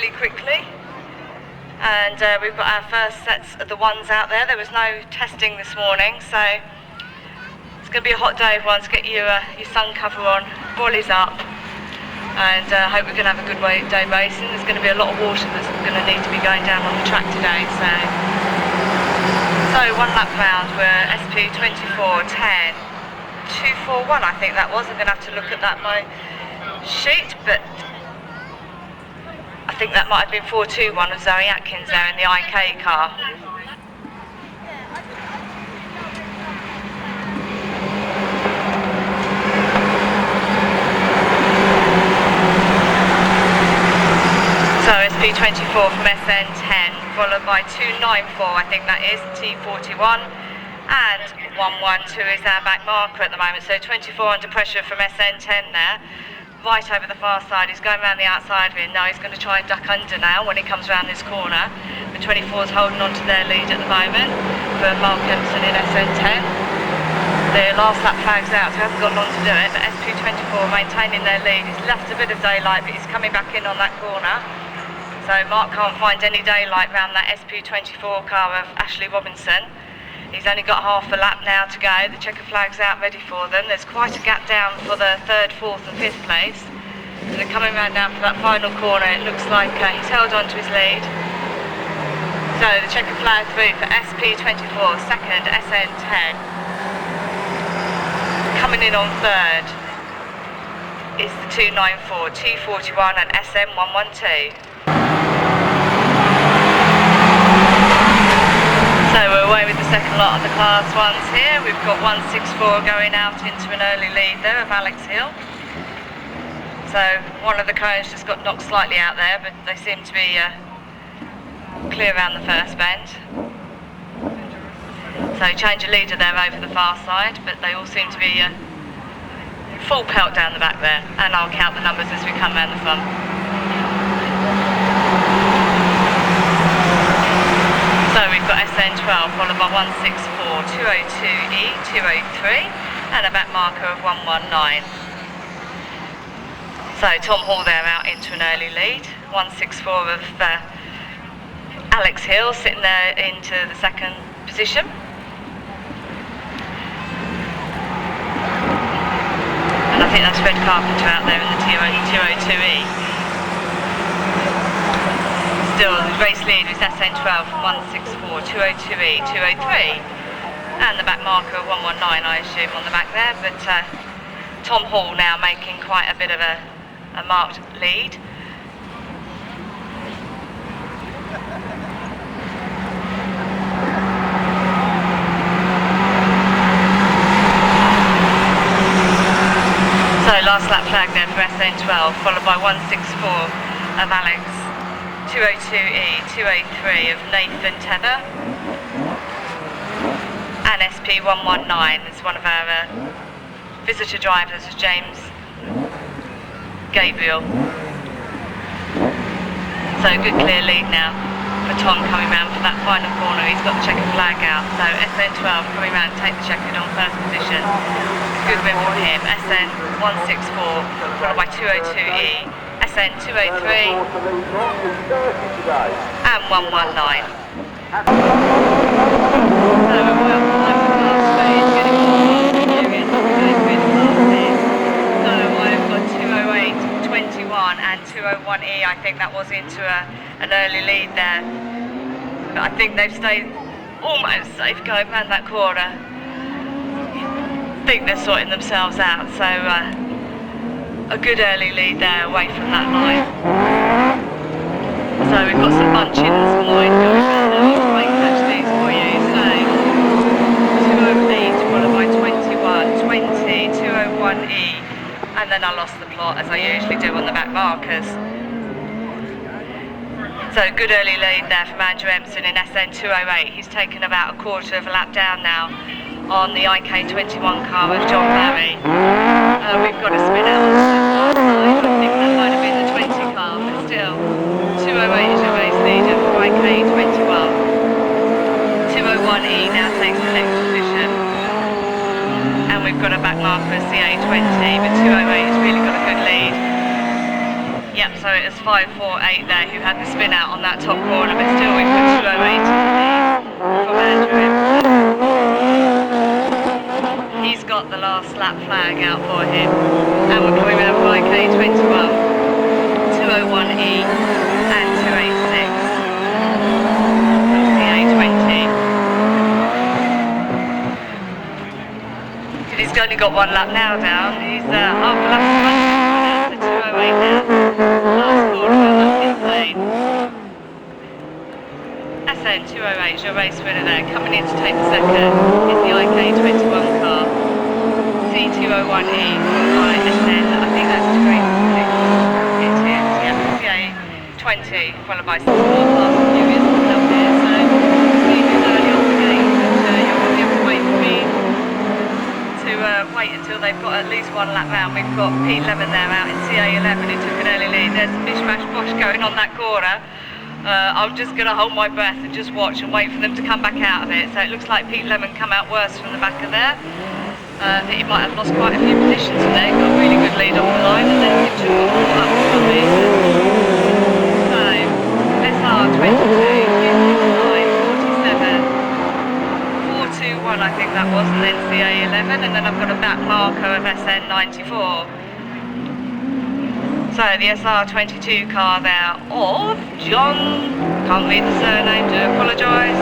really quickly. And we've got our first sets of the ones out there. There was no testing this morning, so it's going to be a hot day. Everyone, to get your sun cover on, brollies up, and hope we're going to have a good day racing. There's going to be a lot of water that's going to need to be going down on the track today. So 1 lap round, we're SP 24, 10, 241, I think that was. I'm going to have to look at that my sheet, but I think that might have been 421 of Zoe Atkins there in the IK car. So SP24 from SN10, followed by 294, I think that is, T41, and 112 is our back marker at the moment. So 24 under pressure from SN10 there, right over the far side. He's going around the outside of him. Now he's going to try and duck under now when he comes around this corner. The 24 is holding on to their lead at the moment for Mark Empson in SN10. The last lap flag's out, so he hasn't got long to do it, but SP24 maintaining their lead. He's left a bit of daylight, but he's coming back in on that corner. So Mark can't find any daylight around that SP24 car of Ashley Robinson. He's only got half a lap now to go. The checker flag's out ready for them. There's quite a gap down for the 3rd, 4th and 5th place. And they're coming round now for that final corner. It looks like he's held on to his lead. So the checker flag through for SP24, 2nd, SN10. Coming in on 3rd is the 294, T41 and SM112. So we're away with the second lot of the class ones here. We've got 164 going out into an early lead there of Alex Hill. So one of the cones just got knocked slightly out there, but they seem to be clear around the first bend. So change of leader there over the far side, but they all seem to be full pelt down the back there. And I'll count the numbers as we come round the front. So we've got SN12 followed by 164, 202E, 203 and a back marker of 119. So Tom Hall there out into an early lead. 164 of Alex Hill sitting there into the 2nd position. And I think that's Fred Carpenter out there in the 202E. Still, the race lead is SN12 from 164, 202E, 203, and the back marker of 119, I assume, on the back there. But Tom Hall now making quite a bit of a marked lead. So last lap flag there for SN12, followed by 164 of Alex. 202E, 203 of Nathan Tether, and SP119 is one of our visitor drivers, James Gabriel. So good clear lead now for Tom coming round for that final corner. He's got the checkered flag out, so SN12 coming round to take the checkered on 1st position. Good win for him. SN164 followed by 202E, SN203 and 119. So we're I've got 208, 21 and 201E. I think that was into an early lead there. But I think they've stayed almost safe going around that corner. I think they're sorting themselves out. So a good early lead there away from that line. So we've got some bunching this morning going around there. I'll try and catch these for you. So 208 followed by 21, 20, 201E, and then I lost the plot as I usually do on the back markers. So good early lead there from Andrew Empson in SN208. He's taken about a quarter of a lap down now on the IK21 car with John Barry. We've got a spin out on the far side. I think that might have been the 20 car, but still 208 is your race leader for IK21. 201E now takes the next position, and we've got a back marker of CA20, but 208 has really got a good lead. Yep, so it was 548 there who had the spin out on that top corner, but still we've got 208 in the lead from Andrew. He's got the last lap flag out for him, and we're coming around for IK21, 201E and 286 from CA20. He's only got one lap now down. He's half a lap in front of him now, so 208 now. Last corner on that pit lane. SN 208 is your race winner there. Coming in to take the second is the IK21 car. C201E by SN, I think that's 286. It is, yeah, CA20, followed by 64 Fast and Furious up here. So, see who's early on the game, but you'll probably have to wait for me to wait until they've got at least one lap round. We've got P11 there out in CA11 who took an early lead. There's a mishmash bosh going on that corner. I'm just going to hold my breath and just watch and wait for them to come back out of it. So it looks like P11 come out worse from the back of there. I think he might have lost quite a few positions today. Got a really good lead off the line and then Mitchell got caught up for some reason. So SR22, 47, 421 I think that was, and then CA11, and then I've got a back marker of SN94. So the SR22 car there of John, can't read the surname, do apologise.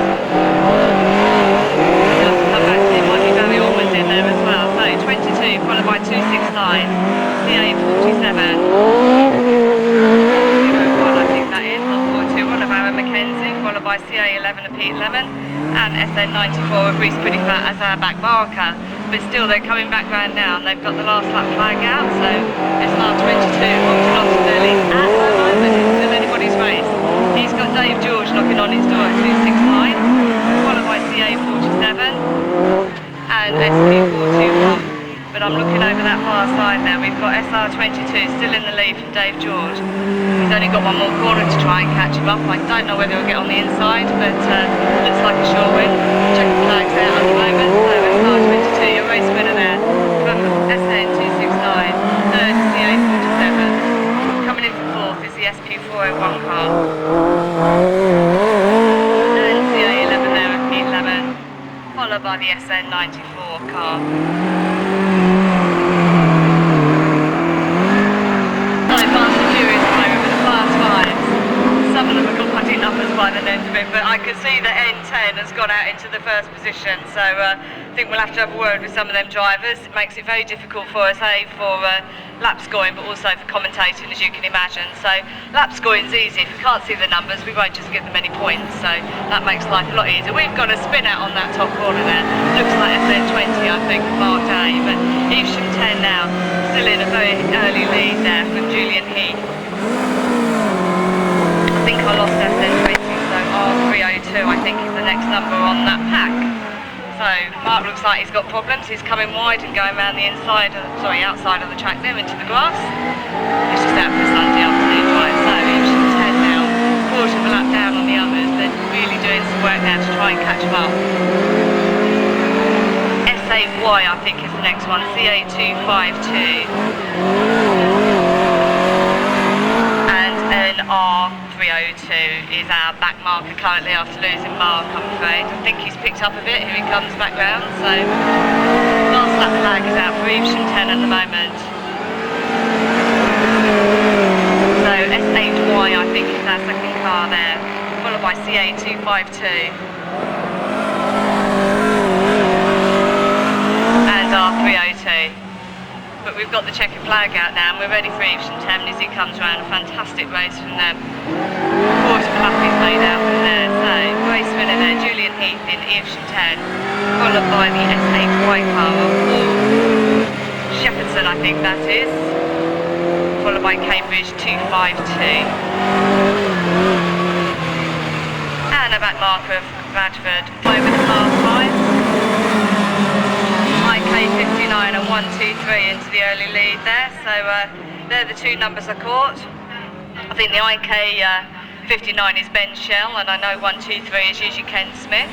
He'll have to come back to him, might be Barry Ormond in there as well. So 22 followed by 269, CA47, 01 I think that is, not 421 of Aaron Mackenzie, followed by CA11 of Pete Lemon, and SN94 of Reese Pretty Fat as our back marker. But still they're coming back round now and they've got the last lap flag out, so SR22 holding on to their lead at the moment. It's still anybody's race. He's got Dave George knocking on his door at 269, followed by CA47 and SP421. But I'm looking over that far side now. We've got SR22 still in the lead from Dave George. He's only got one more corner to try and catch him up. I don't know whether he'll get on the inside, but looks like a sure win. Check the flags out at the moment. So SR22, your race winner there from SN269, third CA47. Coming in for fourth is the SP401 car. And CA11 there at P11, followed by the SN94 car. Some of them have got bloody numbers by the end of it, but I can see that N10 has gone out into the first position, so I think we'll have to have a word with some of them drivers. It makes it very difficult for us, for lap scoring, but also for commentating, as you can imagine. So lap scoring's easy. If you can't see the numbers, we won't just give them any points, so that makes life a lot easier. We've got a spin out on that top corner there. Looks like SN20, I think, Mark Day, but Evesham 10 now, still in a very early lead there from Julian Heath. I think I lost SN20, so R302 I think is the next number on that pack. So Mark looks like he's got problems. He's coming wide and going around the outside of the track there into the grass. It's just out for a Sunday afternoon drive. So Evesham 10 now, quarter of a lap down on the others. They're really doing some work now to try and catch them up. S8Y I think is the next one, CA252. R302 is our back marker currently after losing Mark, I'm afraid. I think he's picked up a bit, here he comes back round, so last lap flag is out for Evesham 10 at the moment. So S8Y I think is our second car there, followed by CA252 and R302. But we've got the checkered flag out now and we're ready for Evesham 10 as he comes round. A fantastic race from them. Quarter of a lap is made out from there. So race winner there, Julian Heath in Evesham 10, followed by the S8Y car of Paul Shepherdson, I think that is, followed by Cambridge 252. And a back marker of Bradford over the past 5. IK59 and 123 into the early lead there, so they're the two numbers I caught. I think the IK59 is Ben Shell and I know 123 is usually Ken Smith.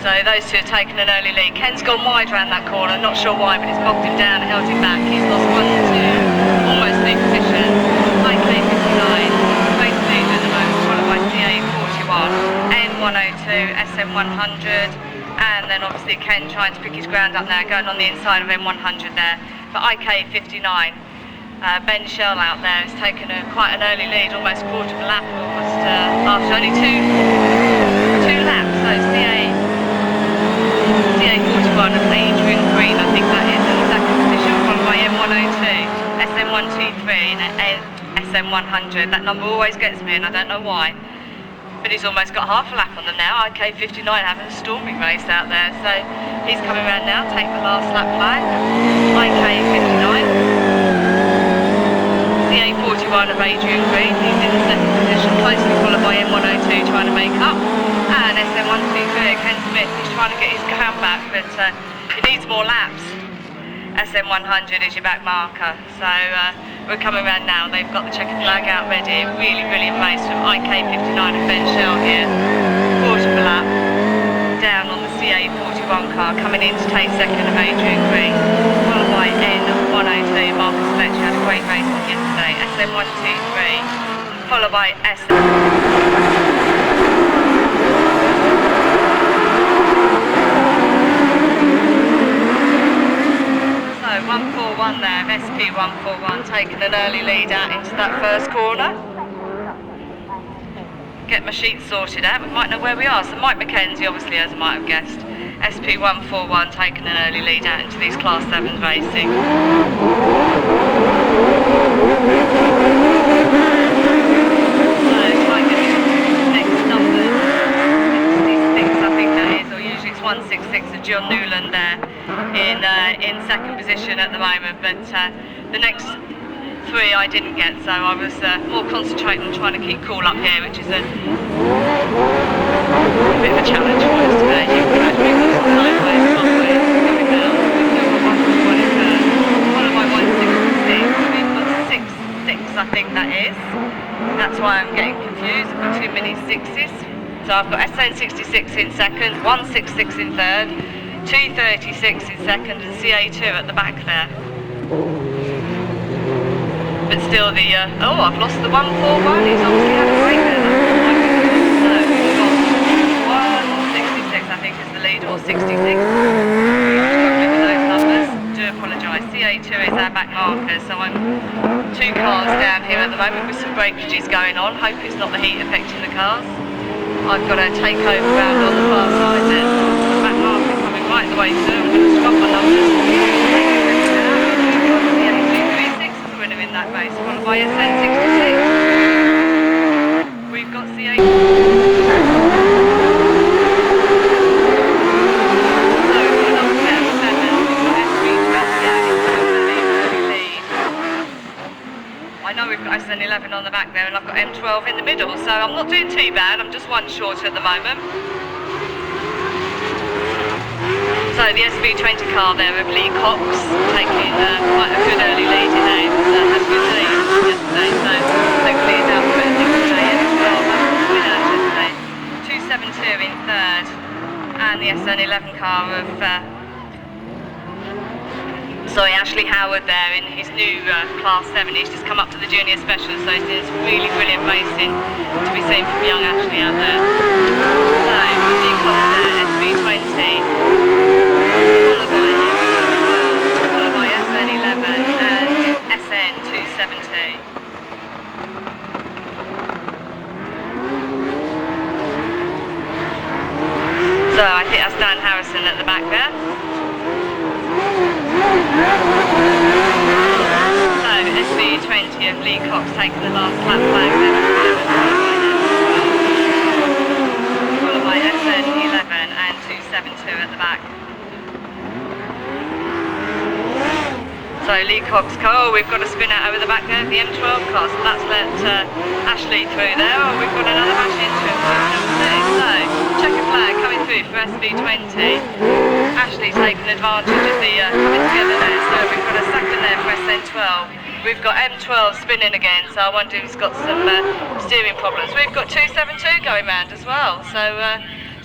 So those two have taken an early lead. Ken's gone wide around that corner, not sure why, but it's bogged him down and held him back. He's lost 1, 2, almost 3 positions. position. IK59, race leader at the moment, followed by CA41, N102, SM100, and then obviously Ken trying to pick his ground up now, going on the inside of M100 there. But IK59, Ben Shell out there has taken quite an early lead, almost quarter of a lap, almost after only two laps. So CA41 of Adrian Green, I think that is, in the second position, followed by M102, SM123 and SM100. That number always gets me and I don't know why. But he's almost got half a lap on them now. IK59 having a storming race out there. So he's coming around now, take the last lap flag. IK59. CA41 of Adrian Green, he's in the second position, closely followed by M102 trying to make up. And SM123, Ken Smith, he's trying to get his ground back, but he needs more laps. SM100 is your back marker. So we're coming around now. They've got the checkered flag out ready. Really brilliant race from IK59 and Ben Shell here. Quarter of a lap. Down on the CA41 car, coming in to take second of Adrian Green. Followed by N102, Marcus Fletcher, had a great race yesterday. SM123. Followed by So 141 there, SP141 taking an early lead out into that first corner. Get my sheet sorted out, we might know where we are. So Mike McKenzie, obviously, as I might have guessed, SP141 taking an early lead out into these Class 7s racing. So try and get the next number, 66 I think that is, or usually it's 166 of John Newland there in second position at the moment, but the next three I didn't get, so I was more concentrating on trying to keep cool up here, which is a bit of a challenge for us today. You can imagine we've got some sideways, sideways, going down. We've still got 141 in third, followed by 166. We've got 66, I think that is. That's why I'm getting confused. I've got too many sixes. So I've got SN66 in second, 166 in third, 236 in second, and CA2 at the back there. But still the, I've lost the 141, he's obviously had a break there. So we've got 166, I think is the lead, or 66. Struggling with those numbers, do apologise. CA2 is our back marker, so I'm 2 cars down here at the moment with some breakages going on. Hope it's not the heat affecting the cars. I've got to take over round on the far side then. The back marker coming right the way through, I'm going to scrub my numbers. In that race, followed by SN66. We've got CA. So we've got number 7, we've got SV12 down in the lead. I know we've got SN11 on the back there, and I've got M12 in the middle, so I'm not doing too bad. I'm just 1 short at the moment. So the SV20 car there of Lee Cox taking quite a good early lead in there. Had a good lead yesterday, so hopefully it's out for it today. Winner yesterday. 272 in third, and the SN11 car of Ashley Howard there in his new Class 7. He's just come up to the Junior Special, so it's really brilliant racing to be seen from young Ashley out there. So Lee Cox there, SV20. Followed by SN11 and SN270. So I think that's Dan Harrison at the back there. So SV20 of Lee Cox taking the last lap flag there. Followed by SN11 and 272 at the back. So Lee Cox car, we've got a spin out over the back there of the M12 car, so that's let Ashley through there. Oh, we've got another bash into him. So, checker flag coming through for SV20. Ashley taking advantage of the coming together there, so we've got a second there for SN12. We've got M12 spinning again, so I wonder if he's got some steering problems. We've got 272 going round as well, so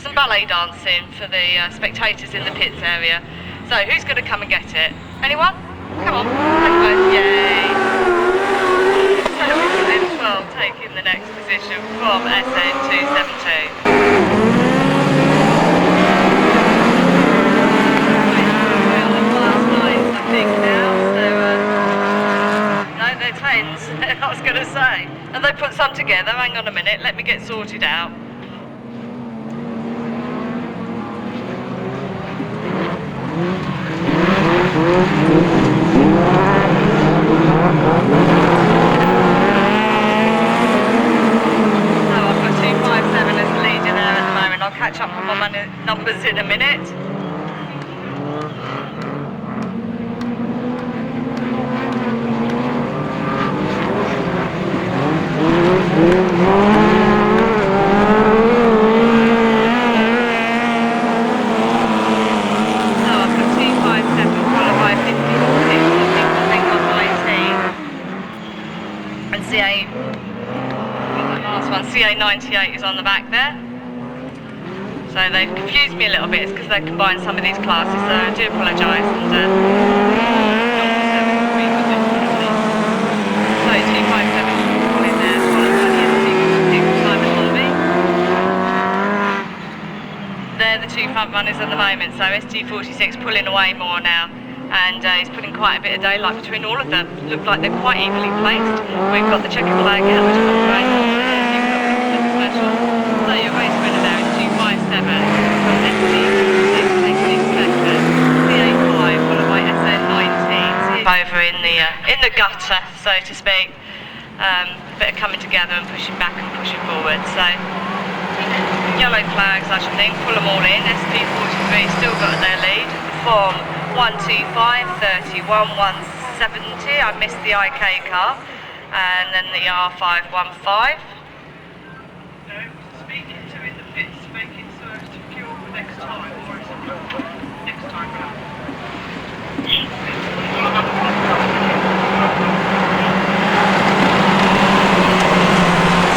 some ballet dancing for the spectators in the pits area. So who's going to come and get it? Anyone? Come on, let's go. Yay! taking the next position from SN272. No, they're 10s. I was going to say. Have they put some together? Hang on a minute, let me get sorted out. I'll catch up on my numbers in a minute. So I've got 257 followed by 56, I think on 19. And CA, the last one, CA98 is on the back there. So they've confused me a little bit, it's because they've combined some of these classes, so I do apologise. And so 257 in there, followed by the ST46 Simon Lobby. They're the two front runners at the moment, so ST46 pulling away more now, and he's putting quite a bit of daylight between all of them. Look like they're quite evenly placed. We've got the checkered flag out, which is great. You've got the special. So your race winner there is 257 from ST46 taking second. CA5 followed by SN19. Over in the gutter, so to speak. Bit of coming together and pushing back and pushing forward. So yellow flags, I should think, pull them all in. SP43 still got their lead from 125, 31, 170. I missed the IK car, and then the R515. Speaking to in the pits, making sure to fuel for next time, or is it next time round?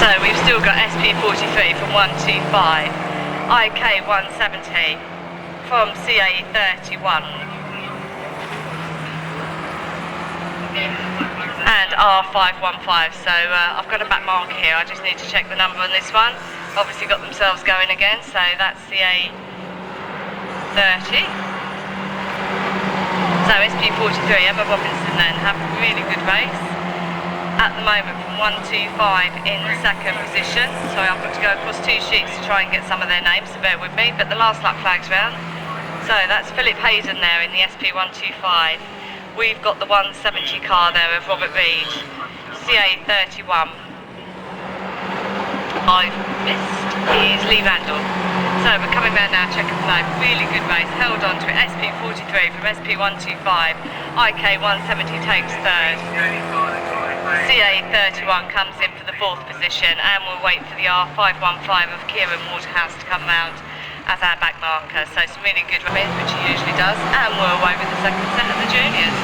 So we've still got SP43 from 125, IK 170 from CA 31 and R515. So I've got a back marker here, I just need to check the number on this one. Obviously got themselves going again, so that's CA 30. So SP43, Emma Robinson then have a really good race. At the moment from 125 in second position. Sorry, I've got to go across two sheets to try and get some of their names, so bear with me, but the last lap flag's round. So that's Philip Hayden there in the SP125. We've got the 170 car there of Robert Reed, CA31. I've missed is Lee Randall. So we're coming round now, checking flag, really good race, held on to it. SP43 from SP125, IK170 takes third. CA31 comes in for the fourth position, and we'll wait for the R515 of Kieran Waterhouse to come round as our back marker. So some really good runs, which he usually does, and we're away with the second set of the juniors.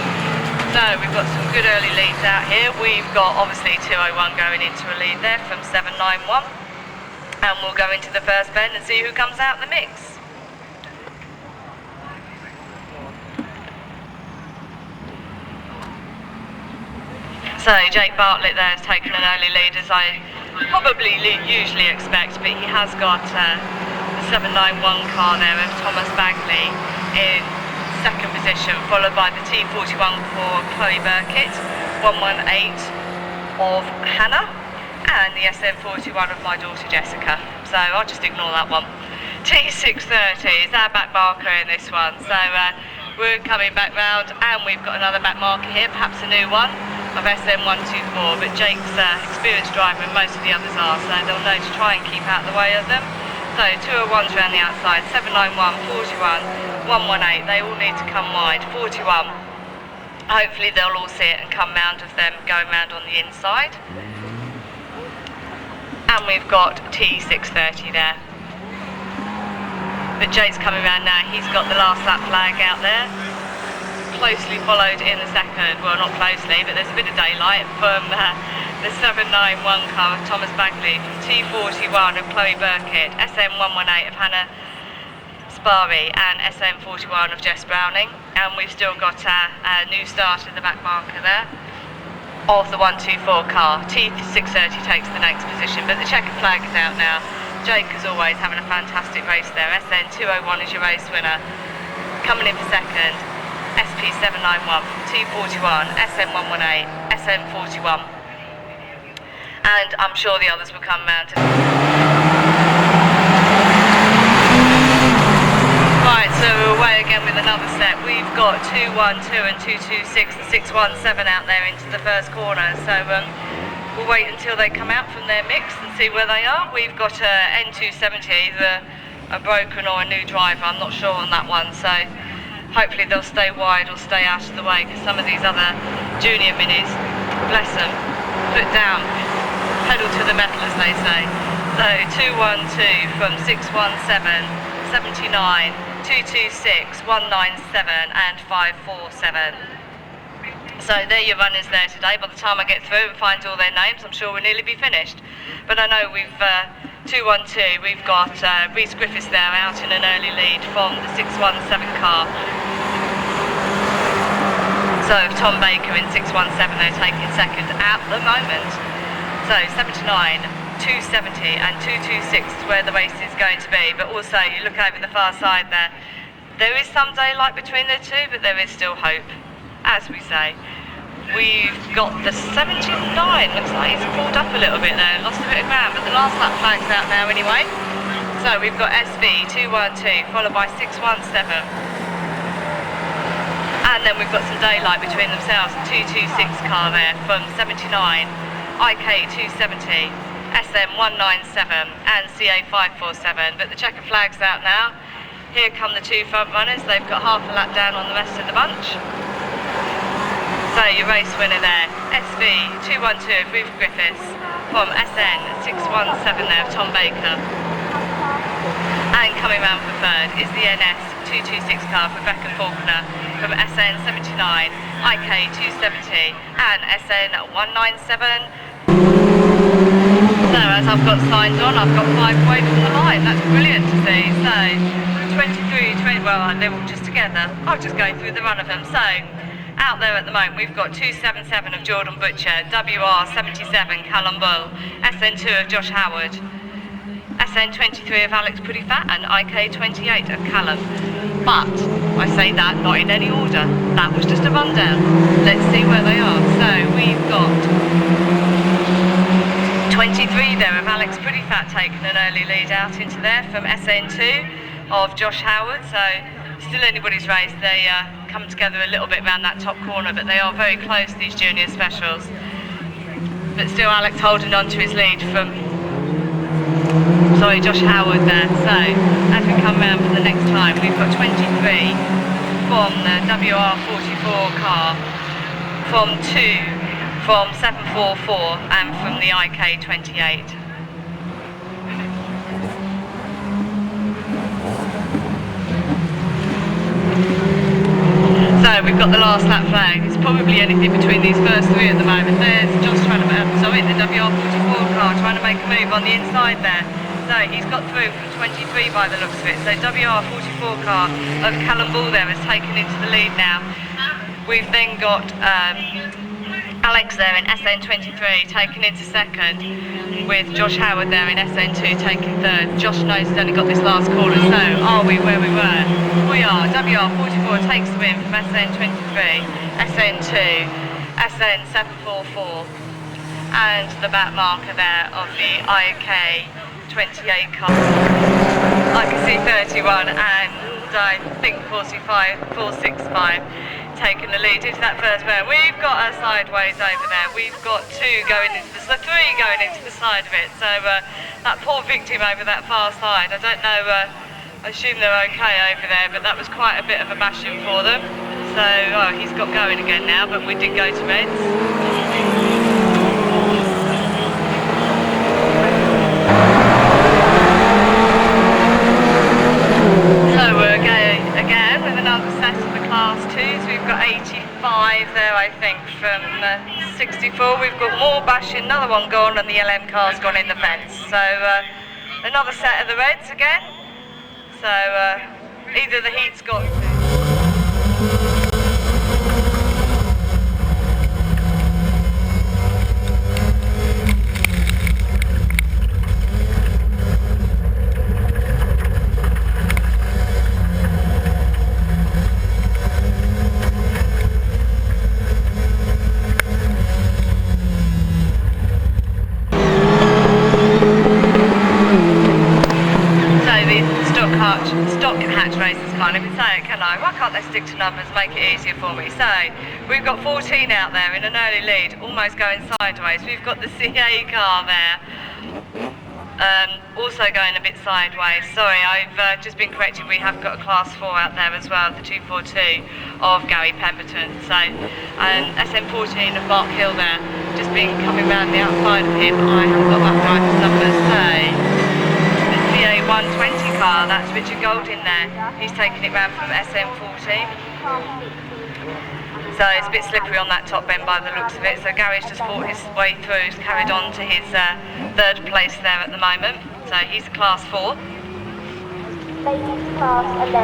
So we've got some good early leads out here. We've got obviously 201 going into a lead there from 791, and we'll go into the first bend and see who comes out in the mix. So Jake Bartlett there has taken an early lead, as I probably usually expect, but he has got the 791 car there of Thomas Bagley in second position, followed by the T41 for Chloe Burkitt, 118 of Hannah, and the SM41 of my daughter Jessica. So I'll just ignore that one. T630 is our back marker in this one. So we're coming back round, and we've got another back marker here, perhaps a new one, of SM124, but Jake's experienced driver and most of the others are, so they'll know to try and keep out the way of them. So 201's around the outside, 791, 41, 118, they all need to come wide. 41, hopefully they'll all see it and come round of them going round on the inside. And we've got T630 there. But Jake's coming round now, he's got the last lap flag out there. Closely followed in the second, well not closely, but there's a bit of daylight from the 791 car of Thomas Bagley, from T41 of Chloe Burkitt, SM118 of Hannah Sparry, and SM41 of Jess Browning. And we've still got a new start in the back marker there. of the 124 car. T630 takes the next position, but the checkered flag is out now. Jake, as always, having a fantastic race there. SN201 is your race winner. Coming in for second, SP791 from T41, SM118, SM41. And I'm sure the others will come round to... Right, so we're away again with another set. We've got 212 and 226 and 617 out there into the first corner. So we'll wait until they come out from their mix and see where they are. We've got N270, either a broken or a new driver. I'm not sure on that one. So hopefully they'll stay wide or stay out of the way, because some of these other junior minis, bless them, foot down, pedal to the metal, as they say. So 212 from 617, 79, 226, 197 and 547. So there your runners there today. By the time I get through and find all their names, I'm sure we'll nearly be finished. But I know we've 212, we've got Reese Griffiths there out in an early lead from the 617 car. So Tom Baker in 617, they're taking second at the moment. So 79, 270 and 226 is where the race is going to be. But also you look over the far side there, there is some daylight between the two, but there is still hope, as we say. We've got the 79, looks like he's pulled up a little bit there, lost a bit of ground, but the last lap flag's out now anyway. So we've got SV 212 followed by 617. And then we've got some daylight between themselves, 226 car there from 79, IK 270, SM 197 and CA 547. But the checker flag's out now. Here come the two front runners. They've got half a lap down on the rest of the bunch. So your race winner there, SV 212 of Ruth Griffiths from SN 617 there of Tom Baker. And coming round for third is the NS 226 car for Rebecca Faulkner from SN 79, IK 270 and SN 197. So as I've got signs on, I've got 5 away from the line. That's brilliant to see. So 23, 20, well, they're all just together. I'll just go through the run of them. So out there at the moment, we've got 277 of Jordan Butcher, WR77 Callum Bull, SN2 of Josh Howard, SN23 of Alex Prettyfat and IK28 of Callum. But I say that not in any order. That was just a rundown. Let's see where they are. So we've got 23 there of Alex Prettyfat taking an early lead out into there from SN2 of Josh Howard. So still anybody's race. They come together a little bit around that top corner, but they are very close, these junior specials. But still Alex holding on to his lead from Josh Howard there. So as we come round for the next time, we've got 23 from the WR44 car, from 2 from 744 and from the IK28. So we've got the last lap flag. It's probably anything between these first three at the moment. There's Josh trying to, the WR44 car trying to make a move on the inside there. So he's got through from 23 by the looks of it. So WR44 car of Callum Bull there has taken into the lead now. We've then got Alex there in SN23 taking into second, with Josh Howard there in SN2 taking third. Josh knows he's only got this last corner, so are we where we were? We are. WR44 takes the win from SN23, SN2, SN744, and the back marker there of the IK28 car. I can see 31 and I think 465 taking the lead into that first round. We've got our sideways over there. We've got three going into the side of it. So that poor victim over that far side, I don't know, I assume they're okay over there, but that was quite a bit of a bashing for them. So he's got going again now, but we did go to Reds. So we're going again with another set of the Class 2s. We've got 85 there, I think, from 64. We've got more bashing, another one gone, and the LM car's gone in the fence. So another set of the Reds again. So either the heat's got... hatch races can't even say it, can I? Why can't they stick to numbers, make it easier for me? So, we've got 14 out there in an early lead, almost going sideways. We've got the CA car there, also going a bit sideways. Sorry, I've just been corrected. We have got a class 4 out there as well, the 242 of Gary Pemberton. So, SM14 of Mark Hill there, just been coming round the outside of him. I haven't got that driver's numbers, so the CA 120 car, that's Richard Golding there. He's taking it round from SM14. So it's a bit slippery on that top bend by the looks of it. So Gary's just fought his way through, he's carried on to his third place there at the moment. So he's a class 4. Ladies class 11,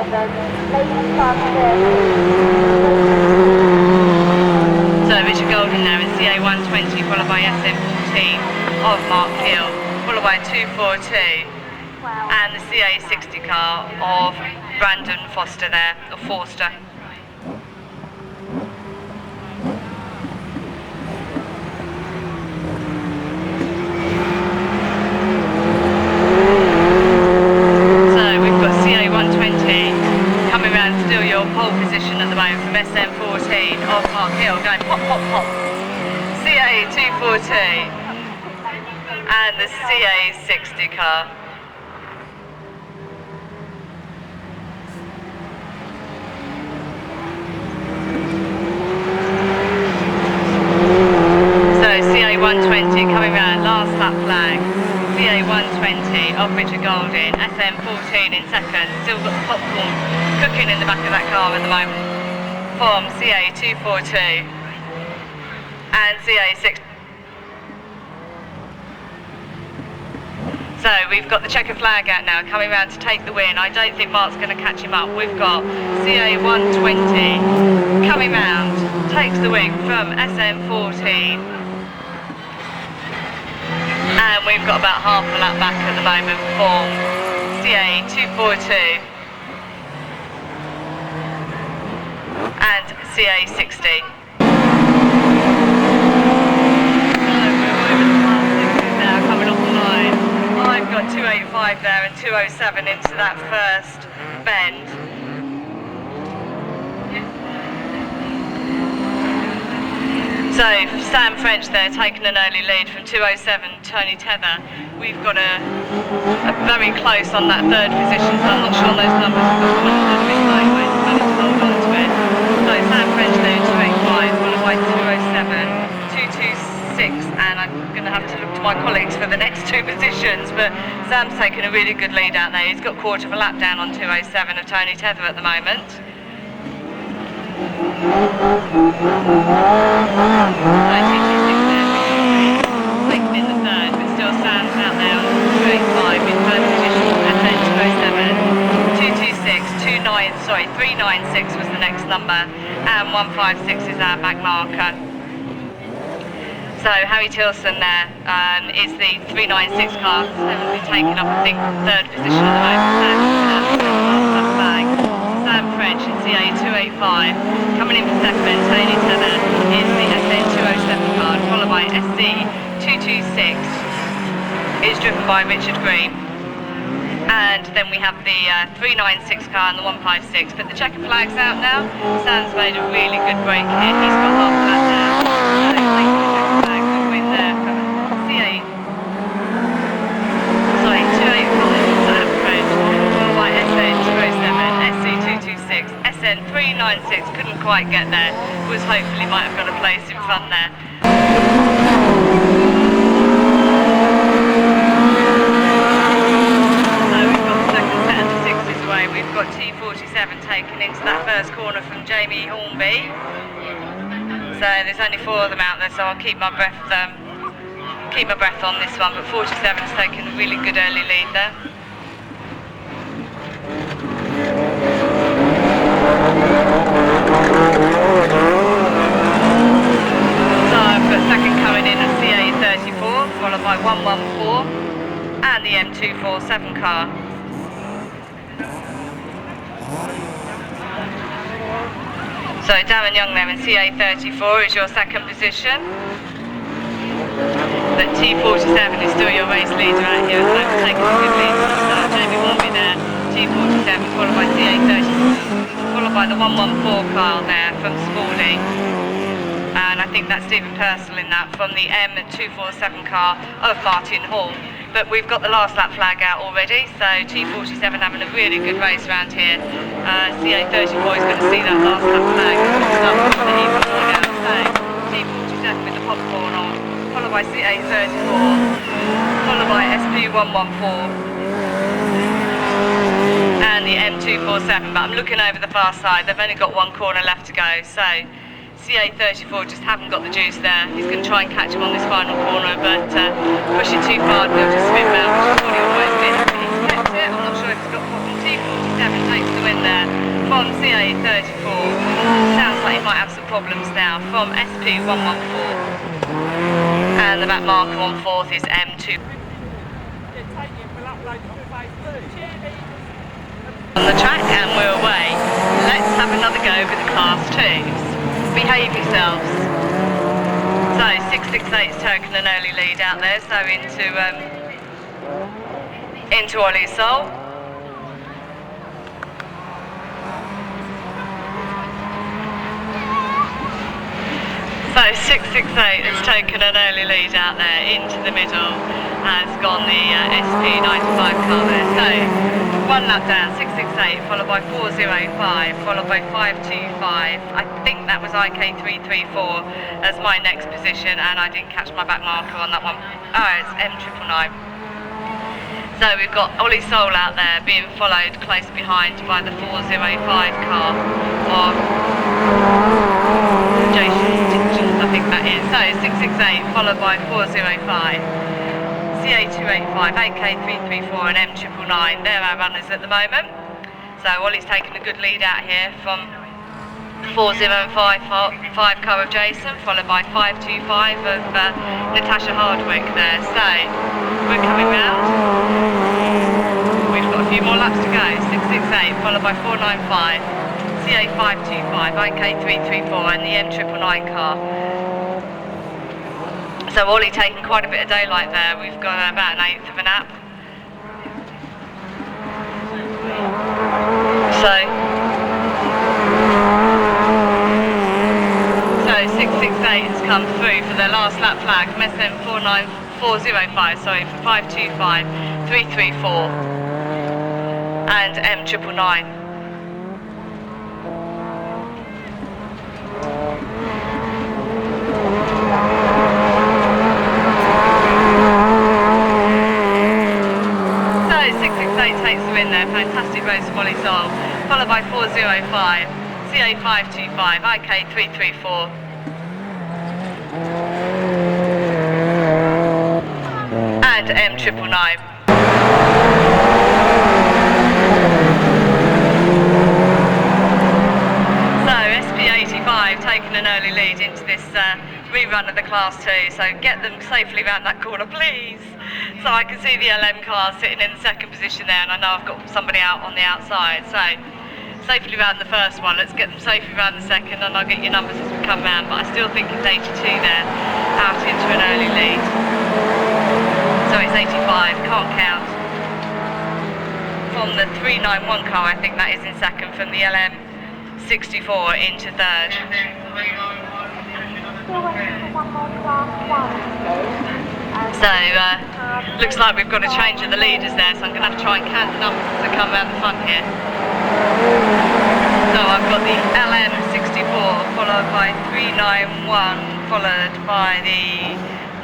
ladies class 13. So Richard Golding there in CA 120, followed by SM14 of Mark Hill, followed by 242 and the CA 60 car of Brandon Foster there, or Forster. Pole position at the moment from SM14 of Mark Hill, going pop, pop, pop. CA 242 and the CA 60 car. So CA 120 coming round, last lap flag. CA 120 of Richard Golding, SM14 in second, still got the popcorn cooking in the back of that car at the moment from CA 242 and CA 6. So we've got the checker flag out now, coming round to take the win. I don't think Mark's going to catch him up. We've got CA 120 coming round, takes the win from SM14. And we've got about half a lap back at the moment for CA 242 and CA 60. Now coming off the line. I've got 285 there and 207 into that first bend. So Sam French there taking an early lead from 207, Tony Tether. We've got a very close on that third position, so I'm not sure on those numbers. We've got someone a little bit sideways, managed to hold on to it. So Sam French there, 285, followed by 207, 226, and I'm going to have to look to my colleagues for the next two positions, but Sam's taken a really good lead out there. He's got quarter of a lap down on 207 of Tony Tether at the moment. Taking in the third, but still Sam's out there on 285 in third position, and then 207, 226, 396 was the next number, and 156 is our back marker. So Harry Tilson there is the 396 car, so we're taking up, I think, third position at the moment. Sam French in CA 285, coming in for second, Tony Tether is the SN 207 car, followed by SC 226, is driven by Richard Green. And then we have the 396 car and the 156, but the checker flag's out now. Sam's made a really good break here, he's got half of that now. So he's taking the checker flag, good win there from CA, sorry, 285, Sam French, followed by SN 207, SC 226, SN 396, couldn't quite get there, was hopefully might have got a place in front there. We've got T47 taken into that first corner from Jamie Hornby. So there's only 4 of them out there, so I'll keep my breath on this one. But 47's taken a really good early lead there. So I've got second coming in at CA34, followed by 114 and the M247 car. So Darren Young there in CA34 is your second position. But T47 is still your race leader out here at the moment, taking a good lead from the start. Jamie Hornby there, T47 followed by CA34, followed by the 114 car there from Spalding. And I think that's Stephen Purcell in that from the M247 car of Martin Hall. But we've got the last lap flag out already, so T47 having a really good race around here. CA34 is going to see that last lap flag. T47 with the popcorn on, followed by CA34, followed by SP114 and the M247. But I'm looking over the far side, they've only got one corner left to go, so CA34 just haven't got the juice there. He's going to try and catch him on this final corner, but pushing too far, he'll just spin round, which is what he always did. He's kept it, I'm not sure if he's got a problem. T47 takes the win there from CA34. Sounds like he might have some problems now from SP114. And the back marker on fourth is M2. On the track, and we're away. Let's have another go with the Class 2s. Behave yourselves. So 668's taken an early lead out there, so into Ollie Sol. So 668 has taken an early lead out there into the middle, has gone the SP95 car there. So one lap down, 668, followed by 405, followed by 525. I think that was IK334 as my next position, and I didn't catch my back marker on that one. Oh, it's M999. So we've got Ollie Sol out there being followed close behind by the 405 car of Jason, I think that is. So 668 followed by 405. CA285, AK334 and M999, they're our runners at the moment. So Ollie's taken a good lead out here from 405 car of Jason, followed by 525 of Natasha Hardwick there. So we're coming round. We've got a few more laps to go. 668 followed by 495, CA525, IK334 and the M999 car. So Ollie taking quite a bit of daylight there. We've got about an eighth of a nap. So 668 has come through for their last lap flag from SM405, sorry, for 525, 334 and M999. Takes the win there, fantastic race from Ollie Sol, followed by 405, CA525, IK334 and M999. So SP85 taking an early lead into this rerun of the Class 2, so get them safely around that corner please. So I can see the LM car sitting in the second position there, and I know I've got somebody out on the outside. So safely around the first one, let's get them safely around the second, and I'll get your numbers as we come round. But I still think it's 82 there, out into an early lead. So it's 85, can't count. From the 391 car, I think that is in second, from the LM 64 into third. So looks like we've got a change of the leaders there, so I'm going to have to try and count the numbers as I come around the front here. So I've got the LM64 followed by 391, followed by the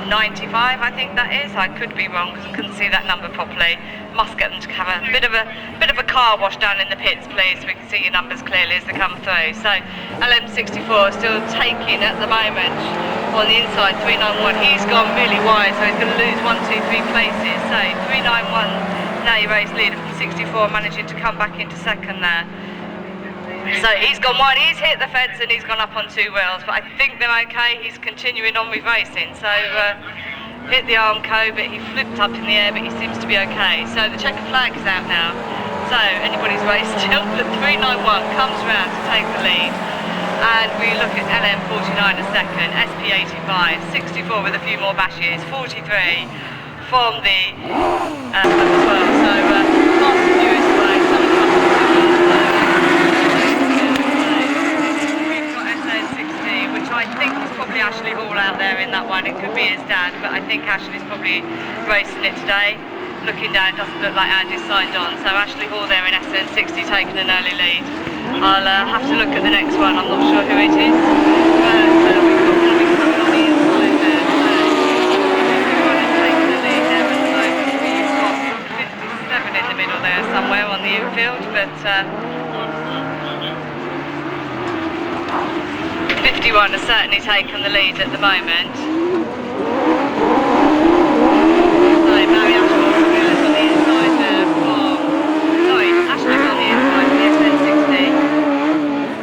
95, I think that is. I could be wrong because I couldn't see that number properly. Must get them to have a bit of a car wash down in the pits, please, so we can see your numbers clearly as they come through. So LM64 still taking at the moment on the inside 391. He's gone really wide, so he's going to lose 1, 2, 3 places. So 391 now your race leader from 64, managing to come back into second there. So he's gone wide, he's hit the fence and he's gone up on two wheels, but I think they're okay. He's continuing on with racing, so hit the Armco, but he flipped up in the air, but he seems to be okay. So the checkered flag is out now, so anybody's race still, but 391 comes round to take the lead. And we look at LM49 a second, SP85, 64 with a few more bashes, 43 from the as well. So fast and furious race. think Ashley's probably racing it today. Looking down, it doesn't look like Andy's signed on. So Ashley Hall there in SN60 taking an early lead. I'll have to look at the next one. I'm not sure who it is. But we've got Gabby coming on the inside there. So everyone is taking the lead there at the moment. We've got 57 in the middle there somewhere on the infield. But 51 has certainly taken the lead at the moment. So Barry Ashford on the inside there from... Sorry, Ashford's on the inside of the SN60.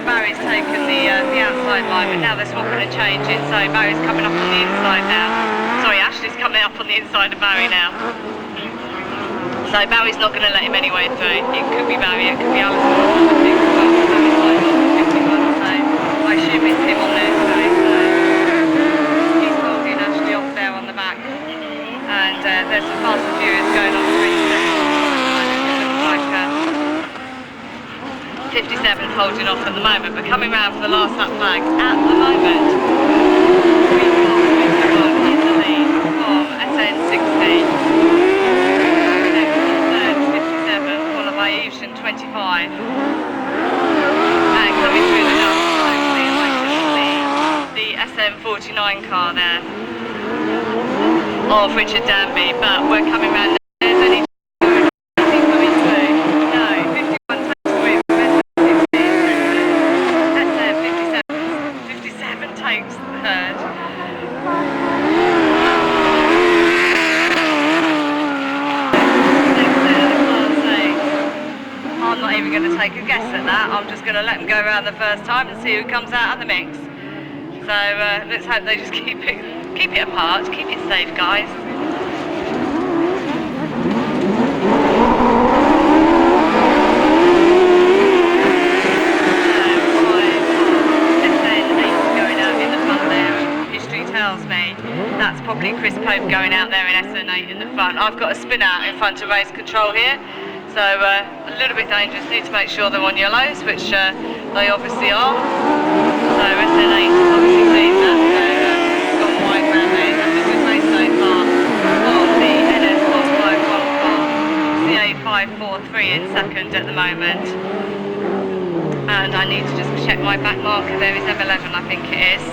Barry's taken the outside line, but now they're swapping and changing. So Barry's coming up on the inside now. Sorry, Ashley's coming up on the inside of Barry now. So Barry's not going to let him any way through. It could be Barry, it could be Alison. I assume it's him on there today, so he's holding Ashley off there on the back. And there's some Fast and Furious going on between them. It looks like 57's holding off at the moment, but coming round for the last lap flag at the moment. We've got 51 in the lead from SN60. Next on third, 57, followed by Ocean 25. And coming through the nuts, hopefully the SM49 car there of Richard Danby, but we're coming round. There's only two coming through. No, 51 takes through from SM60. 57 takes third. Next set of the Class 8. I'm not even going to take a guess at that. I'm just going to let them go around the first time and see who comes out of the mix. So let's hope they just keep it apart, keep it safe, guys. SN8 going out in the front there. History tells me that's probably Chris Pope going out there in SN8 in the front. I've got a spin out in front of race control here. So a little bit dangerous, need to make sure they're on yellows, which they obviously are. So SN8 is obviously clean that, so gone wide round there. That's a good race so far on the NS151 car. CA543 in second at the moment. And I need to just check my back marker, there is M11 I think it is.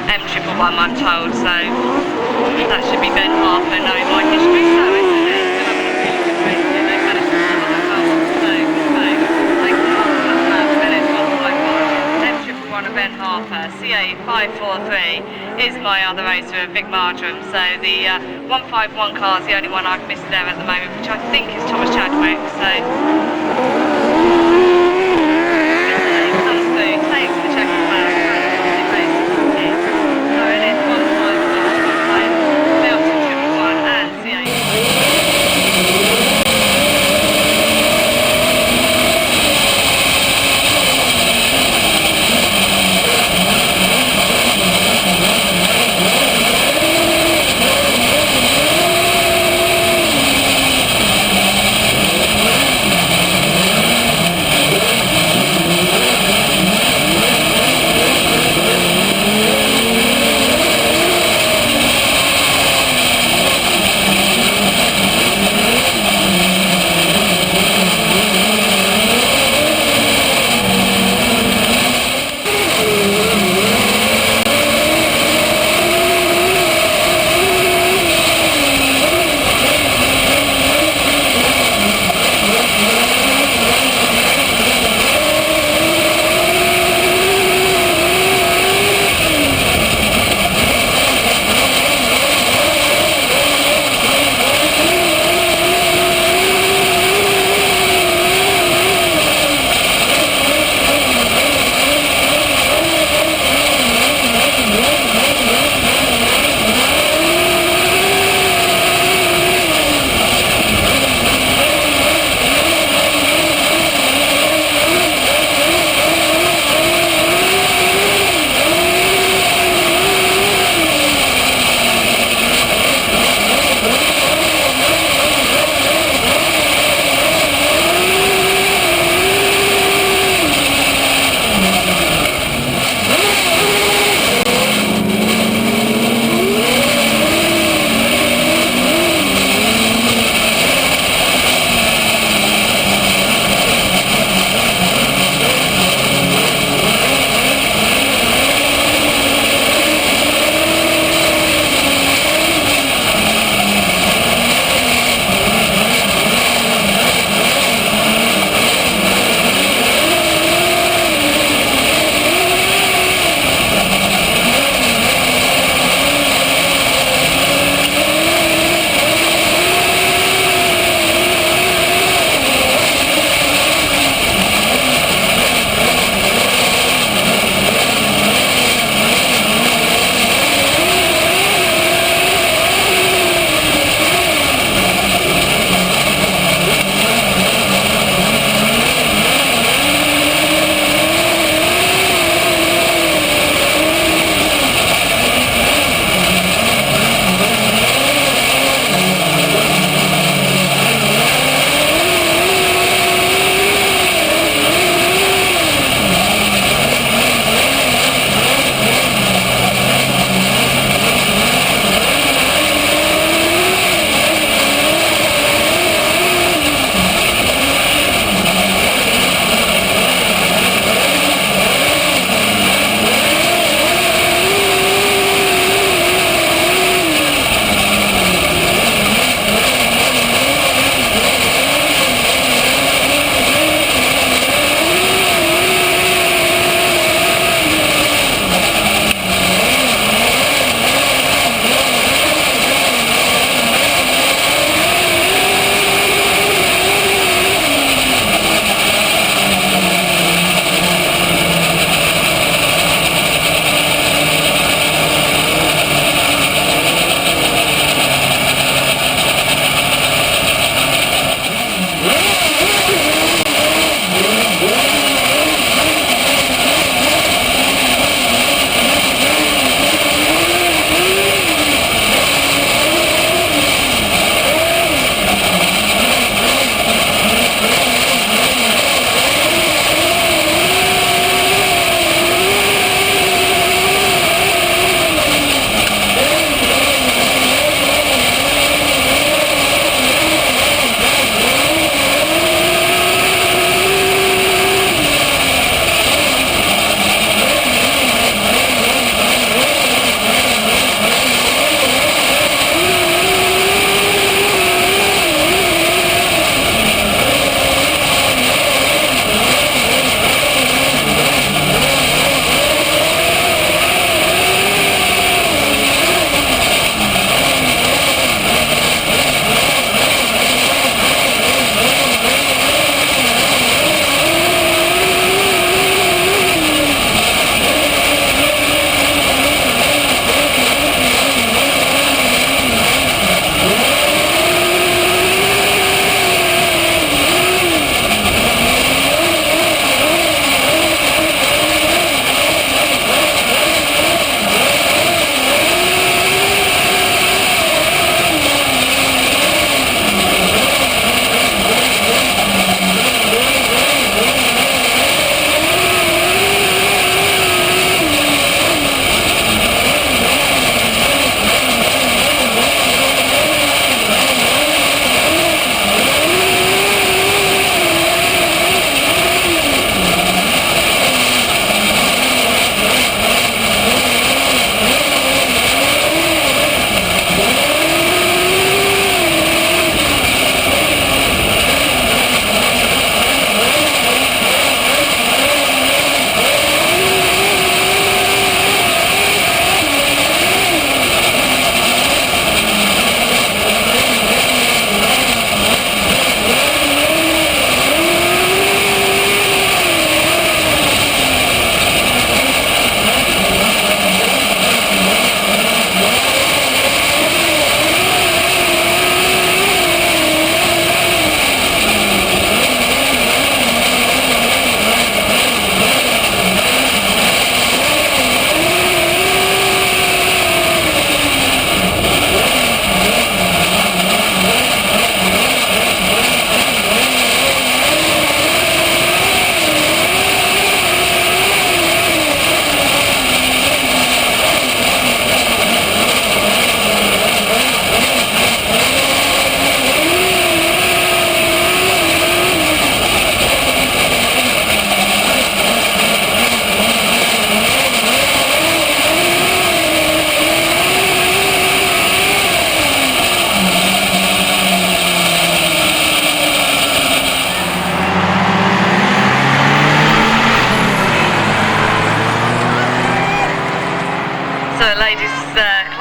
M111 I'm told, so that should be Ben Harper knowing my history, so SN8 still having a really good race here. They've managed to come on the car, so they can hold the lap NS151 and Ben Harper. CA543 is my other racer of Vic Marjoram, so the 151 car is the only one I've missed there at the moment, which I think is Thomas Chadwick, so comes through, takes the checker flag, so it is 151, Neots 111 and CA.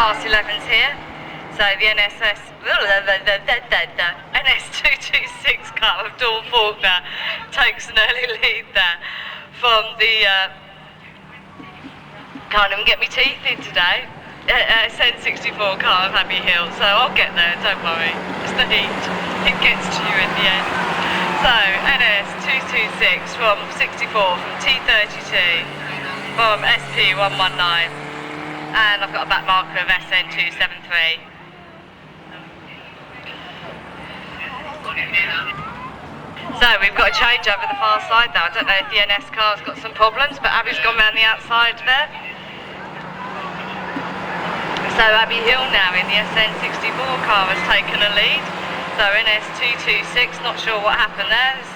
Class 11s here. So the NS226 car of Dawn Faulkner takes an early lead there from the, can't even get my teeth in today, SN64 car of Abbey Hill. So I'll get there, don't worry, it's the heat, it gets to you in the end. So NS226 from 64 from T32 from SP119, and I've got a back marker of SN273. So we've got a change over the far side though. I don't know if the NS car's got some problems, but Abby's gone round the outside there. So Abbey Hill now in the SN64 car has taken a lead. So NS226, not sure what happened there. It's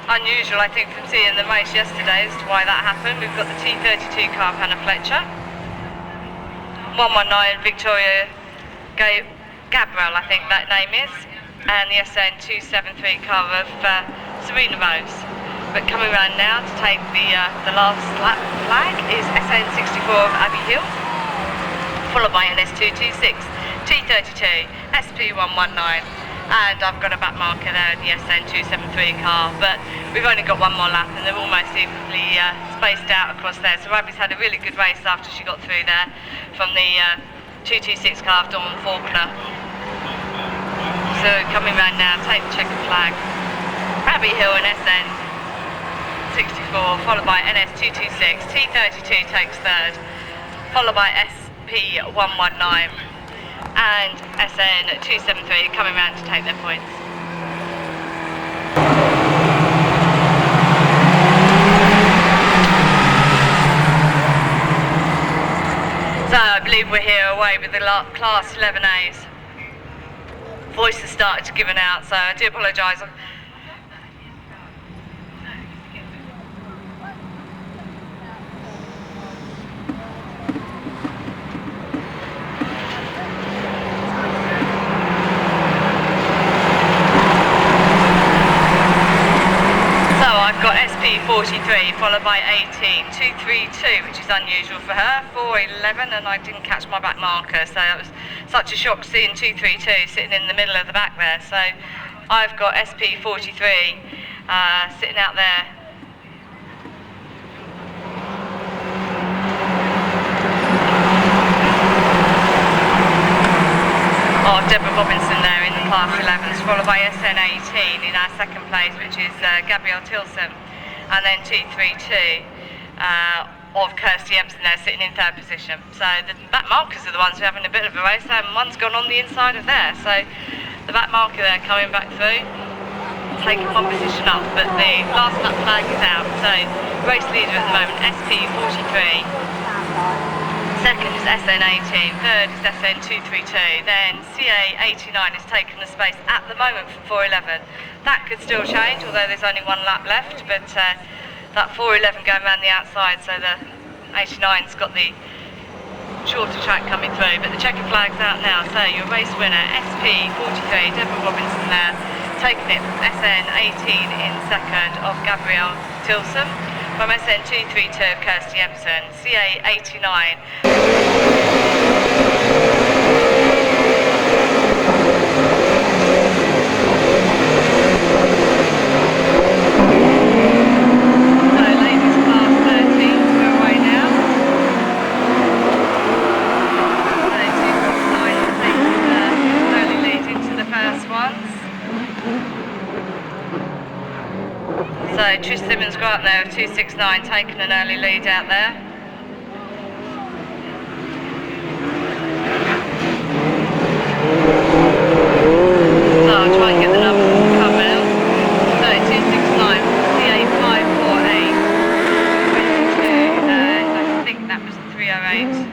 unusual, I think, from seeing the race yesterday as to why that happened. We've got the T32 car of Hannah Fletcher. 119 Victoria Gabriel, I think that name is. And the SN273 car of Serena Rose. But coming around now to take the last lap flag is SN64 of Abbey Hill, followed by NS226, T32, SP119, and I've got a back marker there in the SN273 car, but we've only got one more lap and they're almost evenly spaced out across there. So Abby's had a really good race after she got through there from the 226 car of Dawn Faulkner. So coming round now, take the checkered flag. Abbey Hill and SN64, followed by NS226, T32 takes third, followed by SP119 and SN273 coming round to take their points. So I believe we're here away with the Class 11As. Voices started to give out, so I do apologise. So I've got SP43 followed by 18, 232, which is unusual for her, 411, and I didn't catch my back marker, so that was such a shock seeing 232 sitting in the middle of the back there. So I've got SP43 sitting out there. Oh, Deborah Robinson there in the Class 11s, followed by SN18 in our second place, which is Gabrielle Tilson, and then T32 of Kirsty Empson there sitting in third position. So the back markers are the ones who are having a bit of a race, and one's gone on the inside of there. So the back marker there coming back through, taking one position up, but the last lap flag is out. So race leader at the moment, SP43. Second is SN18, third is SN232, then CA89 has taken the space at the moment for 411. That could still change, although there's only one lap left, but that 411 going around the outside, so the 89's got the shorter track coming through, but the checkered flag's out now. So your race winner, SP43, Deborah Robinson there, taking it from SN18 in second of Gabrielle Tilson, from SN232 of Kirsty Empson, CA89. So Trish Simmons got up there with 269, taking an early lead out there. So I'll try and get the numbers to come out. So 269, CA548, 22, I think that was 308.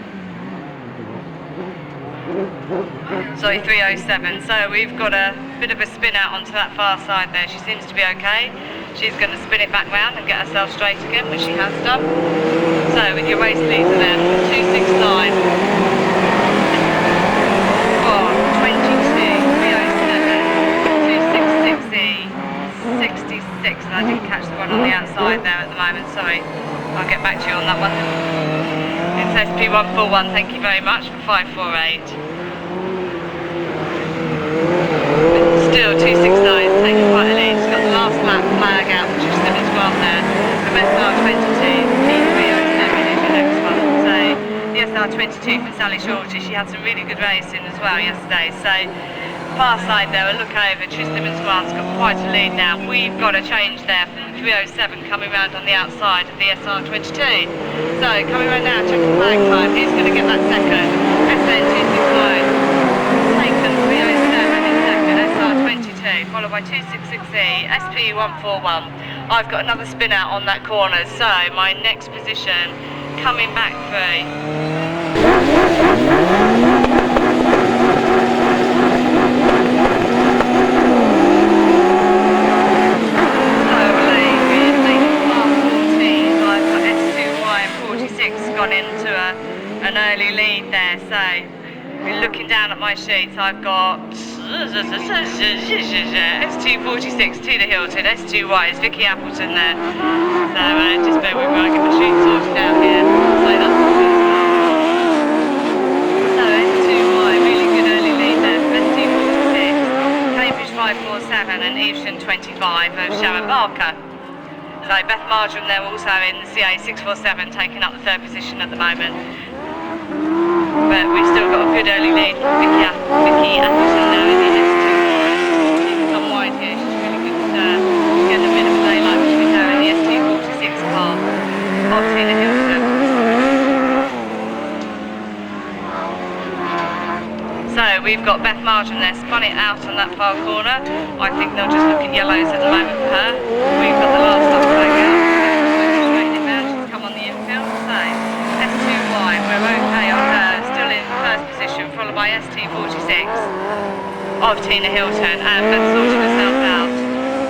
Sorry, 307. So we've got a bit of a spin out onto that far side there. She seems to be okay. She's going to spin it back round and get herself straight again, which she has done. So with your race leader then, 269, 22, 307, 266E, 66, and I didn't catch the one on the outside there at the moment, sorry. I'll get back to you on that one in a SP141, thank you very much for 548. Still 269, taking quite a lead. She's got the last lap flag out, which is Simmons Grant there. From SR22, P307 is your next one. So the SR22 from Sally Shorty, she had some really good racing as well yesterday. So far side there, a look over, Simmons Grant's got quite a lead now. We've got a change there from 307 coming round on the outside of the SR22. So coming round now, check the flag time. Who's going to get that second? SN269. Taken 307 in second, SR22, followed by 266E, SP141. I've got another spin out on that corner, so my next position coming back through. Gone into an early lead there, so looking down at my sheets, I've got S246 to the Hilton, S2Y is Vicky Appleton there, so just bear with me, I'll get my sheets sorted out here. So that's so S2Y, really good early lead there from S246, Cambridge 547 and Evesham 25 of Sharon Barker. So Beth Marjoram there also in the CA 647 taking up the third position at the moment. But we've still got a good early lead from Vicky Appleton there in the S2Y. She can come wide here, she's really good to get a bit of daylight between her and the S246 car of Tina Hilton. So we've got Beth Marjoram there, spun it out on that far corner. I think they'll just look at yellows at the moment for her. We've got the last lap flag out, straighten it round, she's come on the infield. So S2Y, we're okay on her, still in first position, followed by ST46 of Tina Hilton, and Beth sorting herself out.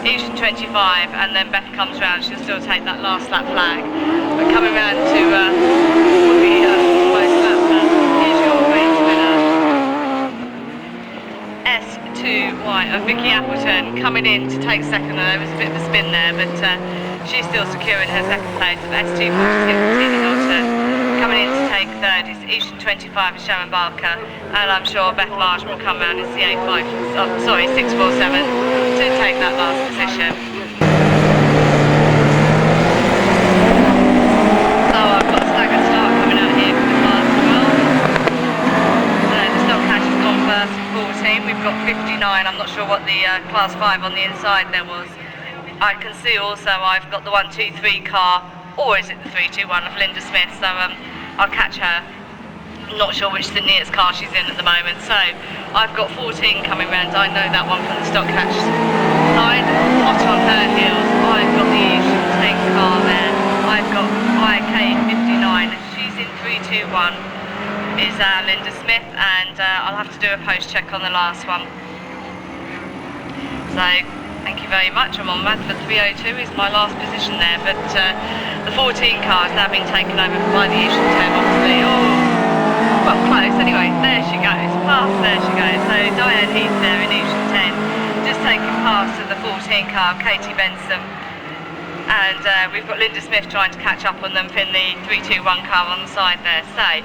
Evesham 25, and then Beth comes round, she'll still take that last lap flag. But coming round to the most lap, here's your race winner. S2Y of Vicky Appleton coming in to take second. There was a bit of a spin there, but she's still securing her second place. Of S246 of Tina Hilton coming in to take third is Evesham 25 of Sharon Barker, and I'm sure Beth Marjoram will come round in CA 647 to take that last position. So I've got a staggered start coming out here for the class as well. The stock cash has gone first at 14, we've got 59, I'm not sure what the class 5 on the inside there was. I can see also I've got the 123 car, or is it the 321 of Linda Smith, so I'll catch her. I'm not sure which the Neots car she's in at the moment, so I've got 14 coming round. I know that one from the stock catch side. Hot on her heels, I've got the Evesham 10 car there, I've got IK59, she's in 321. Is Linda Smith, and I'll have to do a post check on the last one. So thank you very much. I'm on Madford 302 is my last position there, but the 14 car has now been taken over by the Evesham 10 obviously. Oh, well, close anyway, there she goes, past, there she goes. So Diane Heath there in Evesham 10, just taking past of the 14 car, Katie Benson. And we've got Linda Smith trying to catch up on them in the 321 car on the side there. So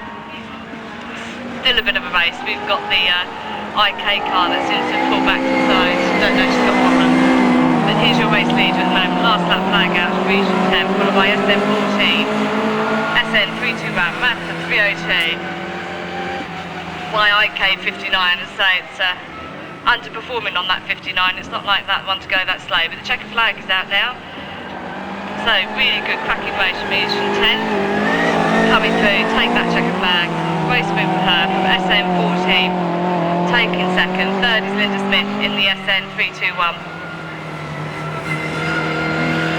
still a bit of a race. We've got the IK car that seems to pull back to the side. Don't know, she's got problems. But here's your race leader at the moment. Last lap flag out from Region 10, followed by SN14, SN321, Madford 302, by IK59. As I say, it's underperforming on that 59. It's not like that one to go that slow, but the checkered flag is out now. So really good cracking race from Region 10. Coming through, take that checkered flag. Race win for her from SN14, taking second. Third is Linda Smith in the SN321.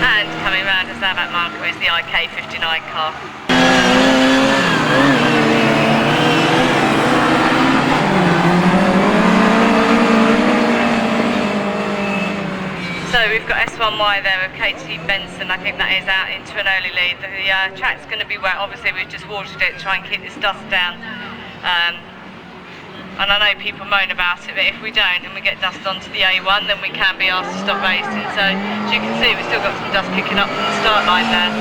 And coming round as that marker is the IK59 car. So we've got S1Y there with Katie Benson. I think that is out into an early lead. The track's going to be wet. Obviously we've just watered it to try and keep this dust down. And I know people moan about it, but if we don't and we get dust onto the A1, then we can be asked to stop racing. So as you can see, we've still got some dust kicking up from the start line there.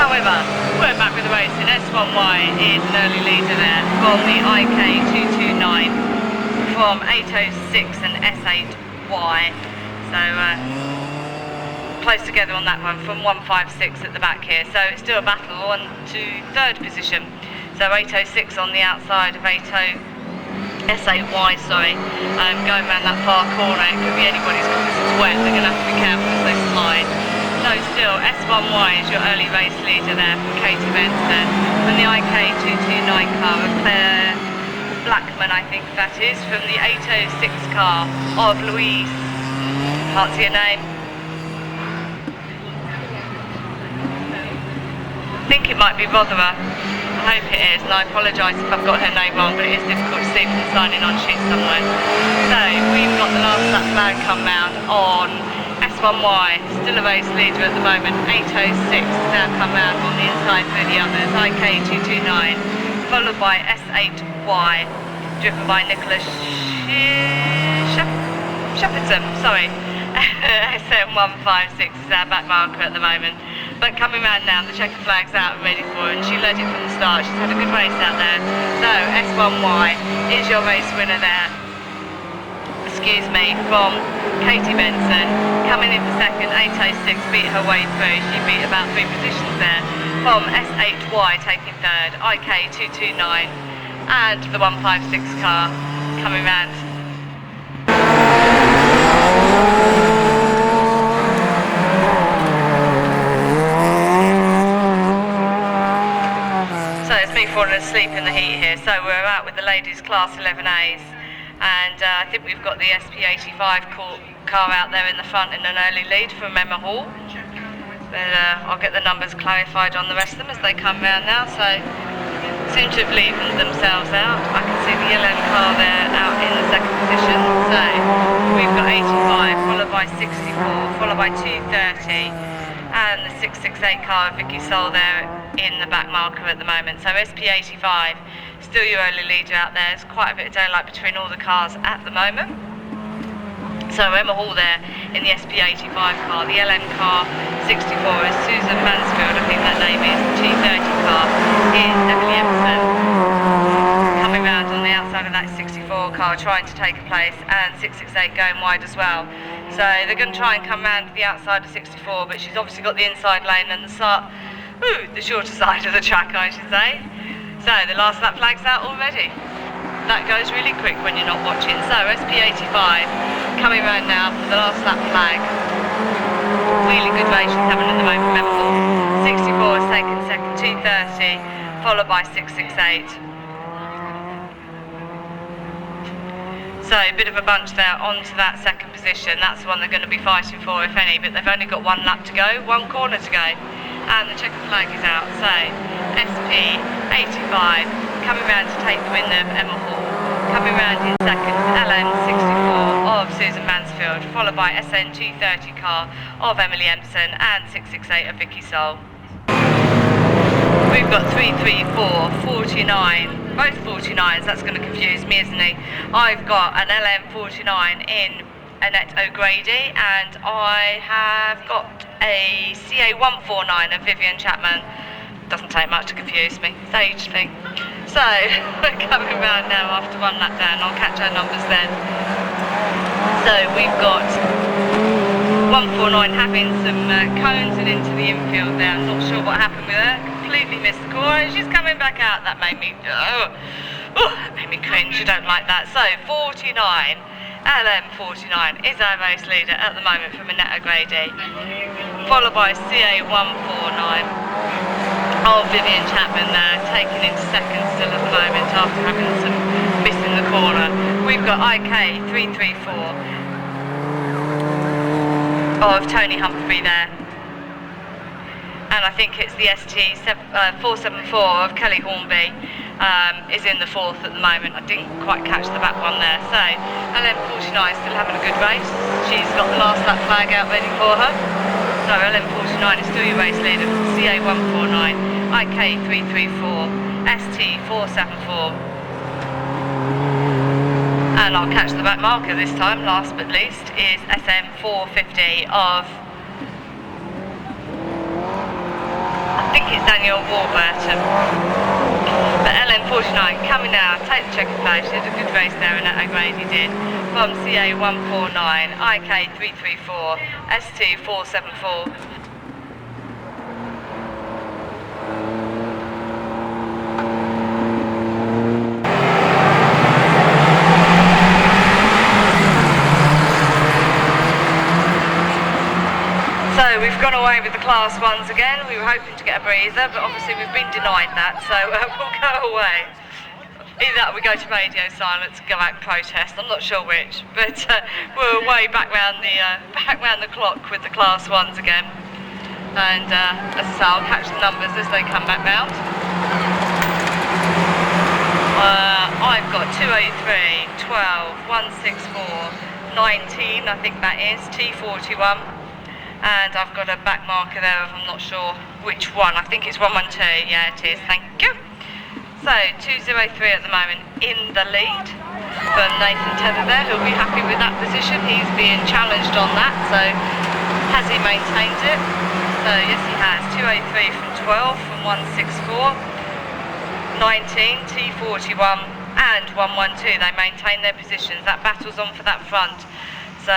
However, we're back with the racing. S1Y is an early leader there from the IK229 from 806 and S8Y. So close together on that one from 156 at the back here. So it's still a battle on to third position. So 806 on the outside of S8Y, sorry, going around that far corner. It could be anybody's because it's wet. They're going to have to be careful as they slide. So still, S1Y is your early race leader there from Katie Benson. From the IK229 car of Claire Blackman, I think that is, from the 806 car of Louise, can't see her name. I think it might be Rotherer. I hope it is, and I apologise if I've got her name wrong, but it is difficult to see from the signing on sheet somewhere. So we've got the last lap flag come round on S1Y, still a race leader at the moment. 806 now come round on the inside for the others. IK229, followed by S8Y, driven by Nicholas Shepperton, sorry. SM156 is our back marker at the moment. But coming round now, the checker flag's out and ready for her, and she led it from the start. She's had a good race out there. So S1Y is your race winner there. Excuse me, from Katie Benson. Coming in for second, 806 beat her way through. She beat about 3 positions there. From S8Y taking third, IK229, and the 156 car coming round. So it's me falling asleep in the heat here. So we're out with the ladies class 11As, and I think we've got the SP85 car out there in the front in an early lead from Emma Hall. But I'll get the numbers clarified on the rest of them as they come round now. So seem to have evened themselves out. I can see the yellow car there out in the second position. So we've got 85 followed by 64 followed by 230 and the 668 car of Vicky Soul there in the back marker at the moment. So SP85 still your early leader out there. There's quite a bit of daylight between all the cars at the moment. So Emma Hall there in the SP85 car. The LM car 64 is Susan Mansfield, I think that name is. The 230 car is Emily Emerson. Coming round on the outside of that 64 car, trying to take a place, and 668 going wide as well. So they're going to try and come round to the outside of 64, but she's obviously got the inside lane and the shorter side of the track, I should say. So the last lap flag's out already. That goes really quick when you're not watching. So SP85 coming round now for the last lap flag. Really good race she's having at the moment. Remember, 64 is taken second, 230 followed by 668. So a bit of a bunch there onto that second position. That's the one they're going to be fighting for, if any, but they've only got 1 lap to go, 1 corner to go, and the checker flag is out. So SP85 coming round to take the win of Emma Hall. Coming round in second, LN64 of Susan Mansfield, followed by SN230 car of Emily Emerson and 668 of Vicky Soul. We've got 334, 49, both 49s, that's going to confuse me, isn't it? I've got an LM49 in Annette O'Grady, and I have got a CA149 of Vivian Chapman. Doesn't take much to confuse me, it's age thing. So, we're coming round now after 1 lap down. I'll catch our numbers then. So, we've got 149 having some cones and into the infield there. I'm not sure what happened with her. Completely missed the corner. She's coming back out. That made me, that made me cringe. I don't like that. So, 49. LM49 is our race leader at the moment from Annette O'Grady, followed by CA149 of Vivian Chapman there, taking into second still at the moment after having some miss in the corner. We've got IK334 of Tony Humphrey there, and I think it's the ST474 of Kelly Hornby is in the 4th at the moment. I didn't quite catch the back one there. So LM49 still having a good race. She's got the last lap flag out ready for her. So LM49 is still your race leader. CA149, IK334, ST474. And I'll catch the back marker this time, last but least, is SM450 of, I think it's Daniel Wyboston. But LN49 coming now, take the checker flag. She did a good race there in that grade he did. From CA149, IK334, ST474. So we've gone away with the class ones again. We were hoping to get a breather, but obviously we've been denied that, so we'll go away. Either that or we go to radio silence and go out and protest. I'm not sure which, but we're away back round the clock with the class ones again. And as I say, I'll catch the numbers as they come back round. I've got 203, 12, 164, 19, I think that is, T41. And I've got a back marker there of I'm not sure which one. I think it's 112. Yeah, it is. Thank you. So 203 at the moment in the lead from Nathan Tether there. He'll be happy with that position. He's being challenged on that. So has he maintained it? So yes, he has. 203 from 12 from 164, 19 T41 and 112. They maintain their positions. That battle's on for that front. So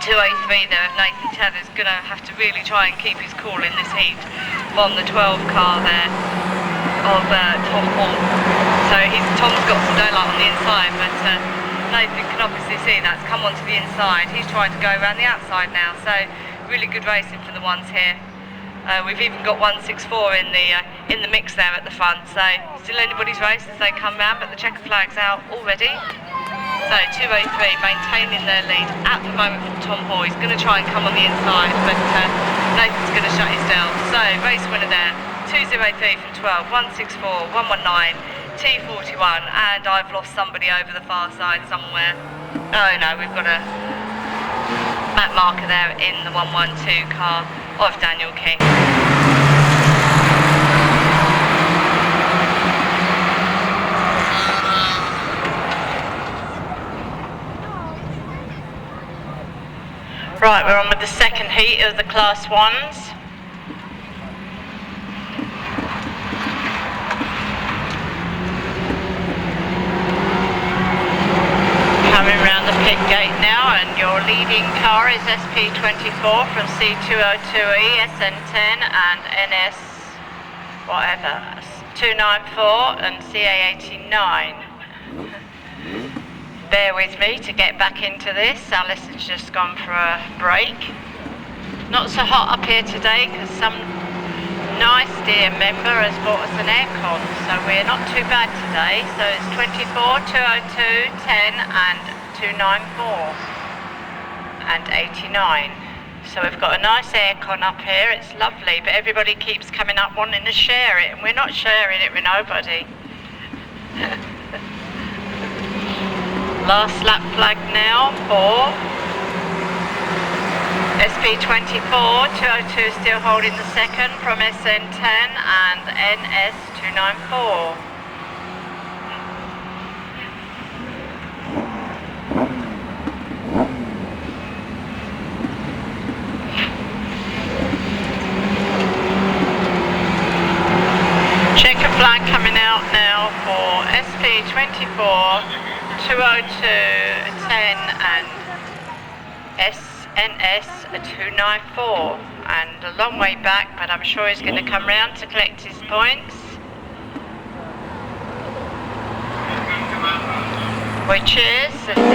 203 there of Nathan Tether's going to have to really try and keep his cool in this heat from the 12 car there of Tom Hall. So Tom's got some daylight on the inside, but Nathan can obviously see that's come onto the inside. He's trying to go around the outside now, so really good racing for the ones here. We've even got 164 in the mix there at the front, so still anybody's race as they come round, but the checker flag's out already. So 203 maintaining their lead at the moment from Tom Hall. He's going to try and come on the inside, but Nathan's going to shut his down. So race winner there, 203 from 12, 164, 119, T41, and I've lost somebody over the far side somewhere. Oh no, we've got a map marker there in the 112 car of Daniel King. Right, we're on with the second heat of the Class 1s. Coming round the pit gate now, and your leading car is SP24 from C202E, SN10 and NS whatever, 294 and CA89. Bear with me to get back into this. Alice has just gone for a break. Not so hot up here today because some nice dear member has bought us an aircon, so we're not too bad today. So it's 24, 202, 10 and 294 and 89. So we've got a nice aircon up here. It's lovely, but everybody keeps coming up wanting to share it, and we're not sharing it with nobody. Last lap flag now for SP24, 202 still holding the second from SN10 and NS294. Checker flag coming out now for SP24, 202, 10 and SNS 294, and a long way back, but I'm sure he's going to come round to collect his points, which is straight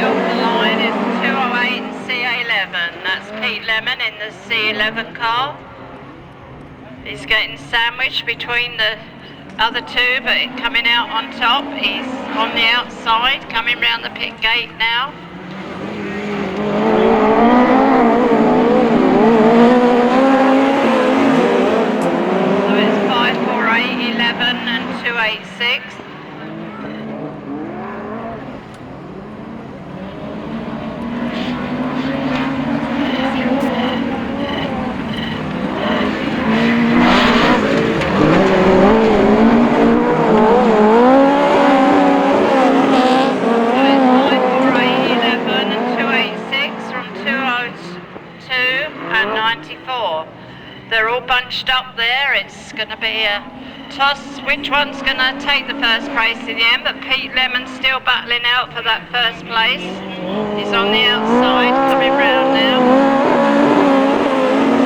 off the line is 208 and CA11. That's Pete Lemon in the C11 car. He's getting sandwiched between the other two, but coming out on top. He's on the outside, coming round the pit gate now. So it's 5, 4, 8, 11 and 286. around 94. They're all bunched up there. It's going to be a toss. Which one's going to take the first place in the end? But Pete Lemon's still battling out for that first place. He's on the outside, coming round now.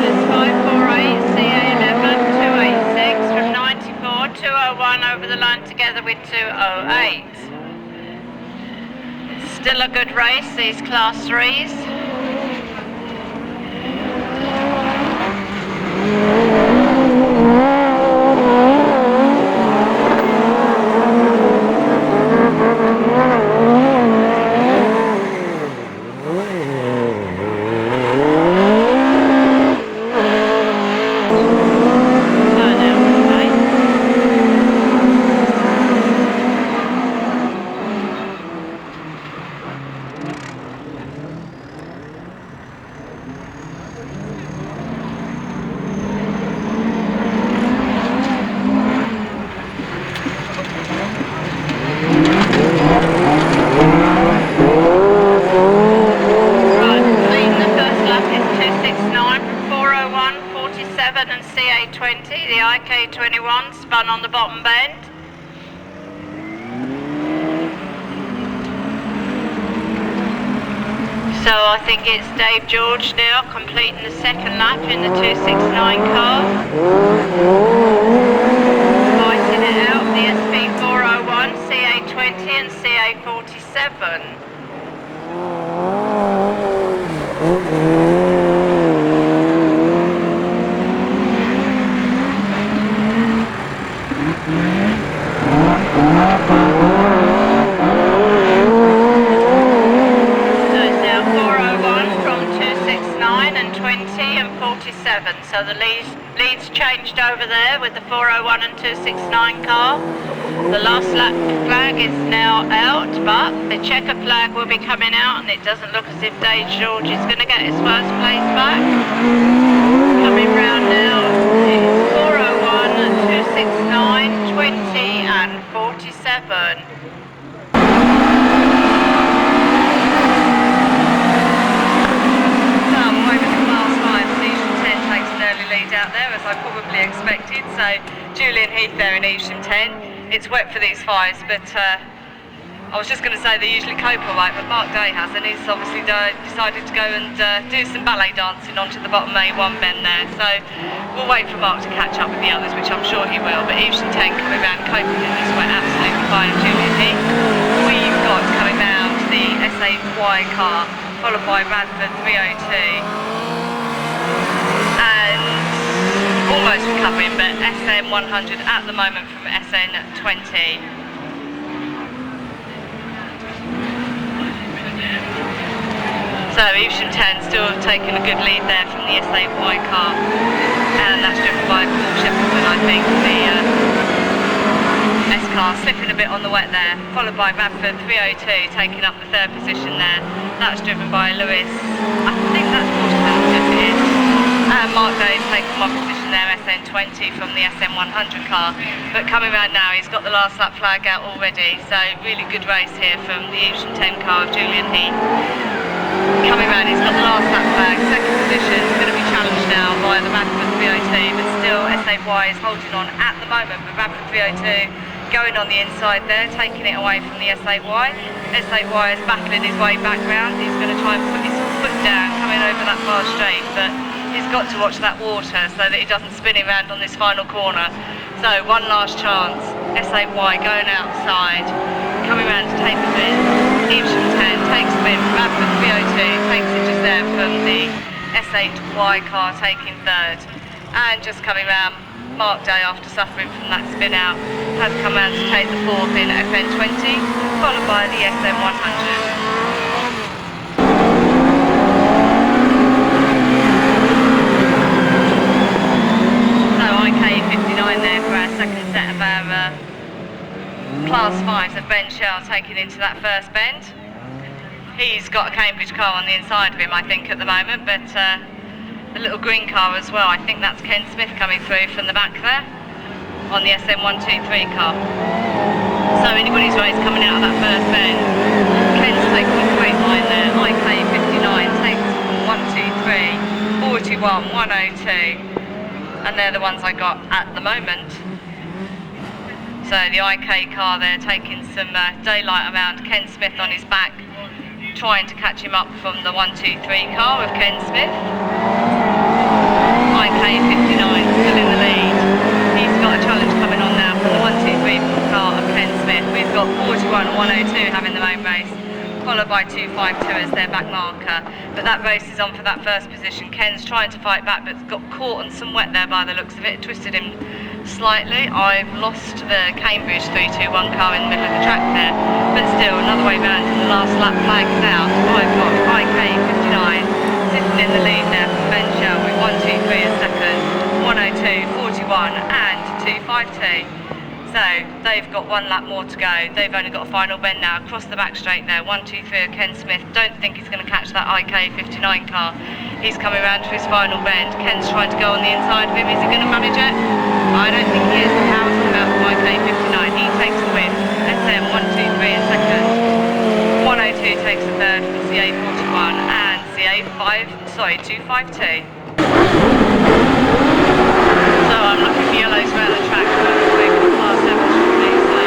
It's 548, CA11, 286 from 94, 201 over the line together with 208. It's still a good race, these class 3s. And CA20, the IK21 spun on the bottom bend. So I think it's Dave George now completing the second lap in the 269 car. Fighting it out, the SP401, CA20 and CA47. So the lead's changed over there with the 401 and 269 car. The last lap flag is now out, but the checker flag will be coming out, and it doesn't look as if Dave George is going to get his first place back. Coming round now, it's 401, 269, 20 and 47. Out there, as I probably expected. So Julian Heath there in Evesham 10. It's wet for these fives, but I was just going to say they usually cope all right, but Mark Day hasn't. He's obviously decided to go and do some ballet dancing onto the bottom A1 bend there. So we'll wait for Mark to catch up with the others, which I'm sure he will. But Evesham 10 coming round coping in this wet absolutely fine. Julian Heath. We've got coming round the SAY car, followed by Radford 302. Almost recovering, but SN 100 at the moment from SN 20. So Evesham 10 still taking a good lead there from the SAY car, and that's driven by Paul Shepperton, I think. The S car slipping a bit on the wet there, followed by Radford 302 taking up the third position there. That's driven by Lewis. I think that's Waterton, yes it is. And Mark Day's taken one position there, SN20 from the SN100 car. But coming round now, he's got the last lap flag out already. So really good race here from the Evesham 10 car of Julian Heath. Coming round, he's got the last lap flag, second position. He's going to be challenged now by the Radford 302, but still SAY is holding on at the moment. But Radford 302 going on the inside there, taking it away from the SAY. SAY is battling his way back round. He's going to try and put his foot down, coming over that far straight, but he's got to watch that water so that he doesn't spin him round on this final corner. So one last chance. SAY going outside, coming round to take the win. Evesham 10 takes the win. Radford 302 takes it just there from the SAY car, taking third. And just coming round, Mark Day, after suffering from that spin out, has come round to take the fourth in FN20, followed by the SN100. IK59 there for our second set of our class 5s of Ben Shell taking into that first bend. He's got a Cambridge car on the inside of him, I think, at the moment, but a little green car as well. I think that's Ken Smith coming through from the back there on the SM123 car. So anybody's race coming out of that first bend. Ken's taking a great line there. IK59 takes 1, 2, 3, 4, 2, 41, 102. And they're the ones I got at the moment. So the IK car there taking some daylight around Ken Smith on his back, trying to catch him up from the 123 car with Ken Smith. IK 59 still in the lead. He's got a challenge coming on now from the 123 car of Ken Smith. We've got 41, 102 having the main race, followed by 252 as their back marker. But that race is on for that first position. Ken's trying to fight back, but got caught on some wet there by the looks of it. Twisted him slightly. I've lost the Cambridge 321 car in the middle of the track there, but still another way round in the last lap flag is out. I've got IK 59 sitting in the lead there from Ben Shell with 123 a second, 102, 41 and 252. So they've got one lap more to go. They've only got a final bend now across the back straight there. 123 of Ken Smith. Don't think he's going to catch that IK 59 car. He's coming around to his final bend. Ken's trying to go on the inside of him. Is he going to manage it? I don't think he is. How's about IK 59? He takes the win. SM 123 in second. 102 takes the third from CA 41 and CA 252. So I'm looking for yellows around the track. Class 7 shortly, so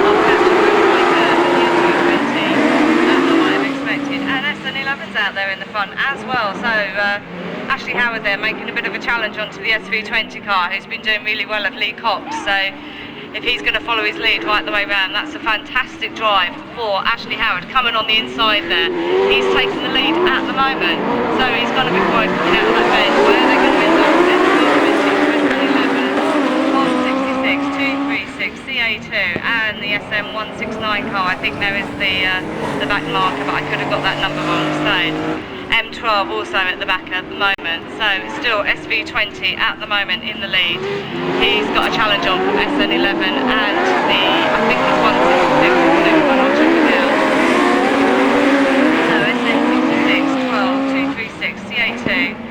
I'll catch him with my the 220 as I might have expected. And SN11's out there in the front as well. So Ashley Howard there making a bit of a challenge onto the SV20 car, who's been doing really well at Lee Cox. So if he's going to follow his lead right the way round, that's a fantastic drive for Ashley Howard coming on the inside there. He's taking the lead at the moment, so he's going to be quite coming out of that bend. Where are they going to end up? CA2 and the SM169 car. I think there is the back marker, but I could have got that number wrong. So M12 also at the back at the moment. So still SV20 at the moment in the lead. He's got a challenge on from SN11 and I think it's 166. I'll check it out. So SN66, 12, 236, CA2.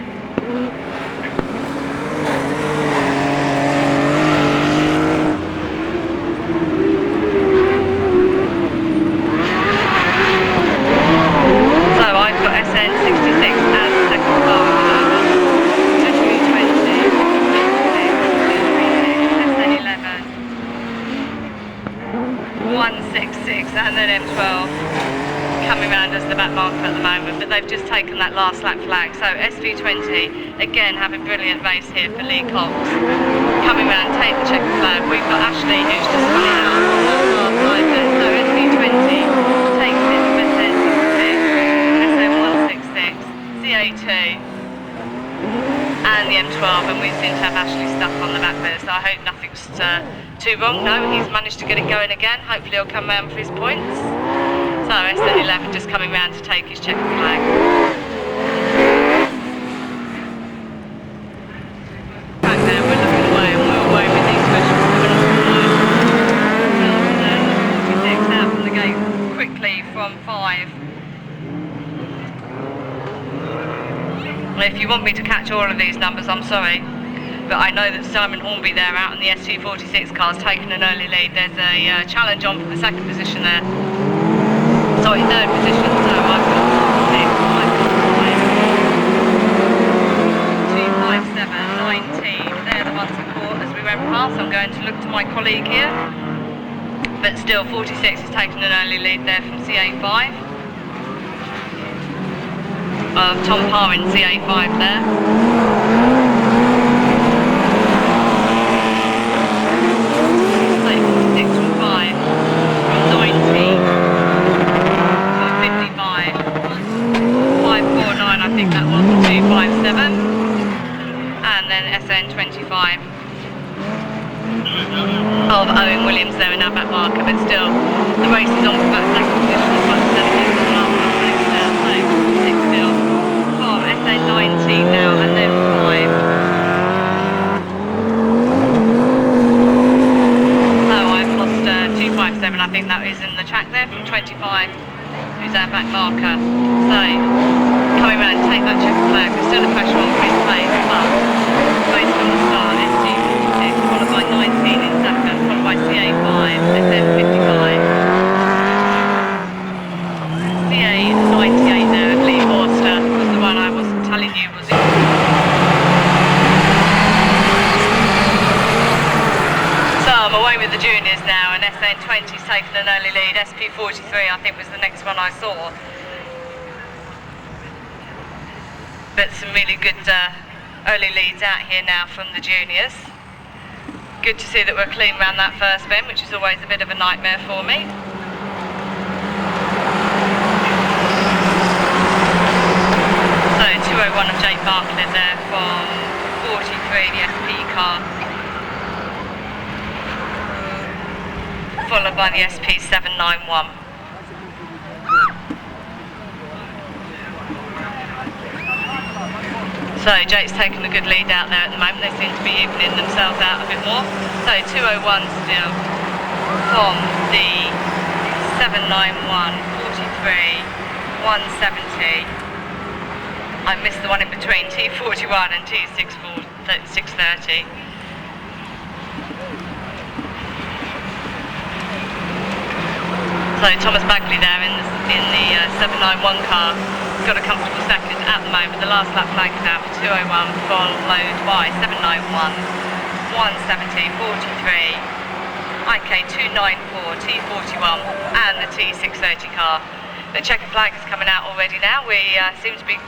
And then M12 coming around as the back marker at the moment, but they've just taken that last lap flag. So SV20 again having a brilliant race here for Lee Cox, coming around, take the checkered flag. We've got Ashley who's just coming out on that far side there. So SV20 takes it from SM166, CA2 and the M12, and we seem to have Ashley stuck on the back there, so I hope nothing's too wrong. No, he's managed to get it going again. Hopefully he'll come round for his points. So SN11 just coming round to take his checkered flag. Back there, we're looking away and we're away with these specials coming off the line. 46 out from the gate quickly from 5. If you want me to catch all of these numbers, I'm sorry, but I know that Simon Hornby there out in the ST46 car's taken an early lead. There's a challenge on for the second position there. Sorry, third position, so I've got 6, I've got 257, 19. They're the ones that caught as we went past. I'm going to look to my colleague here, but still 46 has taken an early lead there from CA5. Tom Parr in CA5 there. Taking 6 from 5, from 19 to 55, 549 I think that was, 257, and then SN25 of Owen Williams there in our back marker, but still the race is on for that second position as much as anything as the last one takes down, so 6 still. SN19 now and then 5. So I've lost 257, I think that is in the track there from 25, who's our back marker. So coming around to take that checkered flag, there's still a pressure on for his place, but based on the start, ST56 followed by 19 in second, followed by CA5, SN55. CA98 there of Lee Forster was the one I was telling you was in. SN20's taken an early lead. SP43 I think was the next one I saw. But some really good early leads out here now from the juniors. Good to see that we're clean around that first bend, which is always a bit of a nightmare for me. So 201 of Jake Barclay there from 43, the SP car. Followed by the SP791. So Jake's taking a good lead out there at the moment. They seem to be evening themselves out a bit more. So 201 still from the 791, 43, 170. I missed the one in between, T41 and T630. So Thomas Bagley there in the 791 car. He's got a comfortable second at the moment. The last lap flag now for 201, followed by 791, 170, 43, IK294, T41 and the T630 car. The checkered flag is coming out already now. We seem to be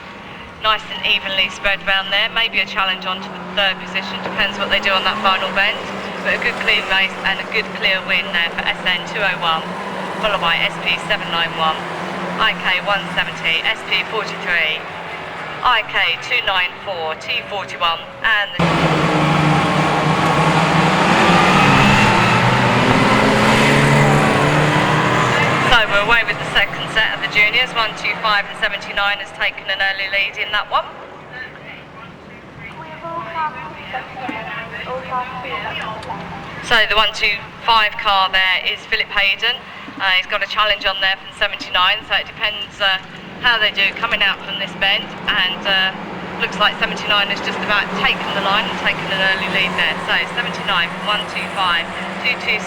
nice and evenly spread around there. Maybe a challenge onto the third position, depends what they do on that final bend. But a good clean race and a good clear win there for SN201, followed by SP791, IK170, SP43, IK294, T41 and the... So we're away with the second set of the juniors. 125 and 79 has taken an early lead in that one. So the 125 car there is Philip Hayden. He's got a challenge on there from 79, so it depends how they do coming out from this bend, and looks like 79 has just about taken the line and taken an early lead there. So 79, 125, 226,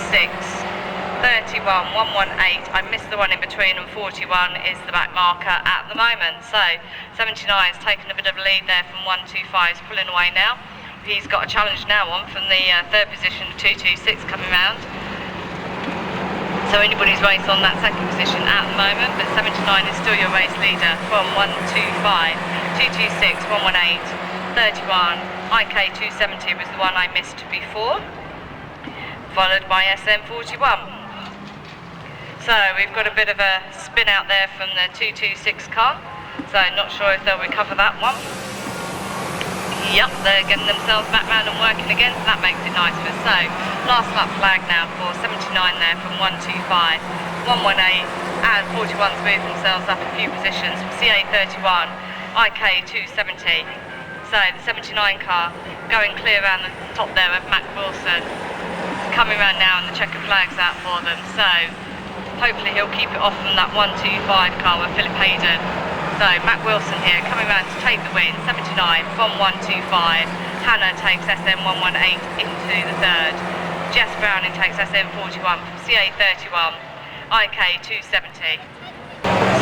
31, 118. I missed the one in between, and 41 is the back marker at the moment. So 79 has taken a bit of a lead there from 125, is pulling away now. He's got a challenge now on from the third position of 226 coming round. So anybody's race on that second position at the moment, but 79 is still your race leader from 125, 226, 118, 31, IK270 was the one I missed before, followed by SM41. So we've got a bit of a spin out there from the 226 car, so not sure if they'll recover that one. Yep, they're getting themselves back round and working again, so that makes it nice for us. So, last lap flag now for 79 there from 125, 118, and 41's moved themselves up a few positions from CA31, IK270. So, the 79 car going clear around the top there of Matt Wilson. It's coming around now and the checkered flag's out for them, so hopefully he'll keep it off from that 125 car with Philip Hayden. So Matt Wilson here coming round to take the win, 79 from 125. Hannah takes SM118 into the third. Jess Browning takes SM41 from CA31, IK270.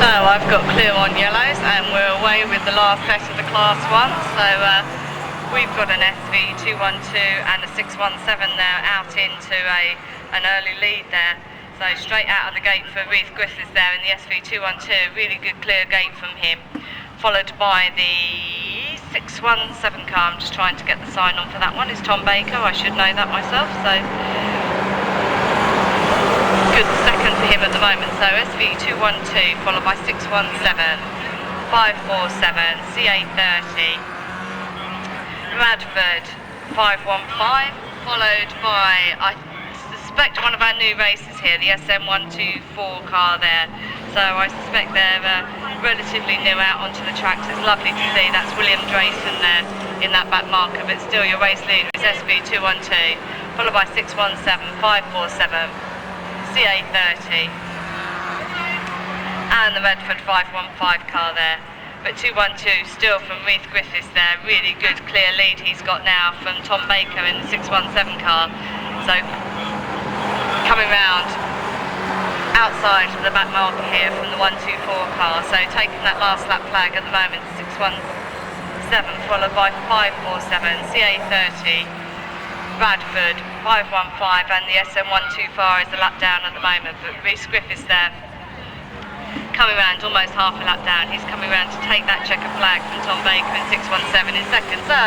So I've got clear on yellows and we're away with the last set of the class one. So we've got an SV212 and a 617 there out into an early lead there. So straight out of the gate for Reece Griffiths there in the SV212, really good clear gate from him. Followed by the 617 car, I'm just trying to get the sign on for that one, is Tom Baker, I should know that myself. So good second for him at the moment. So SV212 followed by 617, 547, CA30, Radford 515, followed by, I suspect one of our new races here, the SM124 car there. So I suspect they're relatively new out onto the tracks. It's lovely to see. That's William Drayton there in that back marker, but still your race leader is SV212, followed by 617, 547, CA30, and the Redford 515 car there. But 212 still from Reece Griffiths there. Really good clear lead he's got now from Tom Baker in the 617 car. So coming round outside of the back marker here from the 124 car, so taking that last lap flag at the moment, 617 followed by 547, CA30, Bradford 515, and the SN125 is a lap down at the moment, but Reece Griffiths there coming round almost half a lap down. He's coming round to take that checker flag from Tom Baker in 617 in second. So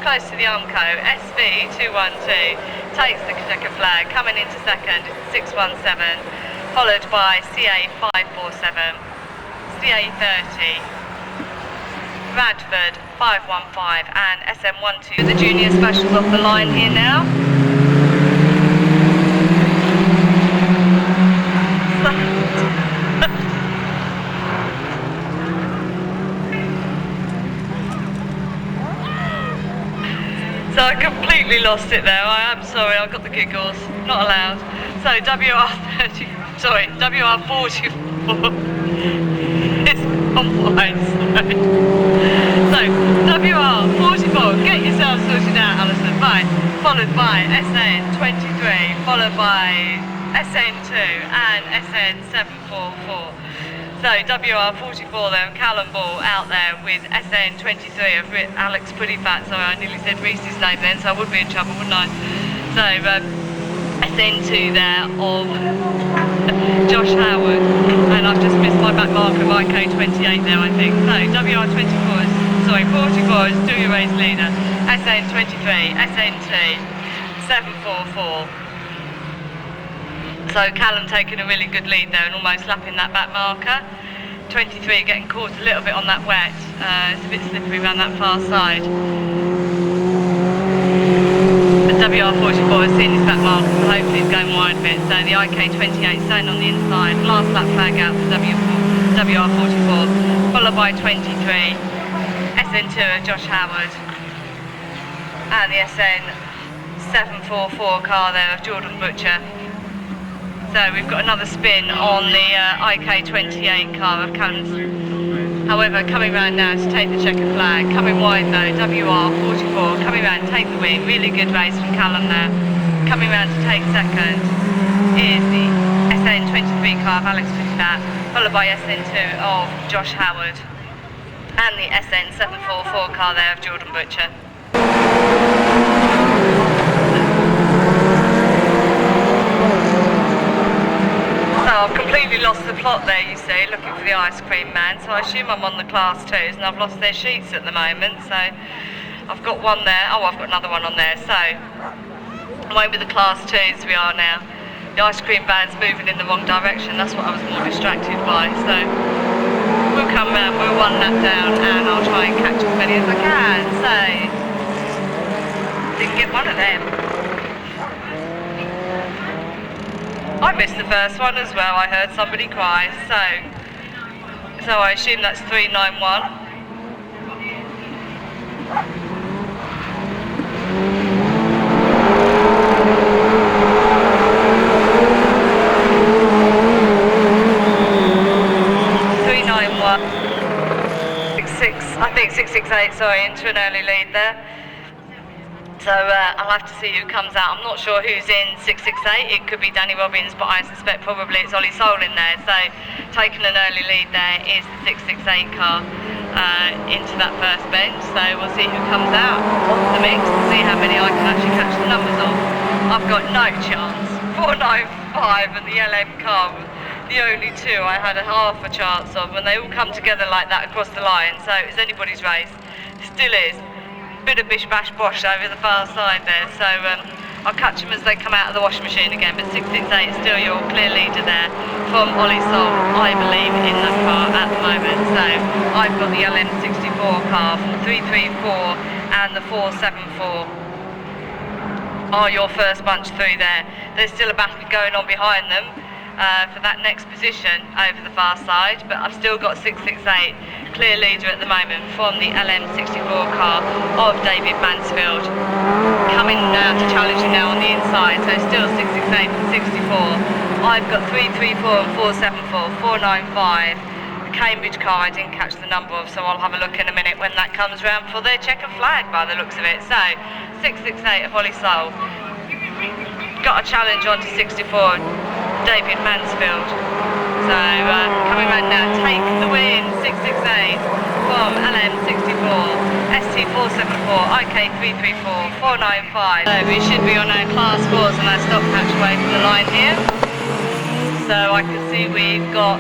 close to the Armco, SV212 takes the checker flag, coming into second is 617, followed by CA547, CA30, Bradford 515 and SM12. The junior specials off the line here now. So I completely lost it there. I am sorry, I got the giggles. Not allowed. So WR44 is on wide side. So WR44, get yourself sorted out, Alison. Right, followed by SN23, followed by SN2 and SN744. So WR44 there, Callum Ball out there with SN23 of Alex Pretty Fat. Sorry, I nearly said Reese's name then, so I would be in trouble, wouldn't I? So SN2 there of Josh Howard, and I've just missed my back marker of IK28 there, I think. So WR24 is, sorry, 44 is Do Your Race leader, SN23, SN2, 744. So Callum taking a really good lead there and almost lapping that back marker. 23 getting caught a little bit on that wet. It's a bit slippery around that far side. But WR44 has seen his back marker, so hopefully it's going wide a bit. So the IK28 staying on the inside. Last lap flag out for WR44, followed by 23. SN2 of Josh Howard. And the SN744 car there of Jordan Butcher. So we've got another spin on the IK28 car of Callum's. However, coming round now to take the checker flag. Coming wide though, WR44 coming round to take the win. Really good race from Callum there. Coming round to take second is the SN23 car of Alex Fittat, followed by SN2 of Josh Howard. And the SN744 car there of Jordan Butcher. So I've completely lost the plot there, you see, looking for the ice cream man. So I assume I'm on the class 2s and I've lost their sheets at the moment. So I've got one there. Oh, I've got another one on there. So I'm waiting with the class 2s we are now. The ice cream van's moving in the wrong direction. That's what I was more distracted by. So we'll come round, we're one lap down and I'll try and catch as many as I can. So didn't get one of them. I missed the first one as well. I heard somebody cry, so I assume that's 391. I think 668, sorry, into an early lead there. So I'll have to see who comes out. I'm not sure who's in 668. It could be Danny Robbins, but I suspect probably it's Ollie Soul in there. So taking an early lead there is the 668 car into that first bench. So we'll see who comes out of the mix and see how many I can actually catch the numbers of. I've got no chance. 495 and the LM car, the only two I had a half a chance of, when they all come together like that across the line. So it's anybody's race. Still is. Bit of bish bash bosh over the far side there, so I'll catch them as they come out of the washing machine again. But 668 is still your clear leader there from Ollie Soul, I believe, in the car at the moment. So I've got the LM64 car from 334 and the 474 are your first bunch through there. There's still a battle going on behind them for that next position over the far side, but I've still got 668 clear leader at the moment from the LM64 car of David Mansfield. Coming now to challenge him now on the inside, so still 668 and 64. I've got 334 and 474, 495. The Cambridge car I didn't catch the number of, so I'll have a look in a minute when that comes round for their checker flag by the looks of it. So 668 of Ollie Soul. Got a challenge onto 64, David Mansfield. So coming round now, take the win, 668 from LM64, ST 474, IK 334, 495. So we should be on our class 4s and our stop catch away from the line here. So I can see we've got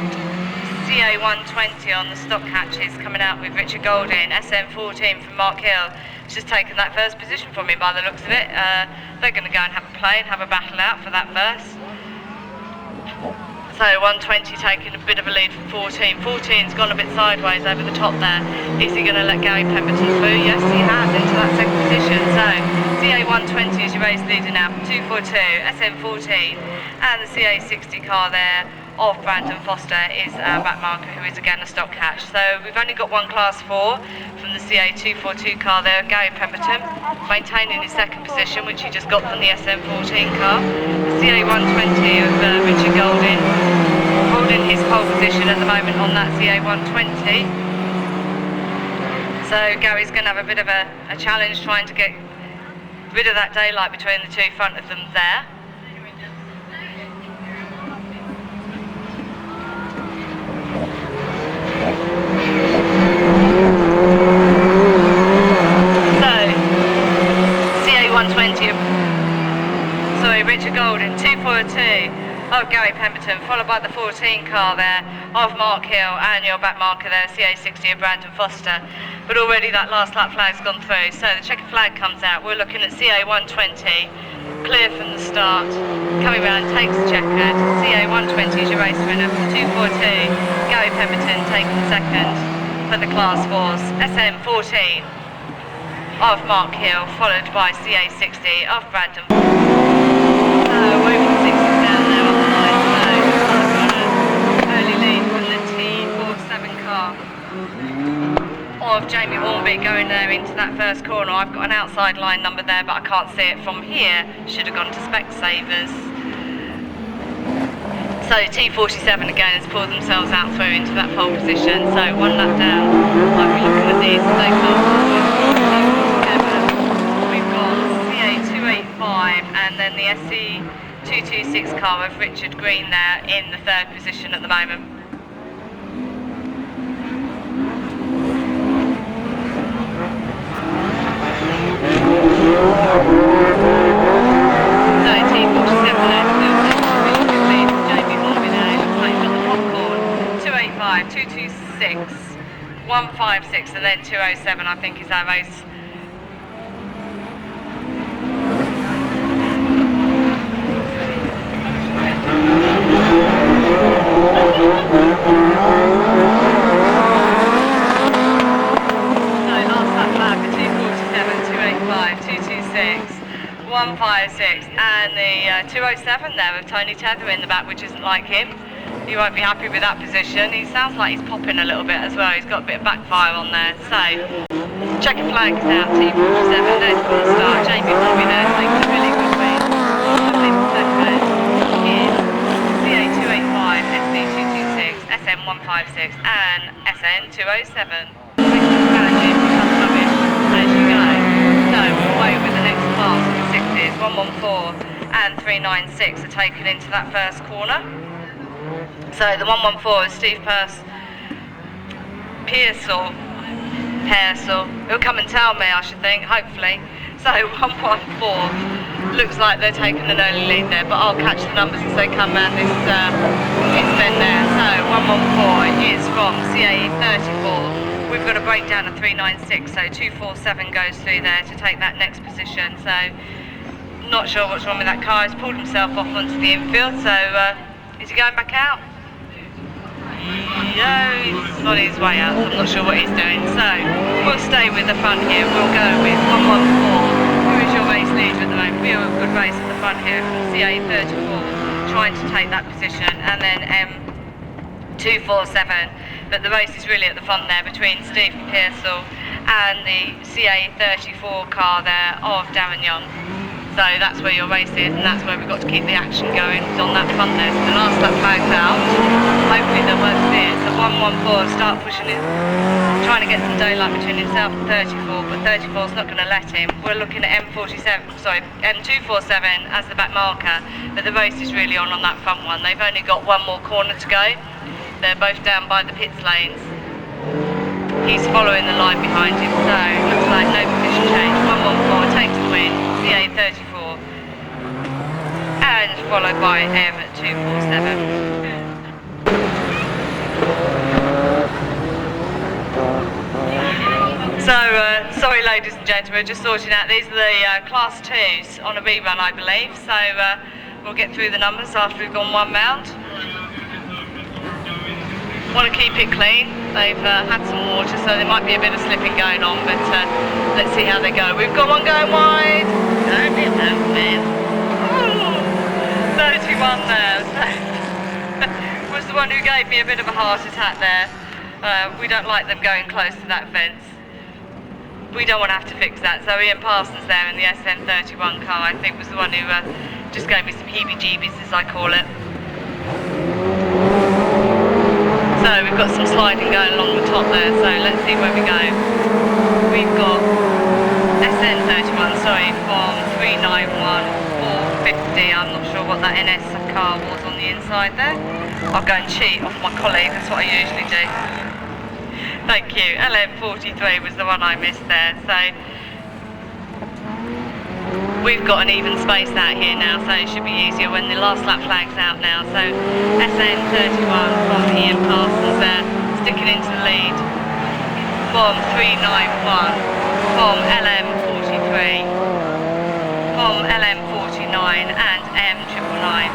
CA 120 on the stop catches coming out with Richard Golding. SM 14 from Mark Hill. Just taken that first position from me by the looks of it. They're going to go and have a play and have a battle out for that first. So 120 taking a bit of a lead from 14. 14's gone a bit sideways over the top there. Is he going to let Gary Pemberton through? Yes, he has, into that second position. So CA 120 is your race leader now from 242, SM 14, and the CA 60 car there of Brandon Foster is our back marker, who is again a stock catch. So we've only got one class 4 from the CA 242 car there, Gary Pemberton, maintaining his second position, which he just got from the SM 14 car. The CA 120 of Richard Golding holding his pole position at the moment on that CA 120. So Gary's going to have a bit of a challenge trying to get rid of that daylight between the two front of them there. Richard Golding, 242 of Gary Pemberton, followed by the 14 car there of Mark Hill, and your back marker there, CA60 of Brandon Foster. But already that last lap flag's gone through, so the checkered flag comes out. We're looking at CA120, clear from the start, coming round, takes the checkered. CA120 is your race winner from 242, Gary Pemberton taking second for the class 4s, SM14 of Mark Hill, followed by CA60 of Brandon. Wyboston Circuit down there on the line, so I've got an early lead from the T47 car of Jamie Hornby going there into that first corner. I've got an outside line number there, but I can't see it from here. Should have gone to Specsavers. So T47 again has pulled themselves out through into that pole position. So one lap down, I'll be looking at these as they come forward. We've got CA285 and then the SC226 car of Richard Green there in the third position at the moment. So T47 there still taking a really good lead from Jamie Hornby there. Looks like he's got the popcorn. 285, 226, 156 and then 207 I think is our race. So 156 and the 207 there with Tony Tether in the back, which isn't like him. He won't be happy with that position. He sounds like he's popping a little bit as well. He's got a bit of backfire on there. So checkered flag is out. T47 there from the start. Jamie Hornby there taking a really good lead. Second is CA285, SD226, SM156 and SN207. As you go. So away with the next class of the 60s, 114 and 396 are taken into that first corner. So the 114 is Steve Pearsall. He'll come and tell me, I should think, hopefully. So 114 looks like they're taking an early lead there, but I'll catch the numbers as they come around this bend there. So 114 is from CAE 34. We've got a breakdown of 396, so 247 goes through there to take that next position. So not sure what's wrong with that car. He's pulled himself off onto the infield, so is he going back out? Yeah, he's on his way out, so I'm not sure what he's doing. So we'll stay with the front here. We'll go with 114, who is your race leader at the moment. Real good race at the front here from CA 34, trying to take that position, and then M247. But the race is really at the front there between Stephen Pearsall and the CA 34 car there of Darren Young. So that's where your race is, and that's where we've got to keep the action going, on that front there. So the last lap flag's out. Hopefully they won't see it. So 114 start pushing it, trying to get some daylight between himself and 34, but 34's not going to let him. We're looking at M247 as the back marker, but the race is really on that front one. They've only got one more corner to go. They're both down by the pits lanes. He's following the line behind him, so looks like no followed by M247. So, sorry ladies and gentlemen, just sorting out, these are the class 2s on a rerun I believe, so we'll get through the numbers after we've gone one round. Want to keep it clean, they've had some water so there might be a bit of slipping going on, but let's see how they go. We've got one going wide, don't be that man. 31 there, was the one who gave me a bit of a heart attack there. We don't like them going close to that fence. We don't want to have to fix that. So Ian Parsons there in the SN31 car, I think was the one who just gave me some heebie-jeebies, as I call it. So we've got some sliding going along the top there, so let's see where we go. We've got SN31, sorry, from 391, 450, I'm not sure what that NS car was on the inside there. I'll go and cheat off my colleague, that's what I usually do. Thank you. LM43 was the one I missed there, so we've got an even space out here now, so it should be easier when the last lap flag's out now. So SN31 from Ian Parsons there, sticking into the lead from 391, from LM43, from LM49 and M999.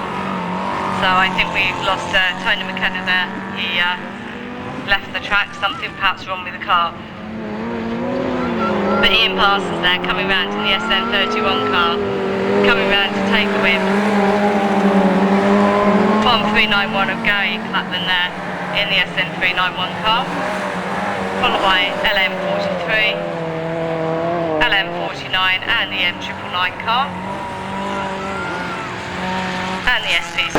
So I think we've lost Tony McKenna there. He left the track, something perhaps wrong with the car. But Ian Parsons there coming round to the SN31 car, coming round to take the win. From 391 of Gary Clapton there in the SN391 car, followed by LM43, LM49 and the M999 car, and the SPs.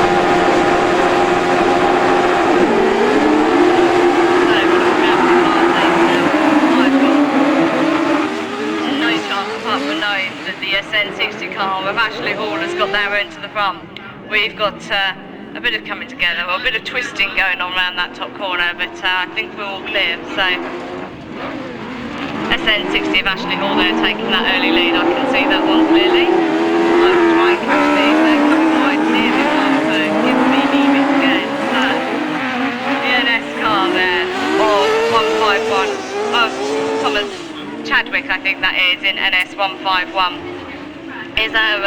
Knowing that the SN60 car of Ashley Hall has got their end to the front. We've got a bit of coming together, or a bit of twisting going on around that top corner, but I think we're all clear. So SN60 of Ashley Hall there taking that early lead, I can see that one clearly. I will try and catch these, they're coming wide near this one, so give me bits again. So the NS car there of 151 of Thomas Chadwick, I think that is, in NS 151 is our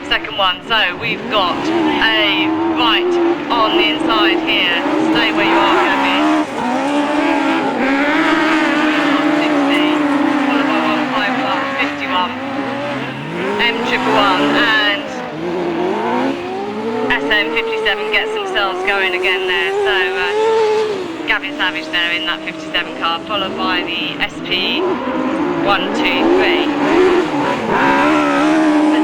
second one. So we've got a right on the inside here. Stay where you are, Gabby. 60, followed by 151, 51, M111 and SM57 gets themselves going again there. So Gavin Savage there in that 57 car, followed by the SP123. But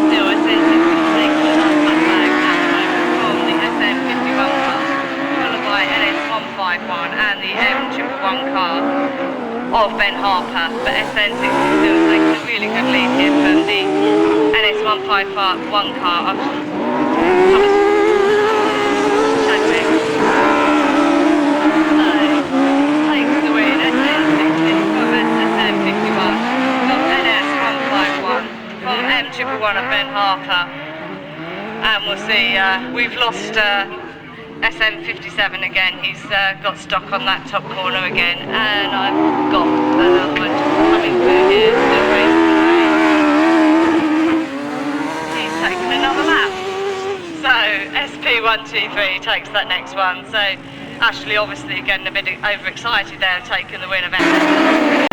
still, SN60 taking the last lap flag at the moment from the SM51 car, followed by NS151 and the M111 car of Ben Harper. But SN60 still taking a really good lead here from the NS151 car of Thomas Chadwick. M111 of Ben Harper, and we'll see, we've lost SM57 again. He's got stuck on that top corner again, and I've got another one just coming through here, still racing away. He's taken another lap, so SP123 takes that next one. So Ashley obviously again a bit overexcited there, taking the win of SM.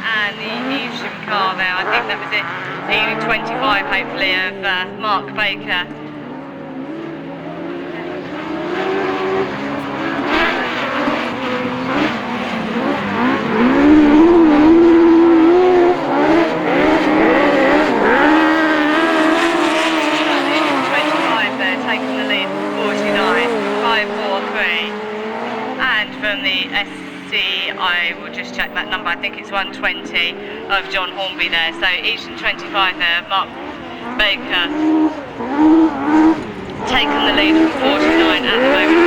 And the Evesham car there, I think that was it, E25 hopefully of Mark Baker. E25 there, taking the lead from 49, 543, and from the I will just check that number, I think it's 120 of John Hornby there. So Eastern 25 there, Mark Baker taking the lead from 49 at the moment.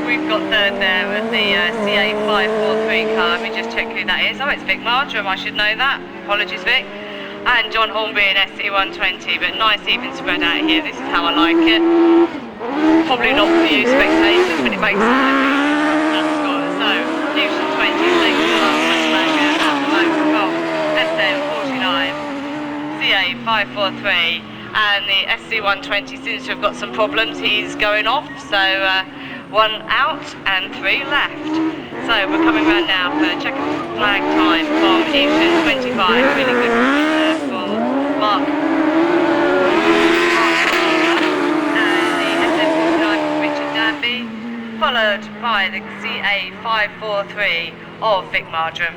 We've got third there with the CA543 car. Let me just check who that is. Oh, it's Vic Marjoram, I should know that. Apologies, Vic. And John Hornby in SC120, but nice even spread out here. This is how I like it. Probably not for you spectators, but it makes it look good. So, Newton 20, leading the last flag at the moment from SM49, CA543. And the SC120 seems to have got some problems. He's going off, so 1 out and 3 left. So we're coming round now for check flag time from Newton 25. Really good there for Mark. And the SM49 from Richard Danby, followed by the CA543 of Vic Marjoram.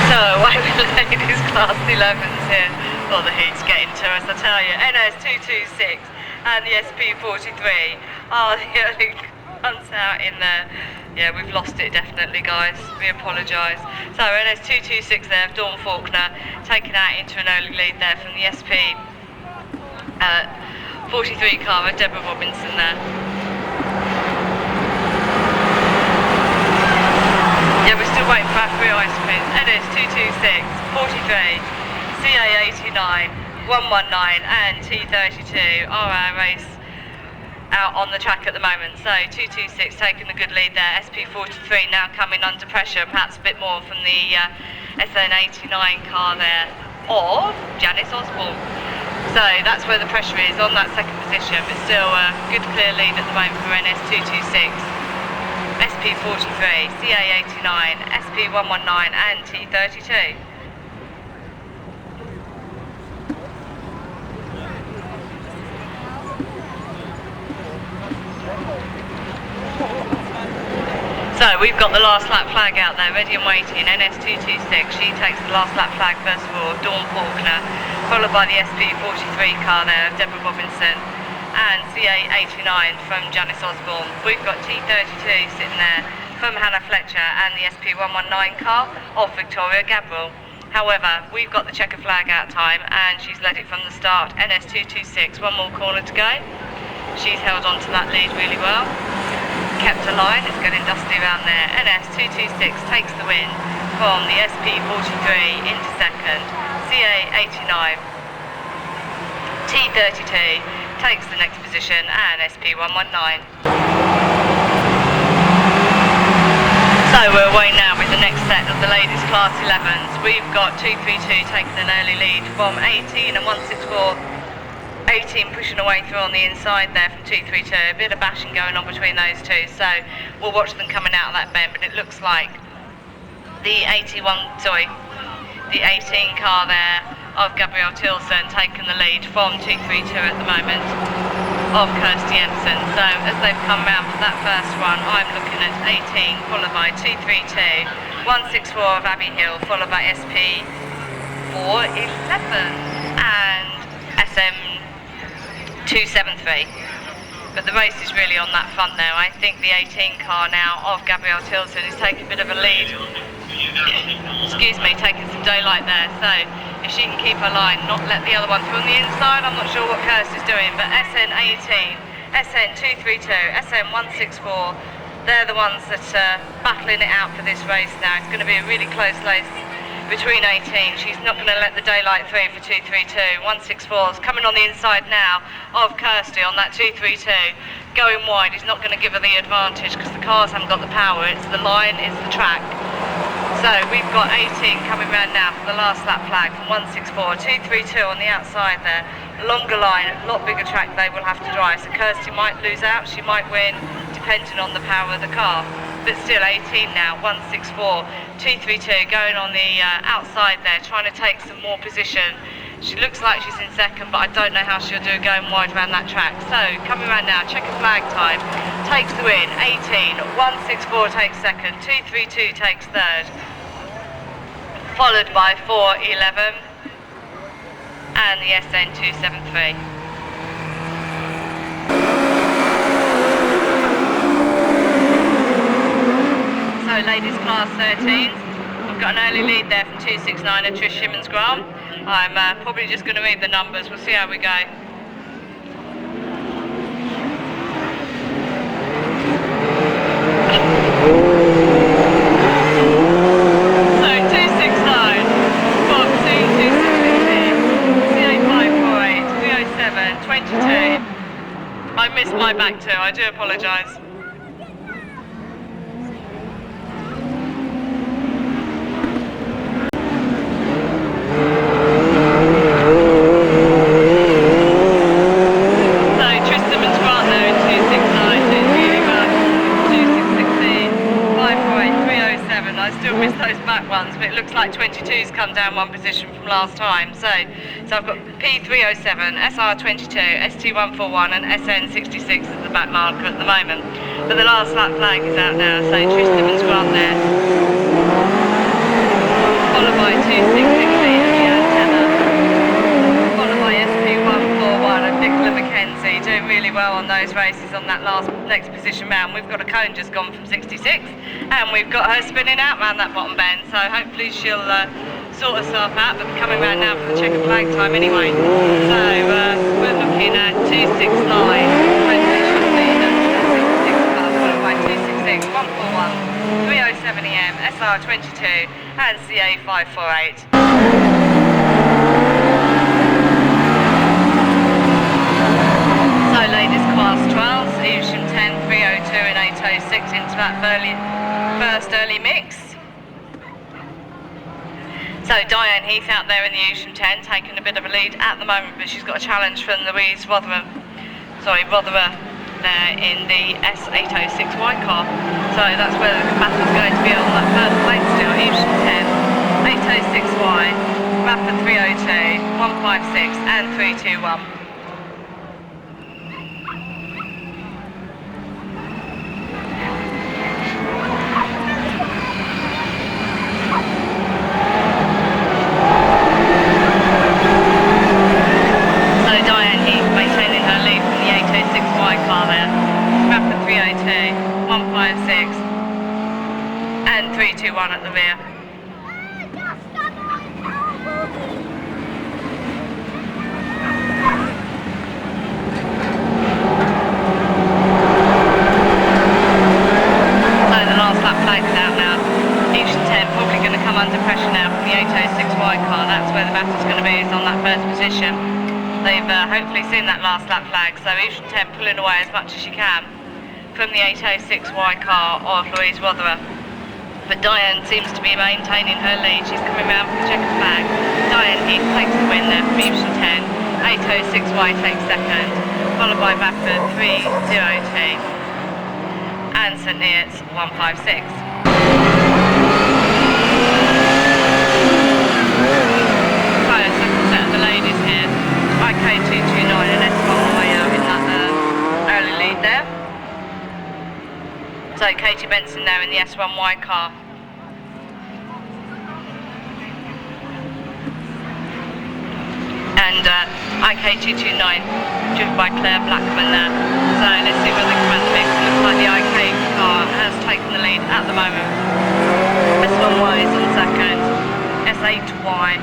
So, away with ladies class 11s here. Oh, the heat's getting to us, I tell you. NS226 and the SP43 are the only ones out in there. Yeah, we've lost it definitely, guys. We apologise. So, NS226 there, Dawn Faulkner, taken out into an early lead there from the SP43 car of Deborah Robinson there. Yeah, we're still waiting for our 3 ice spins. NS226, 43, CA89, 119 and T32 are our race out on the track at the moment. So 226 taking the good lead there. SP43 now coming under pressure, perhaps a bit more from the SN89 car there of Janice Osborne. So that's where the pressure is on that second position, but still a good clear lead at the moment for NS226. SP43, CA89, SP119 and T32. So we've got the last lap flag out there, ready and waiting. NS226, she takes the last lap flag first of all, Dawn Faulkner, followed by the SP43 car there, Deborah Robinson, and CA89 from Janice Osborne. We've got T32 sitting there from Hannah Fletcher and the SP119 car of Victoria Gabriel. However, we've got the checker flag out time and she's led it from the start. NS226, one more corner to go. She's held on to that lead really well. Kept a line, it's getting dusty around there. NS226 takes the win from the SP43 into second. CA89, T32 takes the next position and SP119. So we're away now with the next set of the ladies class 11s. We've got 232 taking an early lead from 18 and 164. 18 pushing away through on the inside there from 232. A bit of bashing going on between those two, so we'll watch them coming out of that bend, but it looks like the 18 car there of Gabrielle Tilson taking the lead from 232 at the moment of Kirsty Empson. So as they've come round for that first one, I'm looking at 18 followed by 232, 164 of Abbey Hill followed by SP 411 and SM 273. But the race is really on that front now. I think the 18 car now of Gabrielle Tilson is taking a bit of a lead. Excuse me, taking some daylight there. So if she can keep her line, not let the other one through on the inside, I'm not sure what Kirsty's doing. But SN18, SN232, SN164, they're the ones that are battling it out for this race now. It's going to be a really close race between 18. She's not going to let the daylight through for 232. 164 is coming on the inside now of Kirsty on that 232. Going wide, he's not going to give her the advantage because the cars haven't got the power. It's the line, it's the track. So we've got 18 coming round now for the last lap flag from 164. 232 on the outside there. Longer line, a lot bigger track they will have to drive. So Kirsty might lose out, she might win, depending on the power of the car. But still 18 now, 164, 232 going on the outside there, trying to take some more position. She looks like she's in second, but I don't know how she'll do going wide around that track. So coming around now, checker flag time, takes the win, 18, 164 takes second, 232 takes third, followed by 411 and the SN 273. So ladies class 13s, we've got an early lead there from 269 of Trish Simmons-Graham. I'm probably just going to read the numbers, we'll see how we go. 22. I missed my back too, I do apologise. I still miss those back ones, but it looks like 22's come down one position from last time. So I've got P307, SR22, ST141 and SN66 as the back marker at the moment. But the last lap flag is out now, so Tristam's Grant there. Followed by 2668 and the antenna. Followed by SP141 and Nicola McKenzie, doing really well on those races on that next position round. We've got a cone just gone from 66 and we've got her spinning out round that bottom bend, so hopefully she'll sort herself out, but we're coming round now for the checkered flag time anyway. So we're looking at 269, rotation leader, 266 car, followed by 266, 141, 307 EM, SR22 and CA548. So ladies class 12, Evesham 10, 302 and 806 into that first early mix. So Diane Heath out there in the Evesham 10, taking a bit of a lead at the moment, but she's got a challenge from Louise Rotherer there in the S806Y car. So that's where the battle's going to be on that first plate still, Evesham 10, 806Y, Rapid 302, 156 and 321. And 321 at the rear. So the last lap flag is out now. Evesham 10 probably going to come under pressure now from the 806Y car. That's where the battle's going to be, is on that first position. They've hopefully seen that last lap flag, so Evesham 10 pulling away as much as she can from the 806Y car of Louise Rotherer. But Diane seems to be maintaining her lead. She's coming round for the checkered flag. Diane Heath takes the win there from Evesham 10. 806Y takes second, followed by Bradford 302 and St Neots 156. So second set of the ladies here. IK229 and S1Y out in that early lead there. So Katie Benson there in the S1Y car. And IK229 driven by Claire Blackman there. So let's see where they come out the mix. Looks like the IK car has taken the lead at the moment. S1Y is on second. S8Y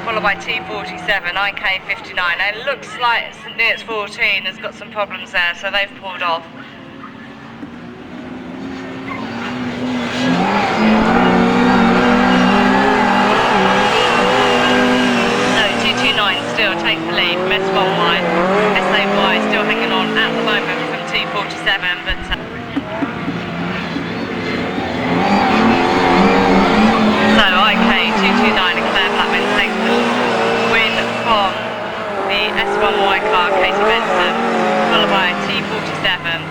followed by T47, IK59. And it looks like St Neots 14 has got some problems there, so they've pulled off. Still take the lead from S1Y. SAY still hanging on at the moment from T47, but so IK229 and Claire Blackman takes the win from the S1Y car, Katie Benson, followed by T47,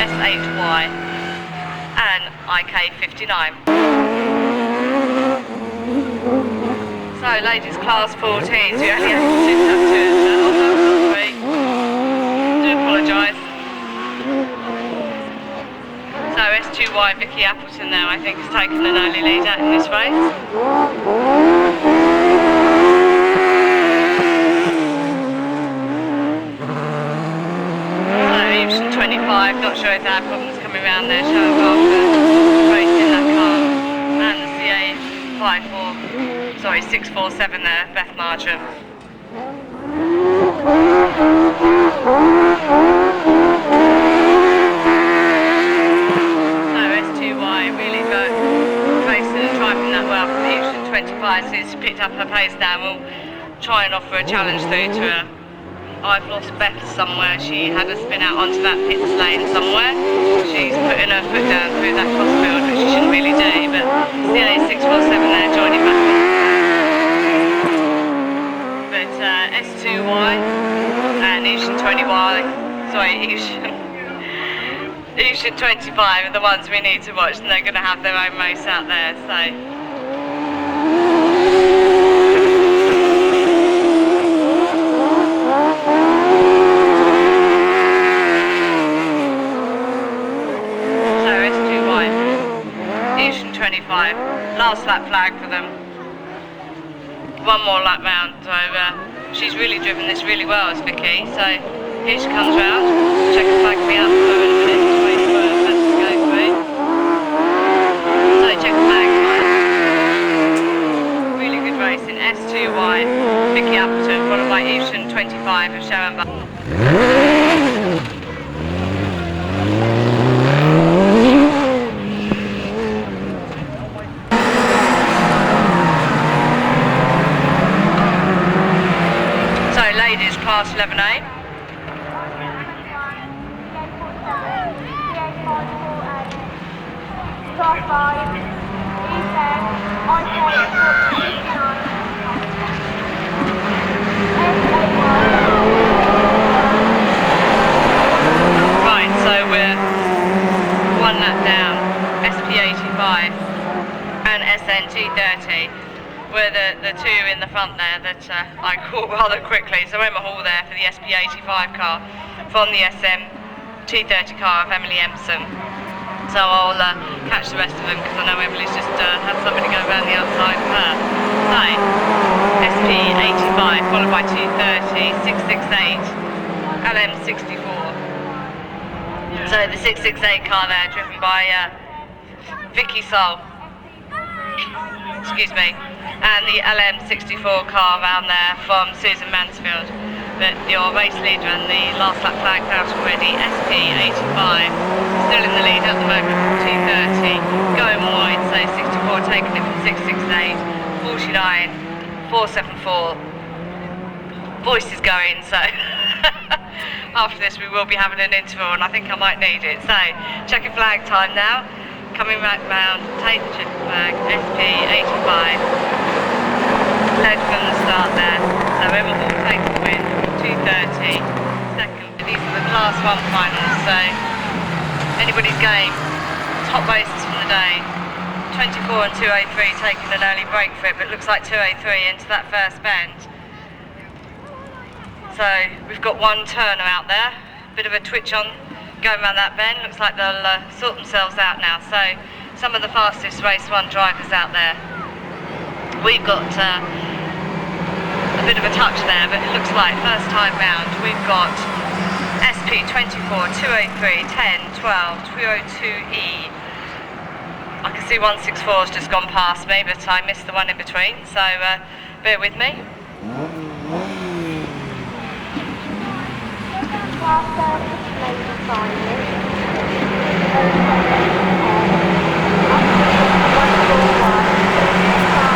S8Y and IK59. So ladies class 14, so you only have to sit up to although not 3. Do apologise. So S2Y Vicky Appleton there I think has taken an early lead out in this race. So Evesham 25, not sure if they have problems coming around there, showing after racing that car. And the CA 647 there, Beth Marjoram. So S2Y really racing and driving that well from the Evesham 25, so she's picked up her pace now. We'll try and offer a challenge through to her. I've lost Beth somewhere. She had a spin out onto that pits lane somewhere. She's putting her foot down through that crossfield, which she shouldn't really do, but still A647 there joining back on. But S2Y and Ocean 20Y, sorry, Ocean 25 are the ones we need to watch, and they're going to have their own race out there, so. Last lap flag for them. One more lap round, so she's really driven this really well, as Vicky. So here she comes round. Check the flag me up for a minute to wait for her to go through. So check the flag. Really good racing. S2Y, Vicky Appleton, followed by Ocean 25 of Sharon Buck. Past 11A. Right, so we're one lap down. SP85 and SNT30. Were the two in the front there that I caught rather quickly. So Emma Hall there for the SP85 car from the SMT30 car of Emily Empson. So I'll catch the rest of them because I know Emily's just had somebody go around the outside of her. So SP85 followed by 230, 668, LM64. So the 668 car there driven by Vicky Soul. Excuse me. And the LM64 car around there from Susan Mansfield. But your race leader and the last lap flagged out already, SP85, still in the lead at the moment from 230, going wide, so 64 taking it from 668, 49, 474, voice is going, so after this we will be having an interval and I think I might need it. So, checking flag time now. Coming right round, take the checker flag, SP85, led from the start there, so Emma Hall takes the win, 230, second. These are the Class 1 finals, so anybody's game, top races from the day, 24 and 203 taking an early break for it, but it looks like 203 into that first bend. So we've got one turner out there, bit of a twitch on, going around that bend, looks like they'll sort themselves out now. So some of the fastest race 1 drivers out there. We've got a bit of a touch there, but it looks like first time round we've got SP24, 203, 10, 12, 202E. I can see 164's just gone past me, but I missed the one in between, so bear with me.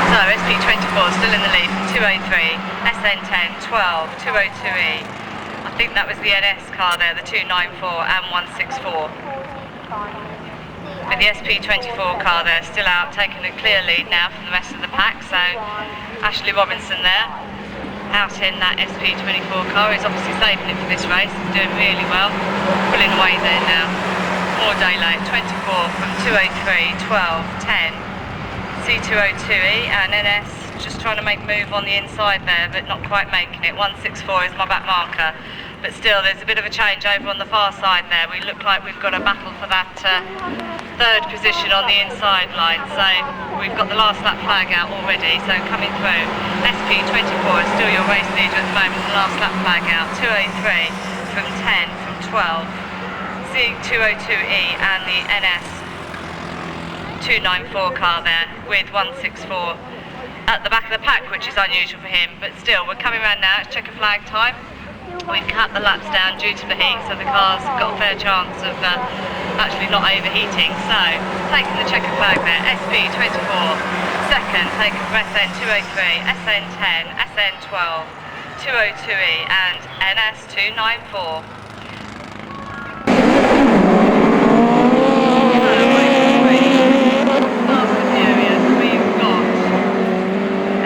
So SP24 still in the lead from 203, SN10, 12, 202E. I think that was the NS car there, the 294 and 164. But the SP24 car there still out, taking a clear lead now from the rest of the pack. So Ashley Robinson there, out in that SP24 car, is obviously saving it for this race, he's doing really well, pulling away there now. More daylight, 24 from 203, 12, 10, C202E and NS just trying to make a move on the inside there, but not quite making it. 164 is my back marker, but still there's a bit of a change over on the far side there. We look like we've got a battle for that third position on the inside line, so we've got the last lap flag out already, so coming through. SP24 is still your race leader at the moment, the last lap flag out, 203 from 10, from 12, C202E and the NS 294 car there with 164 at the back of the pack, which is unusual for him, but still we're coming around now. It's checker flag time. We've cut the laps down due to the heat, so the car's got a fair chance of actually not overheating. So taking the checker flag there, SP24 second, taken for SN203, SN10, SN12, 202E and NS294.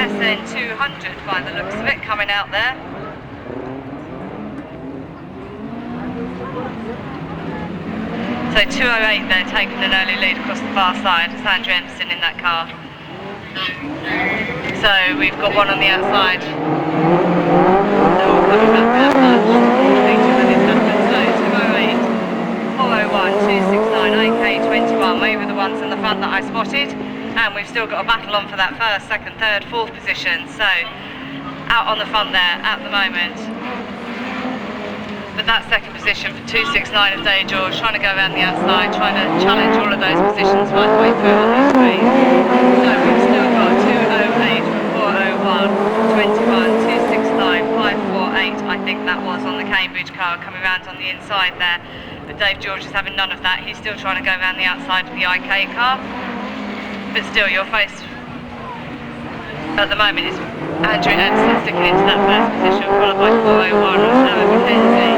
SN200 by the looks of it coming out there. So 208 there, taking an early lead across the far side. Sandra Emerson in that car. So we've got one on the outside. They're all coming back that much. So 208, 401, 269, AK21. They were the ones in the front that I spotted. And we've still got a battle on for that first, second, third, fourth position. So out on the front there at the moment. But that second position for 269 of Day George, trying to go around the outside, trying to challenge all of those positions right the way through on these streets. So we've still got 208 from 401, 21, 269, 548, I think that was on the Cambridge car, coming around on the inside there. But Dave George is having none of that. He's still trying to go around the outside of the IK car. But still, your face at the moment is Andrew Anderson sticking into that first position, followed by 401 of Noah McKenzie.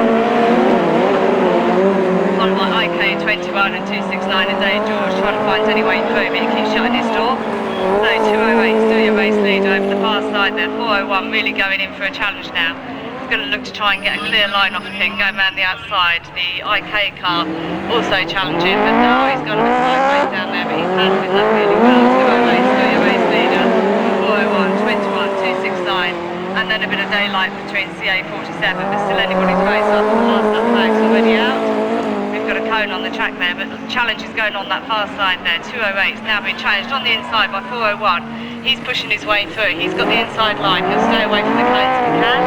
Followed by IK21 and 269 and Dave George trying to find any way through, but he keeps shutting his door. So 208 still your race lead over the far side there. 401 really going in for a challenge now. He's going to look to try and get a clear line off of him, going around the outside. The IK car also challenging, but now he's got a bit sideways down there, but he's handling that really well. 208 still your race leader. 401, 21, 269, and then a bit of daylight between CA47, but still anybody's race after the last lap flag's already out. We've got a cone on the track there, but the challenge is going on that far side there. 208 is now being challenged on the inside by 401. He's pushing his way through. He's got the inside line. He'll stay away from the cones if he can.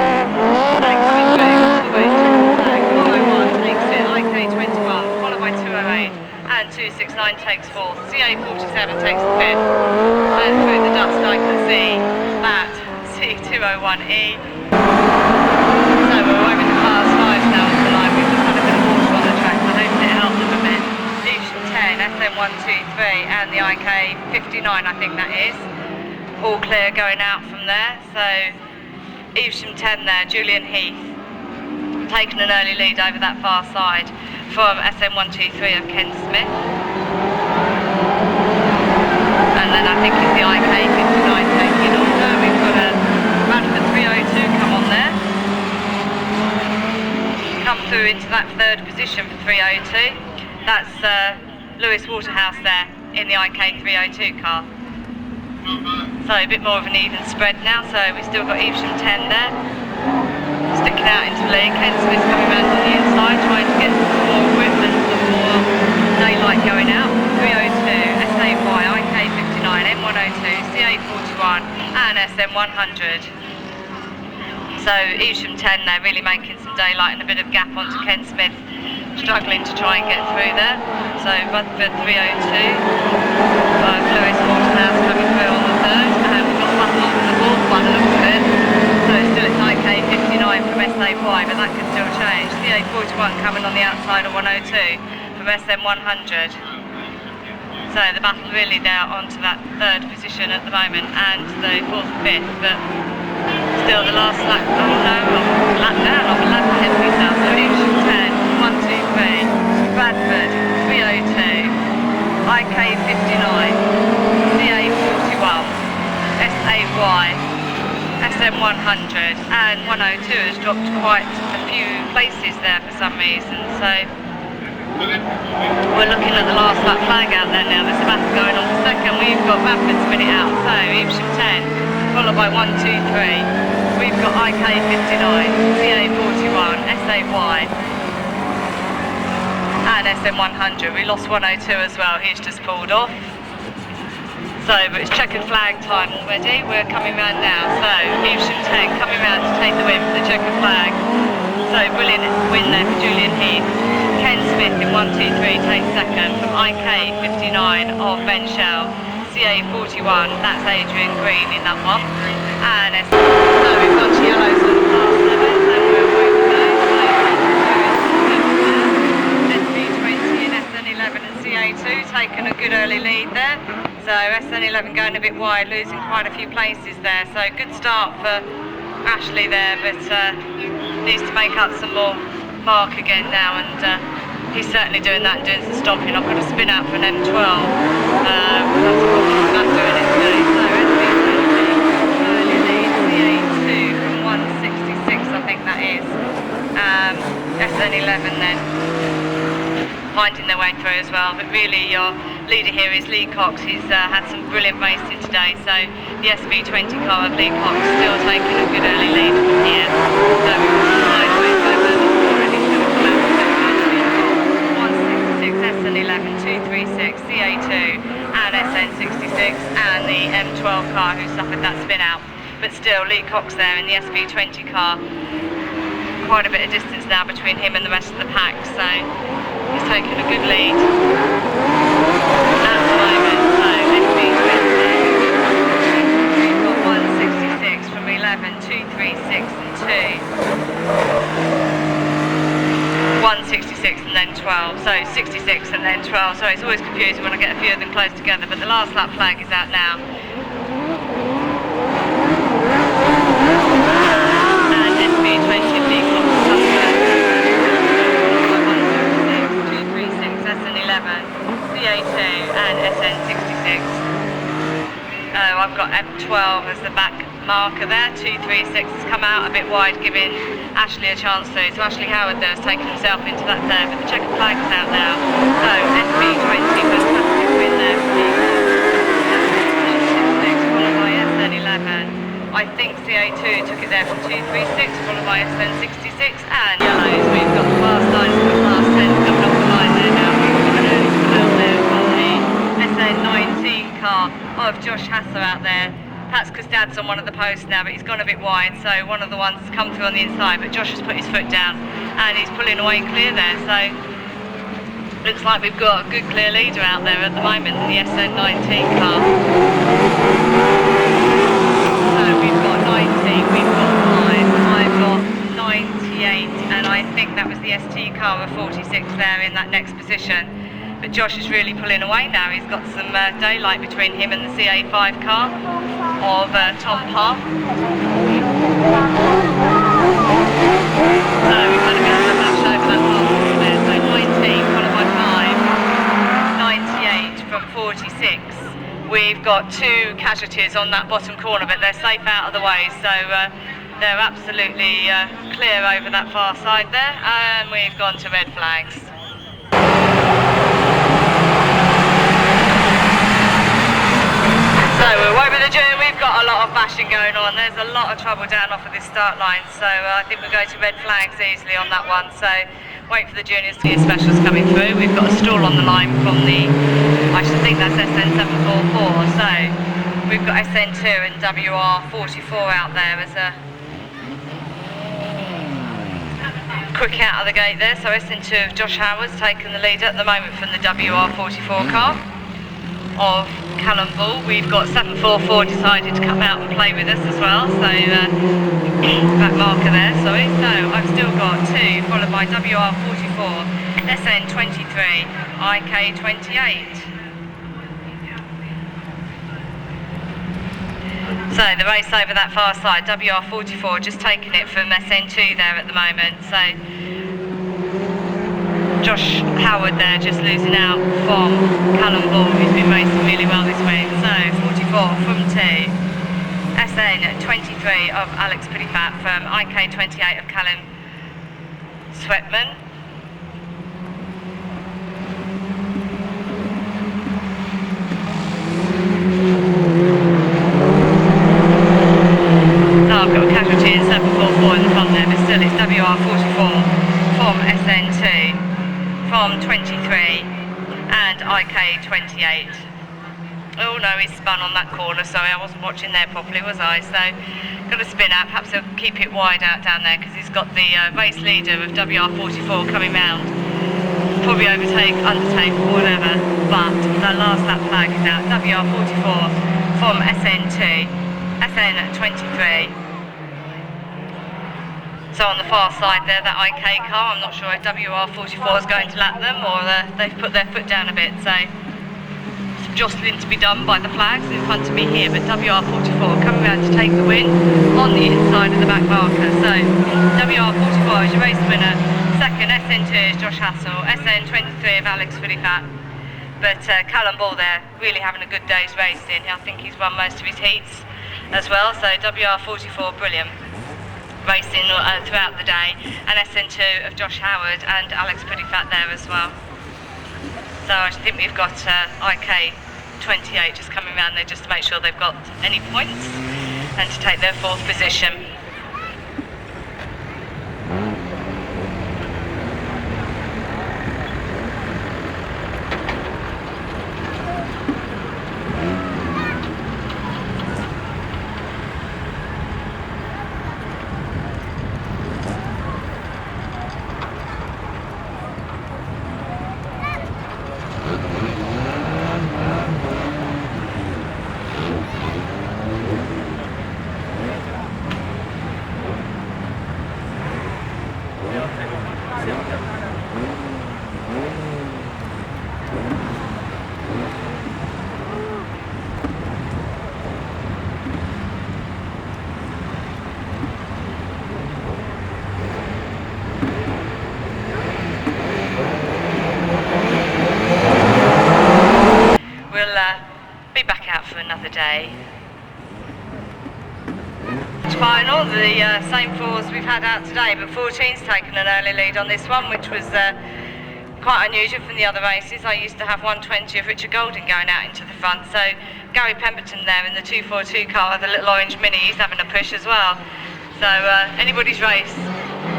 And coming through all the way to the flag. 401 takes it, IK21, followed by 208. And 269 takes fourth. CA47 takes the fifth. And through the dust I can see that C201E. So we're away with the class 5 now on the line. We've just had a bit of water on the track, so hopefully it helped them a bit. Evesham 10, SM123 and the IK59 I think that is. All clear going out from there. So Evesham 10 there, Julian Heath taking an early lead over that far side from SM123 of Ken Smith. And then I think it's the IK59 taking order. We've got a Bradford 302 come on there. Come through into that third position for 302. That's Lewis Waterhouse there in the IK302 car. So a bit more of an even spread now. So we've still got Evesham 10 there, sticking out into lead. Ken Smith coming around on the inside, trying to get some more grip and some more daylight going out. 302, SAY, IK59, M102, CA41 and SM100. So Evesham 10 there really making some daylight and a bit of gap onto Ken Smith, struggling to try and get through there. So Rutherford 302, Lewis Waterhouse coming through on the third, and we've got one along for the fourth one, looks of it. So still it's IK59 from SAY, but that could still change. CA41 coming on the outside of 102 from SM100. So the battle really now onto that third position at the moment, and the fourth and fifth, but still the last lap, oh no, lap down, I'm a lap ahead of myself. So Evesham 10, 123, Bradford 302, IK59, CA41, SAY, SM100, and 102 has dropped quite a few places there for some reason. So we're looking at the last lap flag out there now. There's a battle going on for second. We've got Bradford spinning out. So Evesham 10, followed by 123. We've got IK59, CA41, SAY, and SM100. We lost 102 as well. He's just pulled off. So, but it's checkered flag time already. We're coming round now. So Evesham 10 coming round to take the win for the checkered flag. So brilliant win there for Julian Heath. Ken Smith in 123 takes second from IK59 of Ben Shell. CA41, that's Adrian Green in that one. And so we've got yellows on the class 7, so we're away with those. SB20 and SN11 and CA2 taking a good early lead there. So SN11 going a bit wide, losing quite a few places there. So good start for Ashley there, but needs to make up some more mark again now, and he's certainly doing that and doing some stopping. I've got to spin out for an M12. That's not doing it today. So early lead, CA2 from 166, I think that is. SN11 then finding their way through as well, but really your leader here is Lee Cox. He's had some brilliant racing today, so the SV20 car of Lee Cox still taking a good early lead from here. So we've got sideways over the already still close. 166, SN11, 236, CA2 and SN66 and the M12 car who suffered that spin out. But still Lee Cox there in the SV20 car. Quite a bit of distance now between him and the rest of the pack, so he's taken a good lead at the moment. So SV20, we've got 166 from 11, 236 and 2. 166 and then 12, so 66 and then 12, so it's always confusing when I get a few of them close together, but the last lap flag is out now. And SV20 Lee Cox comes first. 166, 236, SN11, CA2 and SN66. I've got M12 as the back marker there. 236 has come out a bit wide, giving Ashley a chance through. So Ashley Howard there has taken himself into that third, but the checkered flag is out now. So SV20 fantastic win there for Lee Cox. 166 followed by SN11. I think CA2 took it there from 236, followed by SN66 and yellows. We've got the fast lines for the last 10 coming off the line there now. We've got an early pull out there from the SN19 car of Josh Hasser out there. Perhaps because Dad's on one of the posts now, but he's gone a bit wide, so one of the ones has come through on the inside, but Josh has put his foot down and he's pulling away clear there, so looks like we've got a good clear leader out there at the moment in the SN19 car. So we've got 90, we've got 5, I've got 98, and I think that was the ST car of 46 there in that next position. But Josh is really pulling away now. He's got some daylight between him and the CA5 car of Tom Parr. So we've got a bit of a match over that last corner there. So 19 followed by 5, 98 from 46. We've got 2 casualties on that bottom corner, but they're safe out of the way. So they're absolutely clear over that far side there. And we've gone to red flags. So we're over the June, we've got a lot of bashing going on. There's a lot of trouble down off of this start line, so I think we'll go to red flags easily on that one. So wait for the juniors to get specials coming through. We've got a stall on the line from the, I should think that's SN744. So we've got SN2 and WR44 out there as a quick out of the gate there. So SN2 of Josh Howard's taken the lead at the moment from the WR44 car of Callum Bull. We've got 744 decided to come out and play with us as well, so back marker there, sorry. So I've still got 2 followed by WR44, SN23, IK28. So the race over that far side, WR44 just taking it from SN2 there at the moment. So Josh Howard there just losing out from Callum Bull, who's been racing really well this week. So 44 from 2, SN23 of Alex Pittifat from IK28 of Callum Sweatman. So I've got a casualty in 744 in the front there, but still it's WR44 from SN2. From 23 and IK28. Oh no, he's spun on that corner, sorry, I wasn't watching there properly, was I? So, got to spin out, perhaps he'll keep it wide out down there because he's got the race leader of WR44 coming round. Probably overtake, undertake, whatever, but the last lap flag is out. WR44 from SN2, SN23. So on the far side there, that IK car, I'm not sure if WR44 is going to lap them or they've put their foot down a bit. So jostling to be done by the flags in front of me here, but WR44 coming around to take the win on the inside of the back marker. So WR44 is your race winner. Second, SN2 is Josh Hassel. SN23 of Alex Filifat. But Callum Ball there, really having a good day's racing. I think he's won most of his heats as well. So WR44, brilliant racing throughout the day. And SN2 of Josh Howard and Alex Filifat there as well. So I think we've got IK28 just coming around there just to make sure they've got any points and to take their fourth position. Be back out for another day. Final, the same fours we've had out today, but 14's taken an early lead on this one, which was quite unusual from the other races. I used to have 120 of Richard Golding going out into the front, so Gary Pemberton there in the 242 car with the little orange mini, he's having a push as well. So anybody's race.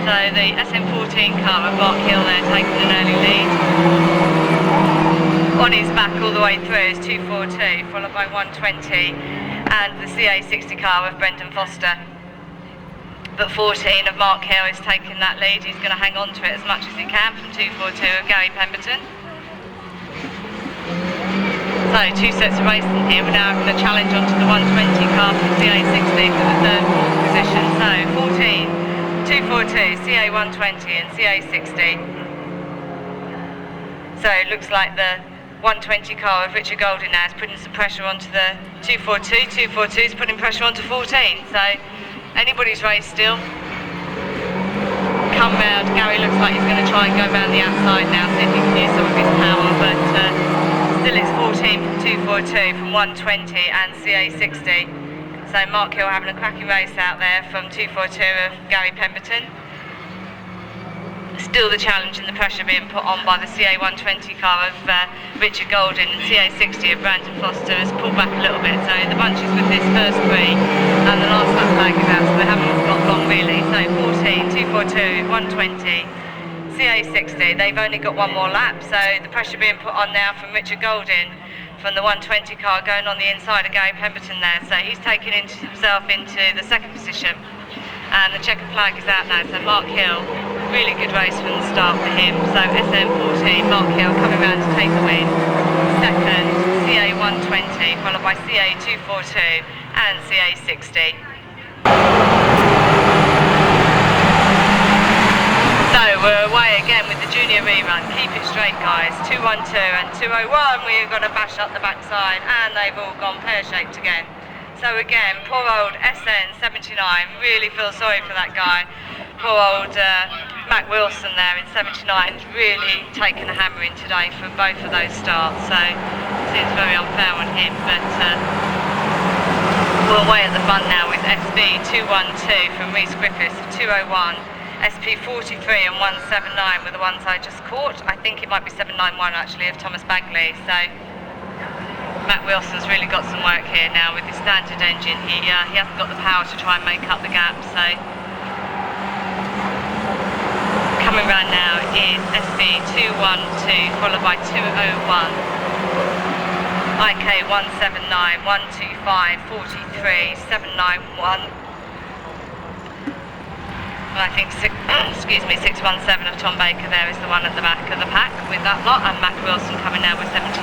So the SM14 car of Mark Hill there taking an early lead. On his back all the way through is 242, followed by 120, and the CA60 car with Brendan Foster. But 14 of Mark Hill is taking that lead. He's going to hang on to it as much as he can from 242 of Gary Pemberton. So 2 sets of racing here. We're now going to challenge onto the 120 car from CA60 for the third, fourth position. So 14, 242, CA120 and CA60. So it looks like the 120 car of Richard Golding now is putting some pressure onto the 242. 242 is putting pressure onto 14. So anybody's race still. Come round. Gary looks like he's going to try and go round the outside now, see if he can use some of his power. But still it's 14 from 242 from 120 and CA60. So Mark Hill having a cracking race out there from 242 of Gary Pemberton. Still the challenge and the pressure being put on by the CA120 car of Richard Golding, and CA60 of Brandon Foster has pulled back a little bit. So the bunch is with this first three and the last lap flag is out, so they haven't got long really. So 14, 242, 120, CA60, they've only got one more lap, so the pressure being put on now from Richard Golding from the 120 car going on the inside of Gary Pemberton there. So he's taken himself into the second position. And the checkered flag is out now, so Mark Hill, really good race from the start for him. So SM14, Mark Hill coming round to take the win. Second, CA120, followed by CA242 and CA60. So we're away again with the junior rerun. Keep it straight, guys. 212 and 201, we're going to bash up the backside, and they've all gone pear-shaped again. So again, poor old SN79, really feel sorry for that guy. Poor old Matt Wilson there in 79's really taken a hammer in today for both of those starts. So it seems very unfair on him, but we're away at the front now with SB212 from Rhys Griffiths, 201. SP43 and 179 were the ones I just caught. I think it might be 791 actually of Thomas Bagley. So Matt Wilson's really got some work here now with his standard engine. He hasn't got the power to try and make up the gap, so coming round now is SB212 followed by 201, IK179, 125, 43, 791. I think 617 of Tom Baker there is the one at the back of the pack with that lot, and Matt Wilson coming now with 79.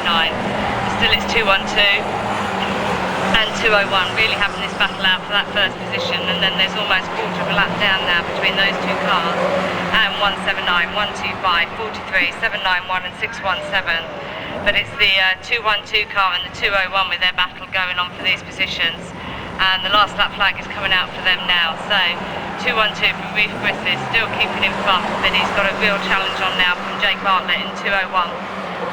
Still it's 212 and 201 really having this battle out for that first position, and then there's almost a quarter of a lap down now between those two cars, and 179, 125, 43, 791 and 617 but it's the 212 car and the 201 with their battle going on for these positions, and the last lap flag is coming out for them now. So 212 from Reef Griffiths still keeping in front, but he's got a real challenge on now from Jake Bartlett in 201.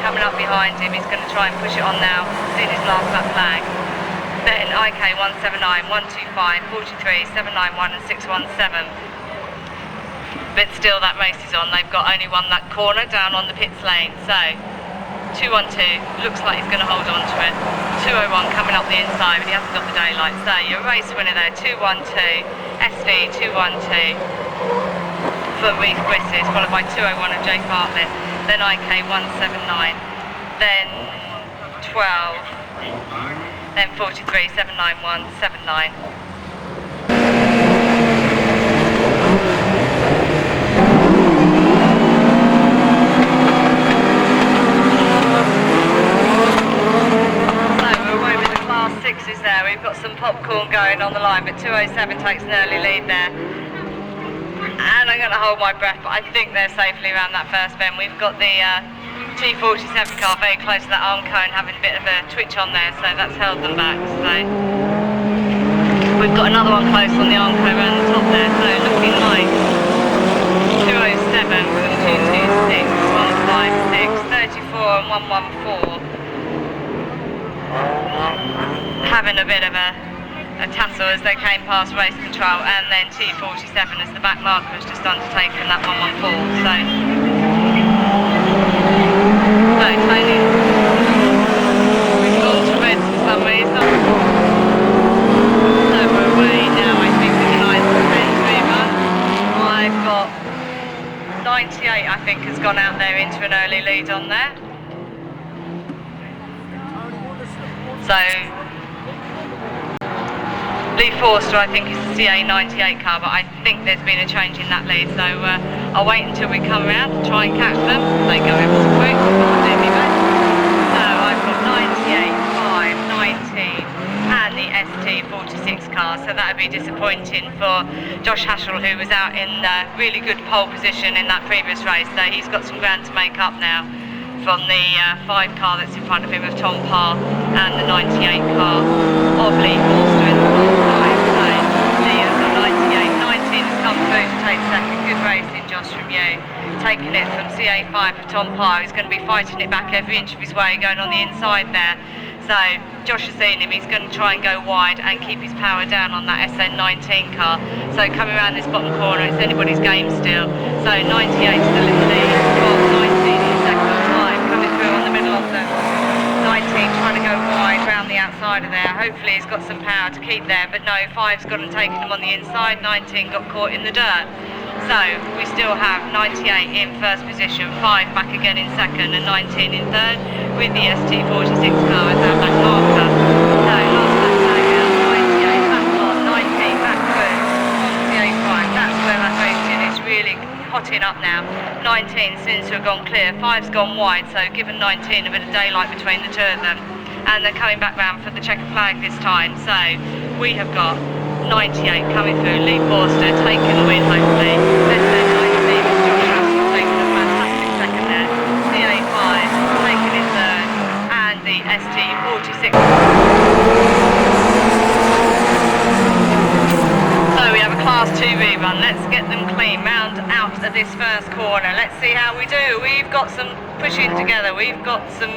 Coming up behind him, he's going to try and push it on now, seeing his last lap flag. Then IK 179, 125, 43, 791 and 617. But still that race is on. They've got only won that corner down on the pits lane. So 212 looks like he's going to hold on to it. 201 coming up the inside, but he hasn't got the daylight. So your race winner there, 212, SV 212 for Reef Griffiths, followed by 201 of Jake Bartlett. Then IK 179, then 12. Then 43, 791, 79. So we're away with the class 6s there. We've got some popcorn going on the line, but 207 takes an early lead there. And I'm going to hold my breath, but I think they're safely around that first bend. We've got the T47 car very close to that arm cone, having a bit of a twitch on there, so that's held them back. So we've got another one close on the arm cone around the top there, so looking like 207, 226, 156, 34 and 114. Having a bit of a tussle as they came past race control, and then T47 as the back marker has just undertaken that 114. So Tony, we've gone to red for some reason. So we're away now, I think, with the lines of 10 rerun. I've got 98, I think, has gone out there into an early lead on there. So Lee Forster, I think, is the CA98 car, but I think there's been a change in that lead, so I'll wait until we come around to try and catch them. They go ever so quick. So I've got 98, 5, 19 and the ST46 car, so that would be disappointing for Josh Haschel, who was out in really good pole position in that previous race, so he's got some ground to make up now from the 5 car that's in front of him of Tom Parr and the 98 car of Lee Forster in the top 5. So Lee has got 98, 19 has come through to take second. Good racing, Josh, from you. Taking it from CA5 of Tom Parr, who's going to be fighting it back every inch of his way, going on the inside there. So Josh has seen him, he's going to try and go wide and keep his power down on that SN19 car. So coming around this bottom corner, it's anybody's game still. So 98 still in the lead, 12, 19 in second time, coming through on the middle of them. 19 trying to go wide round the outside of there. Hopefully he's got some power to keep there, but no, 5's gone and taken him on the inside. 19 got caught in the dirt. So we still have 98 in first position, 5 back again in second and 19 in third, with the ST46 car as our back marker. So last lap flag out, 98 back on, 19 back through on CA5. That's where that racing is really hotting up now. 19 seems to have gone clear, 5's gone wide, so given 19 a bit of daylight between the two of them. And they're coming back round for the checkered flag this time. So we have got 98 coming through, Lee Forster taking the win hopefully. SN19 is Josh Haschel taking a fantastic second there. CA5 taking it third, and the ST46. So we have a class 2 rerun. Let's get them clean, round out of this first corner. Let's see how we do. We've got some pushing together. We've got some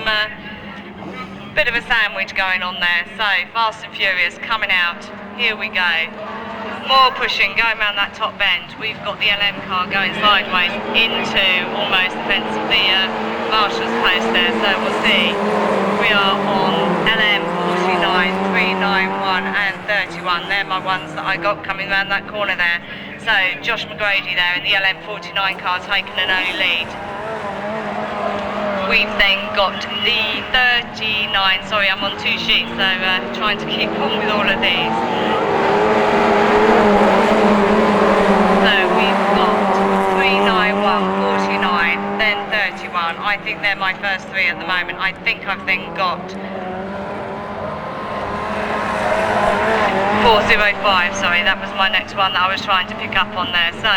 bit of a sandwich going on there. So fast and furious coming out. Here we go. More pushing going around that top bend. We've got the LM car going sideways into almost the fence of the marshal's post there. So we'll see. We are on LM 49, 391 and 31. They're my ones that I got coming around that corner there. So Josh McGrady there in the LM 49 car taking an early lead. We've then got the 39, sorry I'm on 2 sheets, so trying to keep on with all of these. So we've got 391, 49, then 31. I think they're my first 3 at the moment. I think I've then got 405, sorry, that was my next one that I was trying to pick up on there. So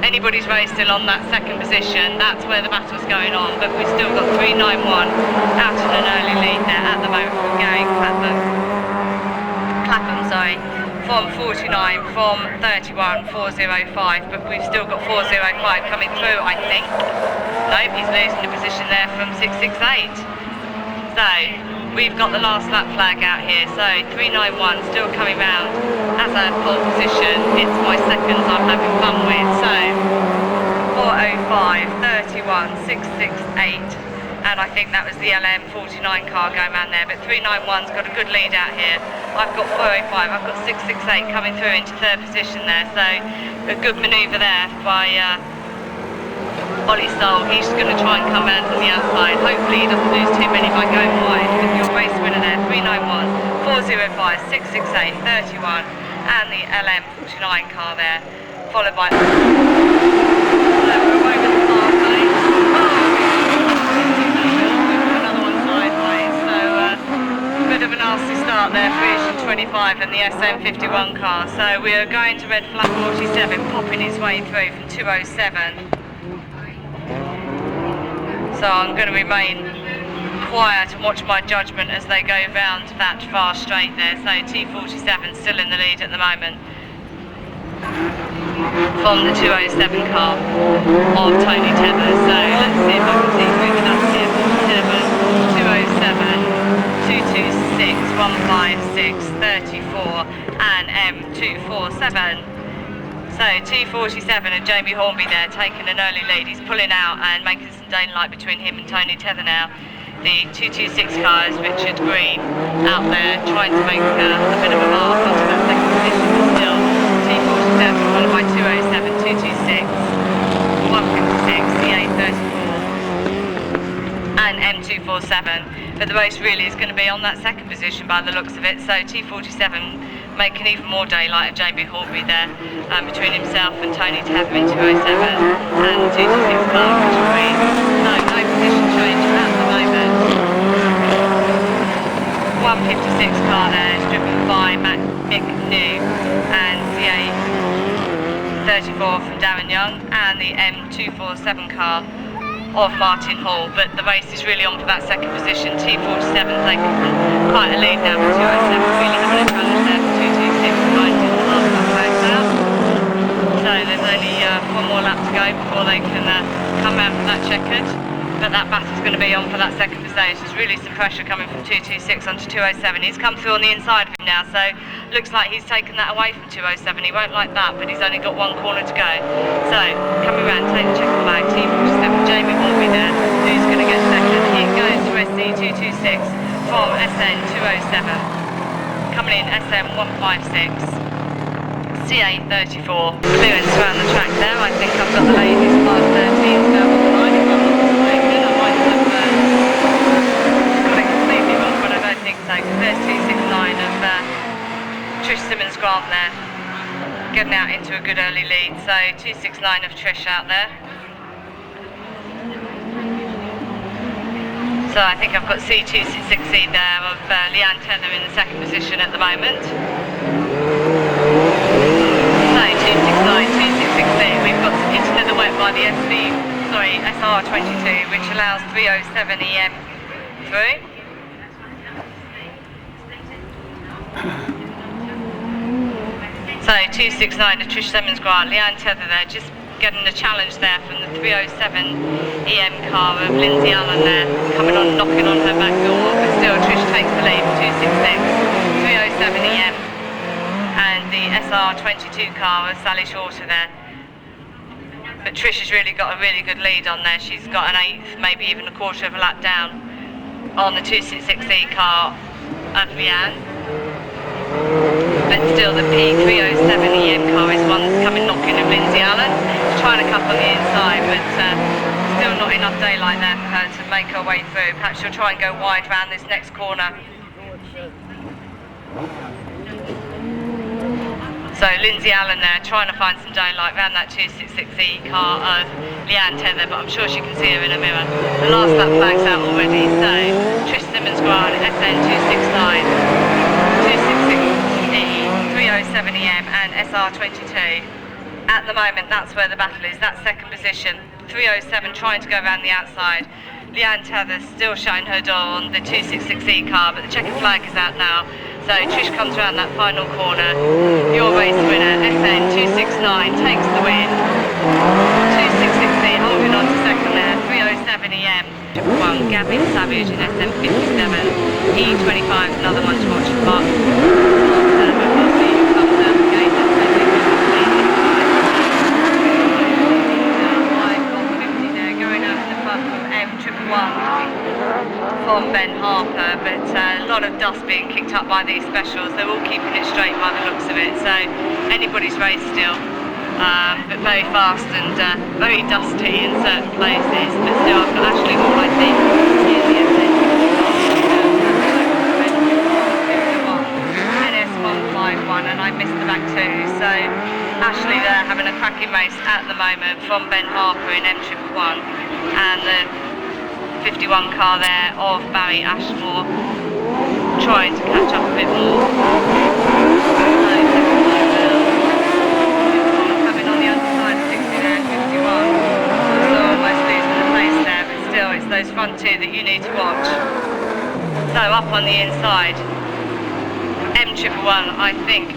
anybody's race still on that second position, that's where the battle's going on. But we've still got 391 out in an early lead there at the moment from Gary Clapham, sorry, from 49, from 31, 405, but we've still got 405 coming through, I think. Nope, he's losing the position there from 668. So, we've got the last lap flag out here, so 391 still coming round as a pole position. It's my seconds I'm having fun with, so 405, 31, 668, and I think that was the LM49 car going around there, but 391's got a good lead out here. I've got 405, I've got 668 coming through into third position there, so a good manoeuvre there by Ollie Stoll. He's going to try and come around from the outside. Hopefully he doesn't lose too many by going wide. With your race winner there, 391, 405, 668, 31, and the LM49 car there, followed by another one sideways. So bit of a nasty start there for Vision 25 and the SM51 car. So we are going to red flag 47, popping his way through from 207. So I'm going to remain quiet and watch my judgment as they go round that far straight there. So T47 still in the lead at the moment from the 207 car of Tony Tether. So let's see if I can see through the nuts here. 207, 226, 156, 34 and M247. So T47 and Jamie Hornby there taking an early lead. He's pulling out and making some daylight between him and Tony Tether now. The 226 car is Richard Green out there trying to make a bit of a mark onto that second position, but still T47 followed by 207, 226, 156, CA34 and M247. But the race really is going to be on that second position by the looks of it. So T47 making even more daylight of Jamie Hornby there between himself and Tony Tether in 207 and the 226 car Richard Green. No position change at the moment. 156 car there is driven by Mick New and CA34 from Darren Young and the M247 car of Martin Hall, but the race is really on for that second position. T47 taking quite a lead now for 207, really having a challenge there for 226 behind him the last lap close out. So there's only one more lap to go before they can come round from that checkered, but that battle's going to be on for that second position. There's really some pressure coming from 226 onto 207. He's come through on the inside of him now, so looks like he's taken that away from 207. He won't like that, but he's only got one corner to go. So coming round, take the checker flag, T47, Jamie Hornby there, who's going to get second. He goes to SC226 from SN207. Coming in SM156, CA34. Clearance around the track there. I think I've got the ladies past 13 now on the line, if I'm not mistaken. I might have got it completely wrong, but I don't think so, because there's 269 of Trish Simmons Grant there, getting out into a good early lead. So 269 of Trish out there. So I think I've got C260 there of Leanne Tether in the second position at the moment. So 269, 260, we've got some into the wet by the SR22, which allows 307 EM through. So 269 to Trish Simmons Grant, Leanne Tether there, just getting a challenge there from the 307 EM car of Lindsay Allen there, coming on, knocking on her back door, but still Trish takes the lead, 266, 307 EM, and the SR22 car of Sally Shorter there. But Trish has really got a really good lead on there. She's got an eighth, maybe even a quarter of a lap down on the 266E car of Leanne. But still the P307EM car is one that's coming knocking of Lindsay Allen. She's trying to cut on the inside, but still not enough daylight there for her to make her way through. Perhaps she'll try and go wide round this next corner. So Lindsay Allen there trying to find some daylight around that 266E car of Leanne Tether, but I'm sure she can see her in a mirror. The last lap flag's out already, so Trish Simmons Grant, SN269, 266E, 307EM and SR22. at the moment, that's where the battle is, that second position. 307 trying to go around the outside. Leanne Tether's still showing her door on the 266E car, but the checkered flag is out now. So Trish comes around that final corner. Your race winner, SN 269, takes the win. 266E holding on to second there. 307 EM, 1. Gavin Savage in SN 57. E25, another one to watch. Mark. From Ben Harper, but a lot of dust being kicked up by these specials. They're all keeping it straight by the looks of it, so anybody's race still, but very fast and very dusty in certain places, but still I've got Ashley Hall, I think, NS151, and I missed the back two, so Ashley there having a cracking race at the moment from Ben Harper in M111, and the 51 car there of Barry Ashmore trying to catch up a bit more. Coming on the underside, 60 there, 51. So almost losing the pace there, but still it's those front two that you need to watch. So up on the inside, M111 I think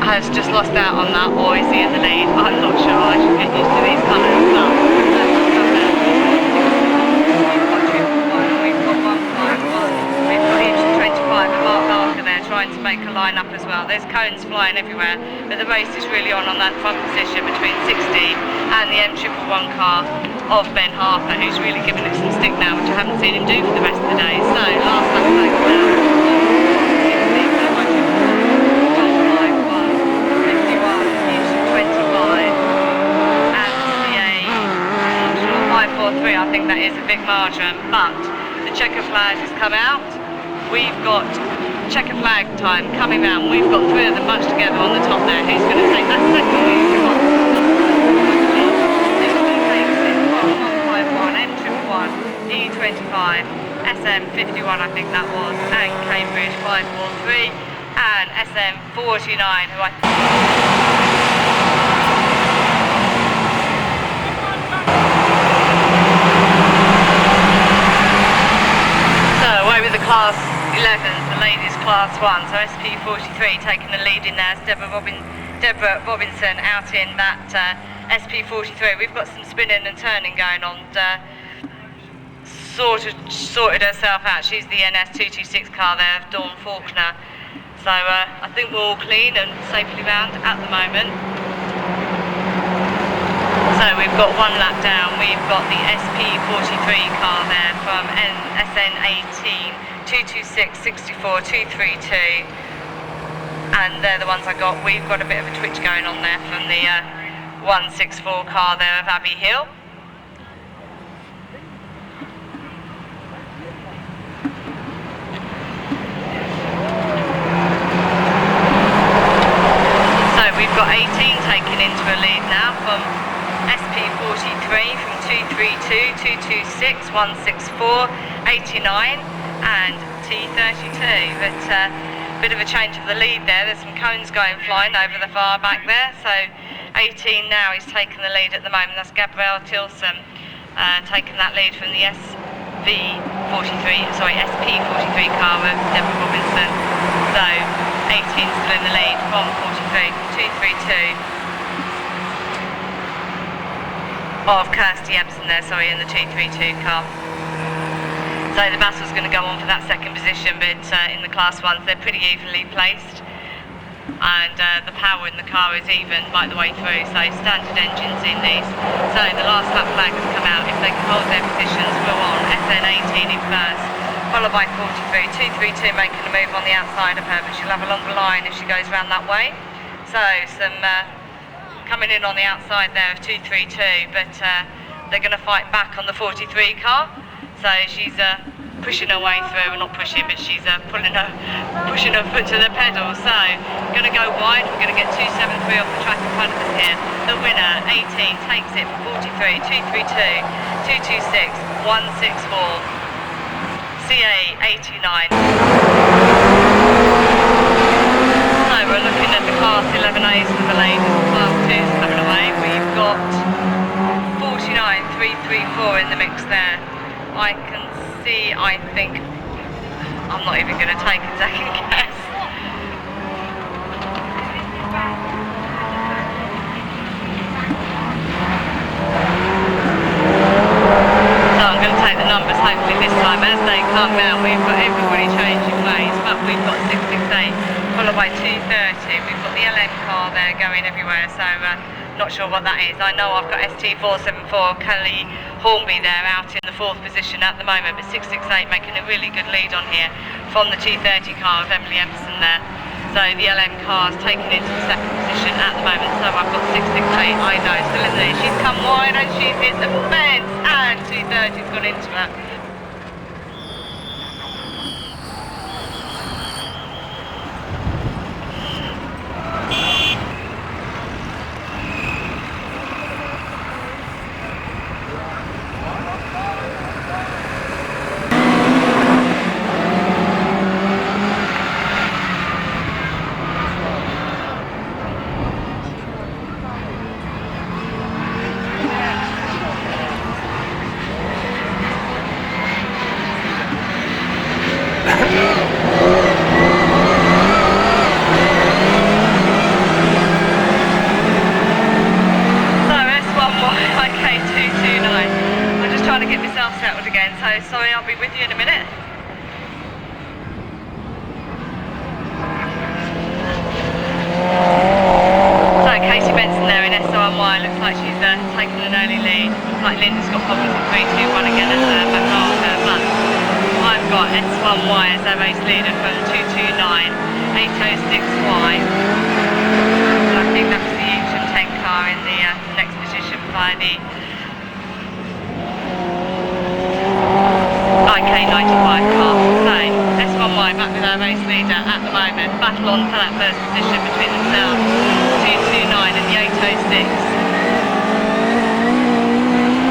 has just lost out on that, or is he in the lead? I'm not sure, I should get used to these colours, but trying to make a line up as well. There's cones flying everywhere, but the race is really on that front position between 60 and the M111 car of Ben Harper, who's really given it some stick now, which I haven't seen him do for the rest of the day. So last lap flag now. 543, I think that is a big margin, but the checker flag has come out. We've got checker flag time coming round. We've got three of them much together on the top there. Who's going to take that second lead? M151, M111, E25, SM51 I think that was, and Cambridge 543, and SM49 who I with the class 11, the ladies class 1, so SP43 taking the lead in there. Deborah Robinson out in that SP43. We've got some spinning and turning going on. Sorted herself out. She's the NS226 car there of Dawn Faulkner. So I think we're all clean and safely round at the moment. So we've got one lap down. We've got the SP43 car there from SN18, 226, 64, 232. And they're the ones I got. We've got a bit of a twitch going on there from the 164 car there of Abbey Hill. So we've got 18 taken into a lead now from SP43 from 232, 226, 164, 89 and T32. But bit of a change of the lead there. There's some cones going flying over the far back there. So 18 now is taking the lead at the moment. That's Gabrielle Tilson taking that lead from the SP43 car of Deborah Robinson. So 18 still in the lead from 43, 232. Of Kirsty Ebson there, sorry, in the 232 car. So the battle's going to go on for that second position, but in the class 1s they're pretty evenly placed, and the power in the car is even right the way through, so standard engines in these. So the last lap flag has come out. If they can hold their positions, we're on SN18 in first, followed by 43, 232 making a move on the outside of her, but she'll have a longer line if she goes around that way. So some coming in on the outside there of 232, but they're going to fight back on the 43 car. So she's pushing her way through, well, not pushing, but she's pushing her foot to the pedal. So going to go wide. We're going to get 273 off the track in front of us here. The winner, 18, takes it for 43, 232, 226, 164, CA 89. So we're looking at the class 11 11As for the ladies, class 2s coming away. We've got 49.334 in the mix there. I can see, I think, I'm not even going to take a second guess. So I'm going to take the numbers hopefully this time as they come out. We've got everybody changing ways, but we've got 668 followed by 230. We've got the LM car there going everywhere, so not sure what that is. I know I've got ST474 Kelly Hornby there out in the 4th position at the moment, but 668 making a really good lead on here from the 230 car of Emily Emerson there. So the LM car's taken into the 2nd position at the moment, so I've got 668, I know, still in there. She's come wide and she's hit the fence, and 230's gone into her. Sorry, I'll be with you in a minute. So Katie Benson there in SO1Y, looks like she's taken an early lead. Looks like Linda's got problems with 321 again at the back marker, but I've got S1Y as their race leader from 229, 806Y. So I think that's the Eugene 10 car in the next position by the IK95 car. So S1Y back with our race leader at the moment. Battle on for that first position between themselves. 229 and the 806.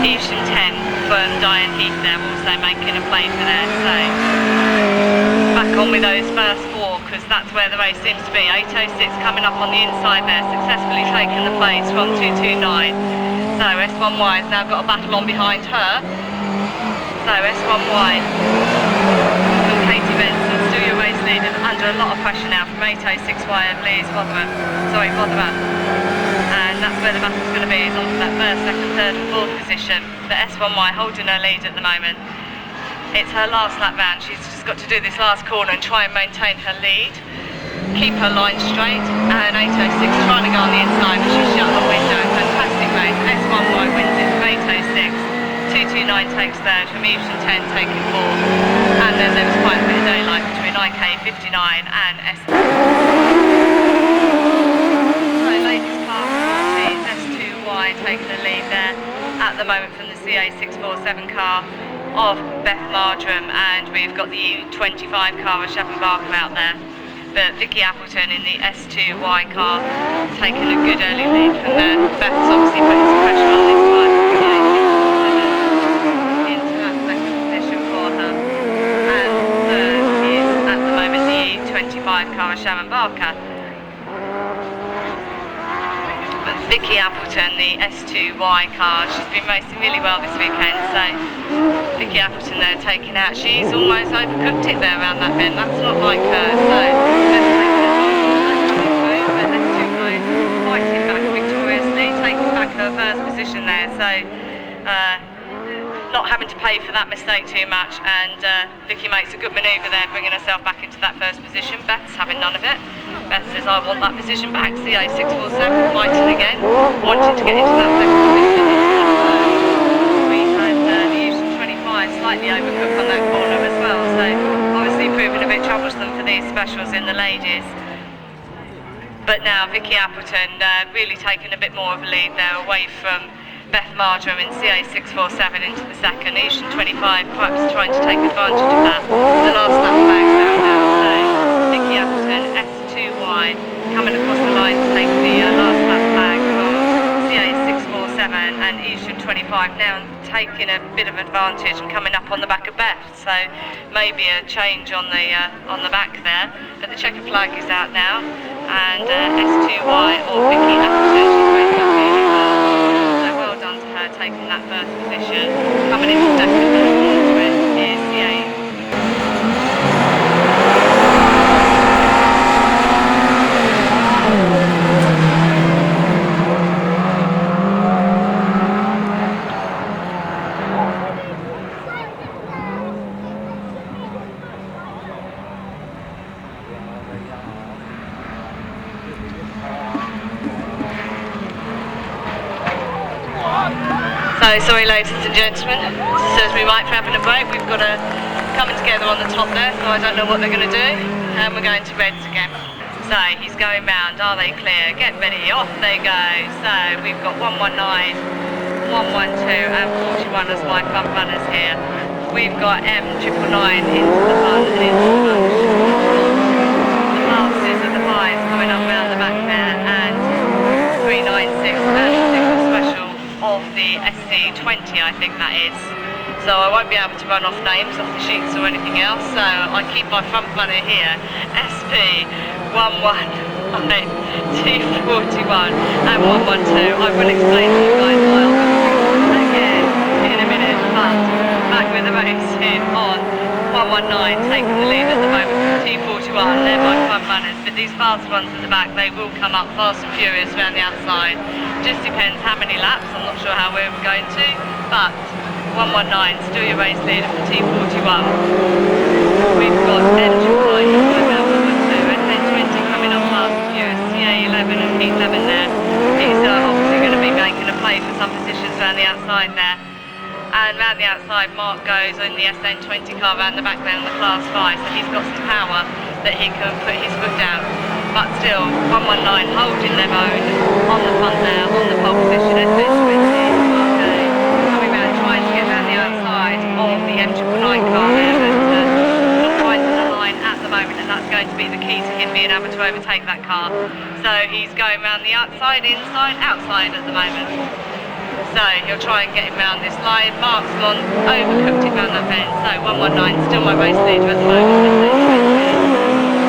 Eugene 10 from Diane Heath there also making a play for there. So back on with those first 4 because that's where the race seems to be. 806 coming up on the inside there, successfully taking the place from 229. So S1Y has now got a battle on behind her. So S1Y from Katie Benson, still your race leader, under a lot of pressure now from 806Y of Lee's Botherer. And that's where the battle's going to be, is on for that first, second, third and 4th position. But S1Y holding her lead at the moment. It's her last lap round. She's just got to do this last corner and try and maintain her lead. Keep her line straight. And 806 trying to go on the inside, but she's shut the window. Fantastic race. S1Y wins it from 806. 229 takes third, from Eugene 10 taking 4th, and then there was quite a bit of daylight between IK59 and S. So ladies class 40s, S2Y taking the lead there at the moment from the CA647 car of Beth Marjoram, and we've got the U25 car of Shabba Barker out there. But Vicky Appleton in the S2Y car taking a good early lead from there. Beth's obviously putting some pressure on this one. Car of Sharon Barker. But Vicky Appleton, the S2Y car, she's been racing really well this weekend, so Vicky Appleton there taking out, she's almost overcooked it there around that bend, that's not like her, so let's take it but S2Y fighting back victoriously, taking back her first position there, so not having to pay for that mistake too much, and Vicky makes a good manoeuvre there, bringing herself back into that first position. Beth's having none of it. Beth says, I want that position back. CA647 fighting again, wanting to get into that second position. We had the Eugene 25 slightly overcooked on that corner as well, so obviously proving a bit troublesome for these specials in the ladies. But now Vicky Appleton really taking a bit more of a lead there, away from Beth Marjoram in CA647 into the second. Eugene 25 perhaps trying to take advantage of that. The last lap bags there now, so Vicky Appleton, S2Y, coming across the line to take the last lap bag from CA647, and Eugene 25 now taking a bit of advantage and coming up on the back of Beth. So maybe a change on the back there. But the checker flag is out now. and S2Y or Vicky Atherton, she's raced up really well. So well done to her taking that first position. Coming into second and into it is the 8. So sorry ladies and gentlemen, says we might be having a break. We've got a coming together on the top there, so I don't know what they're going to do, and we're going to reds again. So he's going round, are they clear? Get ready, off they go. So we've got 119, 112 and 41 as my front runners here. We've got M999 into the front and into the bunch. The passes are the fives coming up round the back there, and 396 and single special of the SC20, I think that is. So I won't be able to run off names off the sheets or anything else, so I keep my front runner here, SP119, T41 and 112. I will explain to you guys why I'll go again in a minute, but back with the race in on 119, taking the lead at the moment from T41. They're my front runners, but these fast ones at the back, they will come up fast and furious around the outside. Just depends how many laps, I'm not sure how we're going to, but 119, still your race leader from T41. We've got M999 going down 112, SN20 coming up fast and furious, CA11 and P11 there. He's obviously going to be making a play for some positions around the outside there. And round the outside, Mark goes in the SN20 car round the back there in the Class 5, so he's got some power that he can put his foot down. But still, 119 holding their own on the front there, on the pole position, SN20, okay. Coming round, trying to get round the outside of the M999 car there, but not quite to the line at the moment, and that's going to be the key to him being able to overtake that car. So he's going round the outside, inside, outside at the moment. So he'll try and get him round this line. Mark's gone, overcooked it round that bend. So 119, still my race leader at the moment.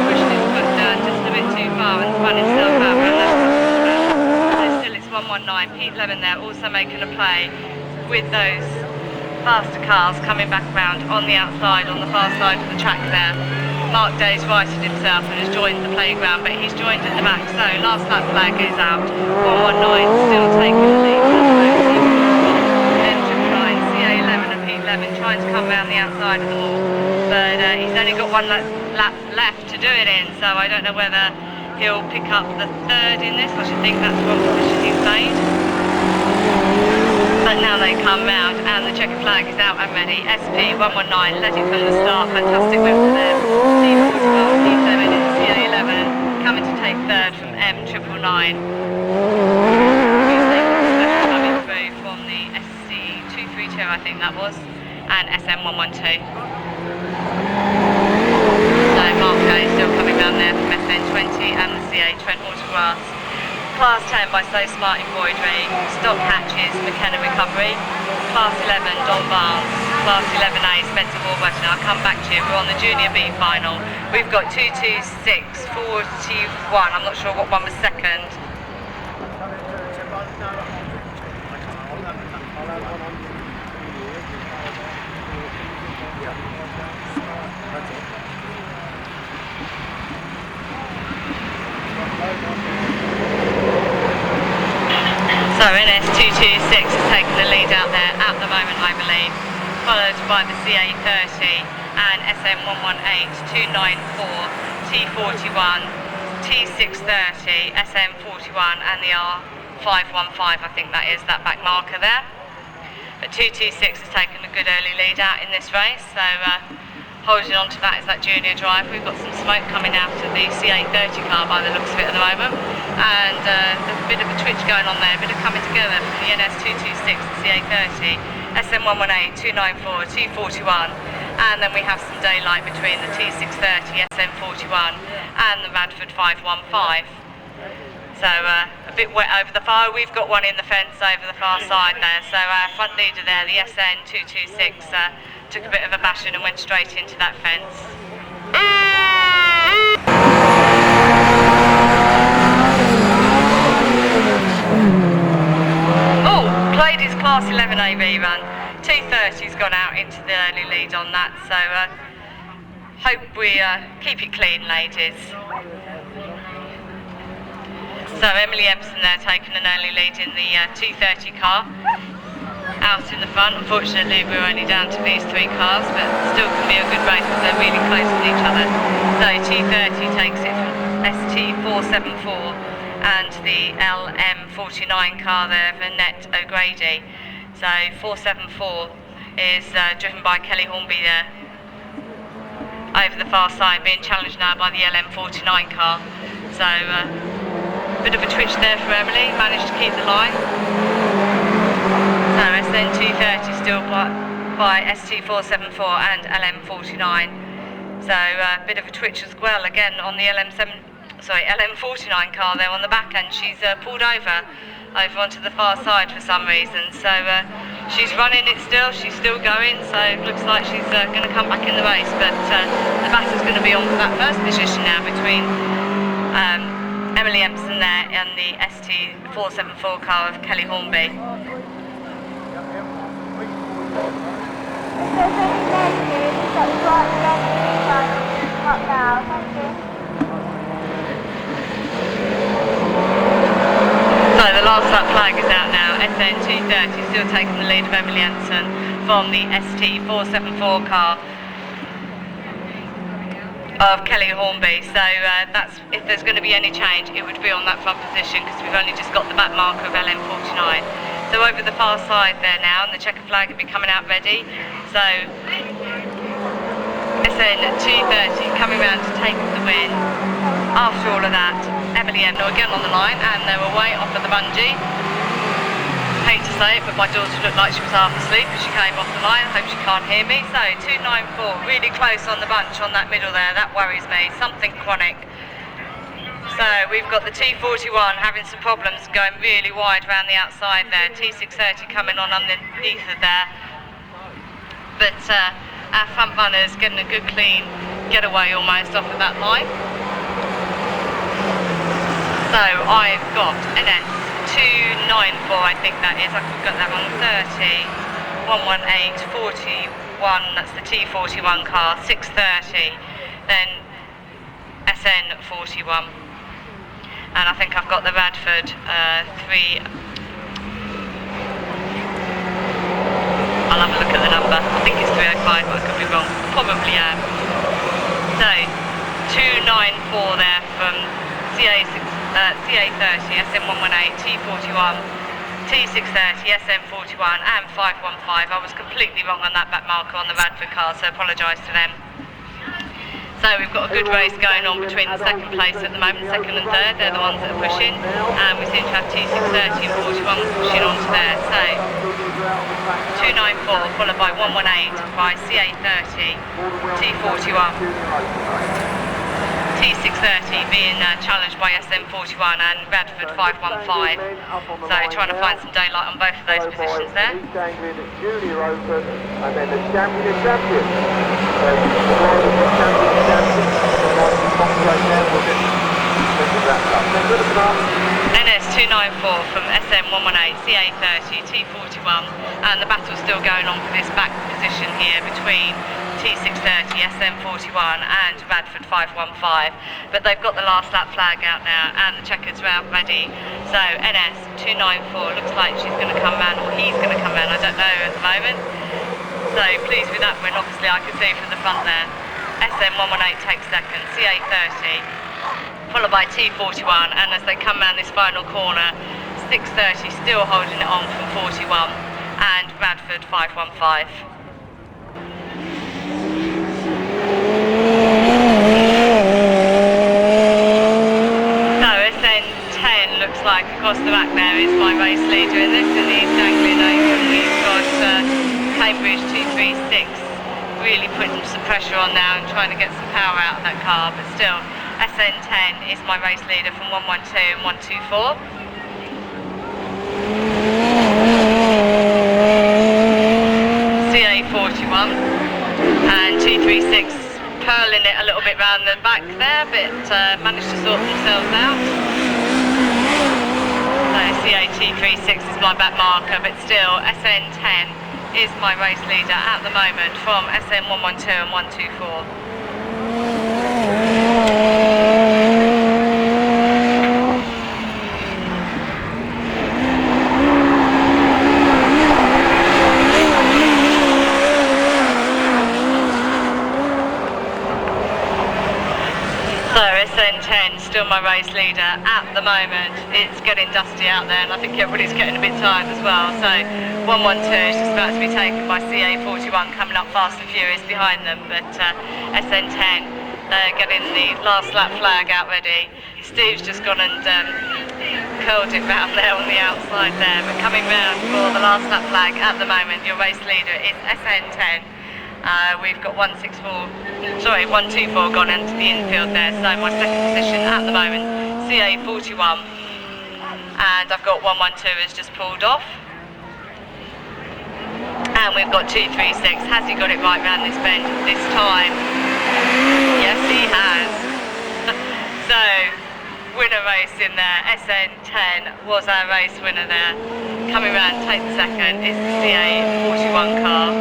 Pushing his foot down just a bit too far and spun himself out round that. So still it's 119. P11 there, also making a play with those faster cars coming back round on the outside, on the far side of the track there. Mark Day's righted himself and has joined the playground, but he's joined at the back. So last lap flag is out. 119 still taking the lead. M999, CA11 and P11 trying to come round the outside of the wall, but he's only got one lap left to do it in, so I don't know whether he'll pick up the third in this. I should think that's one position he's made. But now they come round and the checkered flag is out and ready. SP119, let it from the start, fantastic whip to them. T41, P7 in CA11, coming to take third from M999. Coming through from the SC232, I think that was, and SM112. So Mark Gay still coming round there from SN20 and the CA Trent Autograss. Class 10 by So Smart Embroidery, Stock Hatches, McKenna Recovery, Class 11 Don Barnes, Class 11A Spencer Wyboston. I'll come back to you. We're on the Junior B final. We've got 226.41. I'm not sure what one was second. So NS226 is taking the lead out there at the moment, I believe, followed by the CA30 and SM118, 294, T41, T630, SM41 and the R515, I think that is that back marker there. But 226 has taken a good early lead out in this race, so holding on to that is that junior driver. We've got some smoke coming out of the C830 car by the looks of it at the moment, and there's a bit of a twitch going on there, a bit of coming together from the NS226, the C830, SM118, 294, T41, and then we have some daylight between the T630, SM41 and the Radford 515. So a bit wet over the far. We've got one in the fence over the far side there. So our front leader there, the SN226, took a bit of a bashing and went straight into that fence. ladies class 11A rerun. 230's gone out into the early lead on that, so hope we keep it clean, ladies. So Emily Empson there taking an early lead in the 230 car. Out in the front, unfortunately we're only down to these 3 cars, but still can be a good race because they're really close with each other. So 230 takes it from ST474 and the LM49 car there of Annette O'Grady. So 474 is driven by Kelly Hornby there over the far side, being challenged now by the LM49 car. So bit of a twitch there for Emily, managed to keep the line. So SN230 still by ST474 and LM49. So a bit of a twitch as well again on the LM49 car there on the back end. She's pulled over onto the far side for some reason. So she's running it still, she's still going, so it looks like she's going to come back in the race. But the battle's going to be on for that first position now between Emily Empson there and the ST474 car of Kelly Hornby. If there's any negatives, that's right, up now. Thank you. So the last lap flag is out now. SN230 still taking the lead of Emily Empson from the ST474 car of Kelly Hornby. So that's, if there's going to be any change, it would be on that front position because we've only just got the back marker of LM49. So over the far side there now, and the checkered flag will be coming out ready. So SN230 coming round to take the win. After all of that, Emily Empson again on the line, and they were way off of the bungee. Hate to say it, but my daughter looked like she was half asleep as she came off the line. I hope she can't hear me. So 294, really close on the bunch on that middle there. That worries me. Something chronic. So we've got the T41 having some problems, going really wide around the outside there. T630 coming on underneath of there. But our front runners getting a good clean getaway almost off of that line. So I've got NS 294, I think that is. I've got that on 30, 118, 41, that's the T41 car, 630, then SN41. And I think I've got the Radford 3. I'll have a look at the number. I think it's 305, but I could be wrong. Probably am. So 294 there from CA30, SM118, T41, T630, SM41 and 515. I was completely wrong on that back marker on the Radford car, so apologise to them. So we've got a good race going on between the second place at the moment, second and third. They're the ones that are pushing, and we seem to have T630 and 41 pushing onto there. So 294 followed by 118 by CA30, T41. T630 being challenged by SM41 and Radford 515. So trying to find some daylight on both of those positions there. Junior Open, and then the champion. NS 294 from SM118, CA30, T41, and the battle's still going on for this back position here between T630, SM41 and Radford 515, but they've got the last lap flag out now and the checkers are out ready. So NS 294 looks like she's going to come round, or he's going to come round, I don't know at the moment. So pleased with that win, obviously I can see from the front there. SM118 takes second, CA30 followed by T41, and as they come round this final corner, 630 still holding it on from 41 and Radford 515. So SN10 looks like across the back there is my race leader in this, and he's dangling over. We've got Cambridge 236 really putting some pressure on now and trying to get some power out of that car, but still SN10 is my race leader from 112 and 124. CA41 and 236 purling it a little bit round the back there, but managed to sort themselves out. So CAT36 is my back marker, but still SN10 is my race leader at the moment from SN112 and 124. So SN10 still my race leader at the moment. It's getting dusty out there and I think everybody's getting a bit tired as well. So 112 is just about to be taken by CA41 coming up fast and furious behind them, but SN10 getting the last lap flag out ready. Steve's just gone and curled it round there on the outside there, but coming round for the last lap flag at the moment, your race leader is SN10. We've got 124 gone into the infield there, so my second position at the moment, CA41, and I've got 112 has just pulled off, and we've got 236. Has he got it right round this bend this time? Yes, he has. So, winner race in there. SN10 was our race winner there. Coming round to take the second is the CA41 car.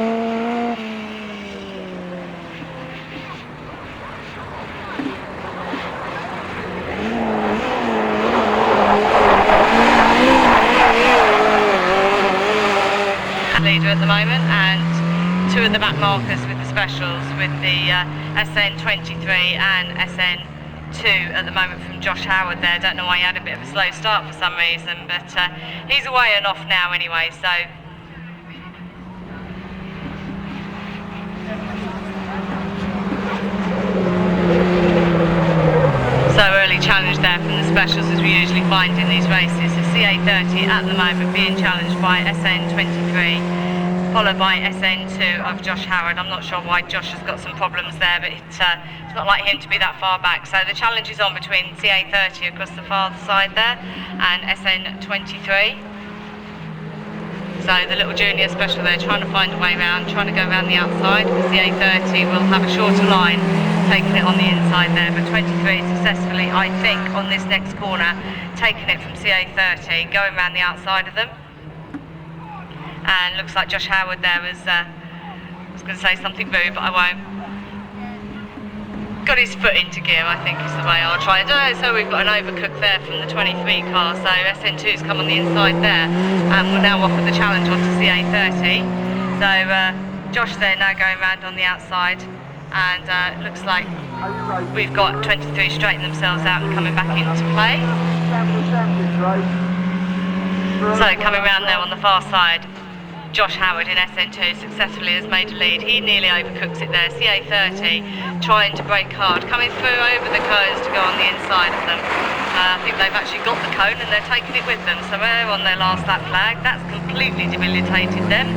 Leader at the moment, and two of the back markers with the specials with the SN23 and SN2 at the moment from Josh Howard there. Don't know why he had a bit of a slow start for some reason, but he's away and off now anyway, so early challenge there from the specials as we usually find in these races. So CA30 at the moment being challenged by SN23, followed by SN2 of Josh Howard. I'm not sure why Josh has got some problems there, but it's not like him to be that far back. So the challenge is on between CA30 across the far side there and SN23. So the little junior special there trying to find a way around, trying to go around the outside, because the A30 will have a shorter line taking it on the inside there, but 23 successfully, I think, on this next corner, taking it from CA30, going around the outside of them. And looks like Josh Howard there was going to say something rude, but I won't. Got his foot into gear, I think is the way I'll try it. So we've got an overcook there from the 23 car, so SN2's come on the inside there, and we're now off with the challenge onto CA30. So Josh there now going round on the outside, and looks like we've got 23 straighten themselves out and coming back into play. So coming round there on the far side, Josh Howard in SN2 successfully has made a lead. He nearly overcooks it there. CA30 trying to break hard, coming through over the cones to go on the inside of them. I think they've actually got the cone and they're taking it with them. So they're on their last lap flag. That's completely debilitated them.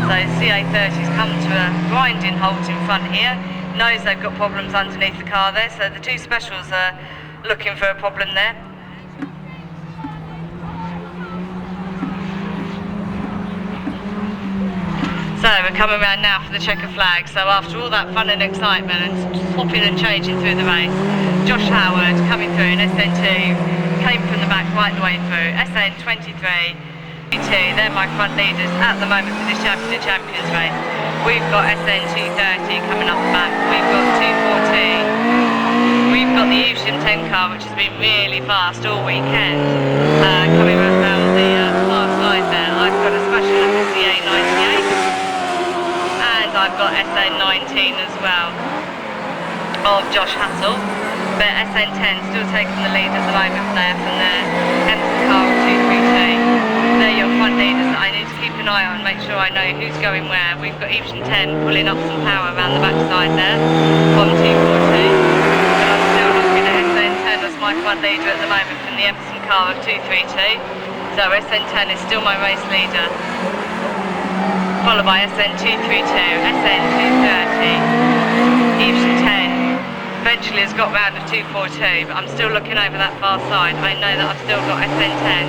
So CA30's come to a grinding halt in front here. Knows they've got problems underneath the car there. So the two specials are looking for a problem there. So we're coming around now for the checker flag. So after all that fun and excitement and swapping and changing through the race, Josh Howard coming through in SN2, came from the back right the way through. SN23, they're my front leaders at the moment for this Champions race. We've got SN230 coming up the back. We've got 240. We've got the Evesham 10 car, which has been really fast all weekend. Coming around the far side there, I've got a special at the CA98. I've got SN19 as well of Josh Hassel, but SN10 still taking the lead at the moment there from the Emerson car of 232. They're your front leaders that I need to keep an eye on, make sure I know who's going where. We've got Evesham 10 pulling up some power around the backside there from 240, but I'm still looking at SN10 as my front leader at the moment from the Emerson car of 232. So SN10 is still my race leader, followed by SN232, SN230, Evesham 10 eventually has got round of 242, but I'm still looking over that far side. I know that I've still got SN10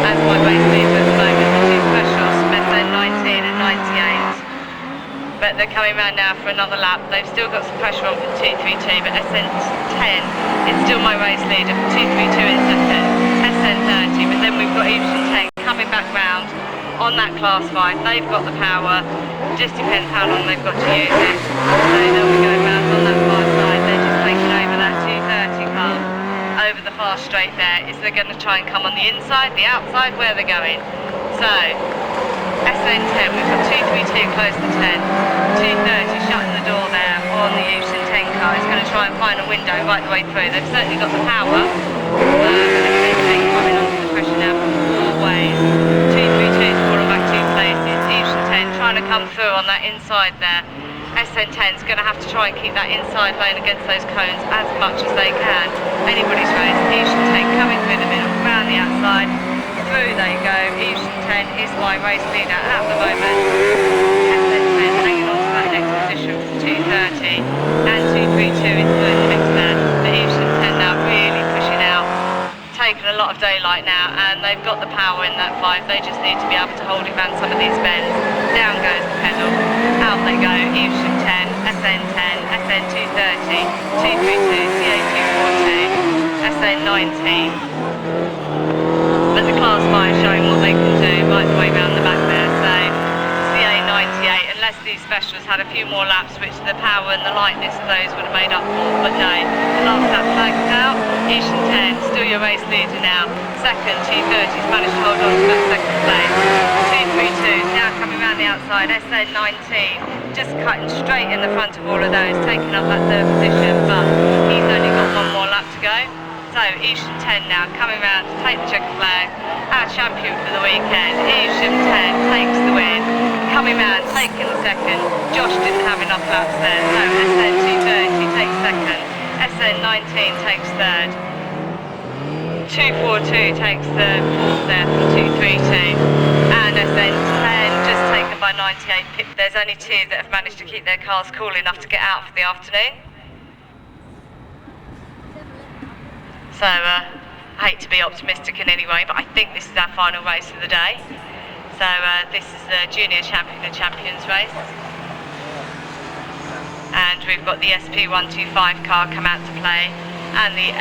as my race leader at the moment, the two specials from SN19 and 98. But they're coming round now for another lap. They've still got some pressure on from 232, but SN10 is still my race leader from 232 in second, SN30 2:30, but then we've got Wyboston 10 coming back round on that class 5. They've got the power, just depends how long they've got to use it. So they'll be going round on that far side. They're just taking over that 2:30 car over the far straight there. Is they're going to try and come on the inside, the outside, where they're going. So SN10, we've got 232 close to 10, 230 shutting the door there on the Wyboston 10 car. It's going to try and find a window right the way through. They've certainly got the power. Coming onto the pressure now from 4 ways. 232 is falling back 2 places. Wyboston 10 trying to come through on that inside there. SN10 is going to have to try and keep that inside lane against those cones as much as they can. Anybody's race. Wyboston 10 coming through the middle, round the outside. Through they go. Wyboston 10 is my race leader at the moment. SN10 hanging on to that next position from 230 and 232 is through the mix there. But Wyboston 10 now really pushing out, taking a lot of daylight now, and they've got the power in that 5. They just need to be able to hold it around some of these bends. Down goes the pedal, out they go. Wyboston 10, SN10, SN230, 232, CA240, SN19. But the class 5 showing what they can do right the way round the back there. So CA98, unless these specials had a few more laps, which the power and the lightness of those would have made up for. But no, the last lap flags out. Wyboston 10, still your race leader now. Second, 230's managed to hold on to that second place. 232 now coming around the outside. SN19 just cutting straight in the front of all of those, taking up that 3rd position, but he's only got 1 more lap to go. So Wyboston 10 now coming round to take the checker flag, our champion for the weekend. Wyboston 10 takes the win, coming round, taking the second. Josh didn't have enough laps there, so SN230 takes second, SN19 takes third, 242 takes the 4th there from 232, and SN10 just taken by 98. There's only 2 that have managed to keep their cars cool enough to get out for the afternoon. So I hate to be optimistic in any way, but I think this is our final race of the day. So this is the Junior Champion of Champions race. And we've got the SP125 car come out to play and the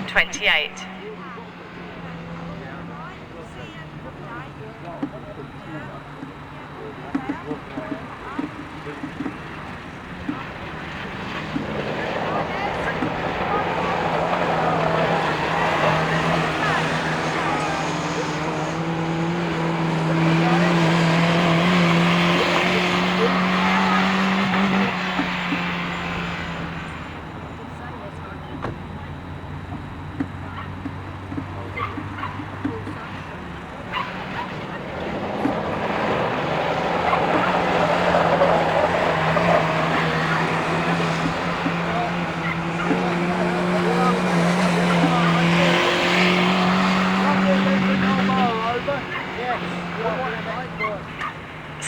LM28.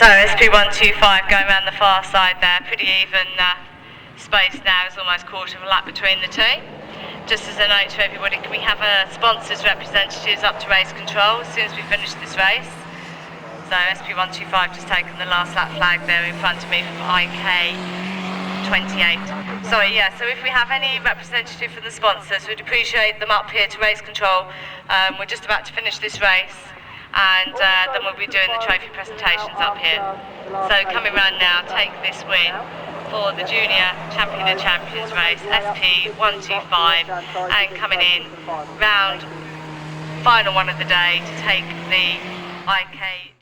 So SP125 going around the far side there, pretty even space now, it's almost 1/4 of a lap between the 2. Just as a note to everybody, can we have a sponsors representatives up to race control as soon as we finish this race? So SP125 just taking the last lap flag there in front of me from IK28. Sorry, yeah, so if we have any representative from the sponsors, we'd appreciate them up here to race control. We're just about to finish this race, and then we'll be doing the trophy presentations up here. So coming round now, take this win for the Junior Champion of Champions race, SP125, and coming in round final one of the day to take the IK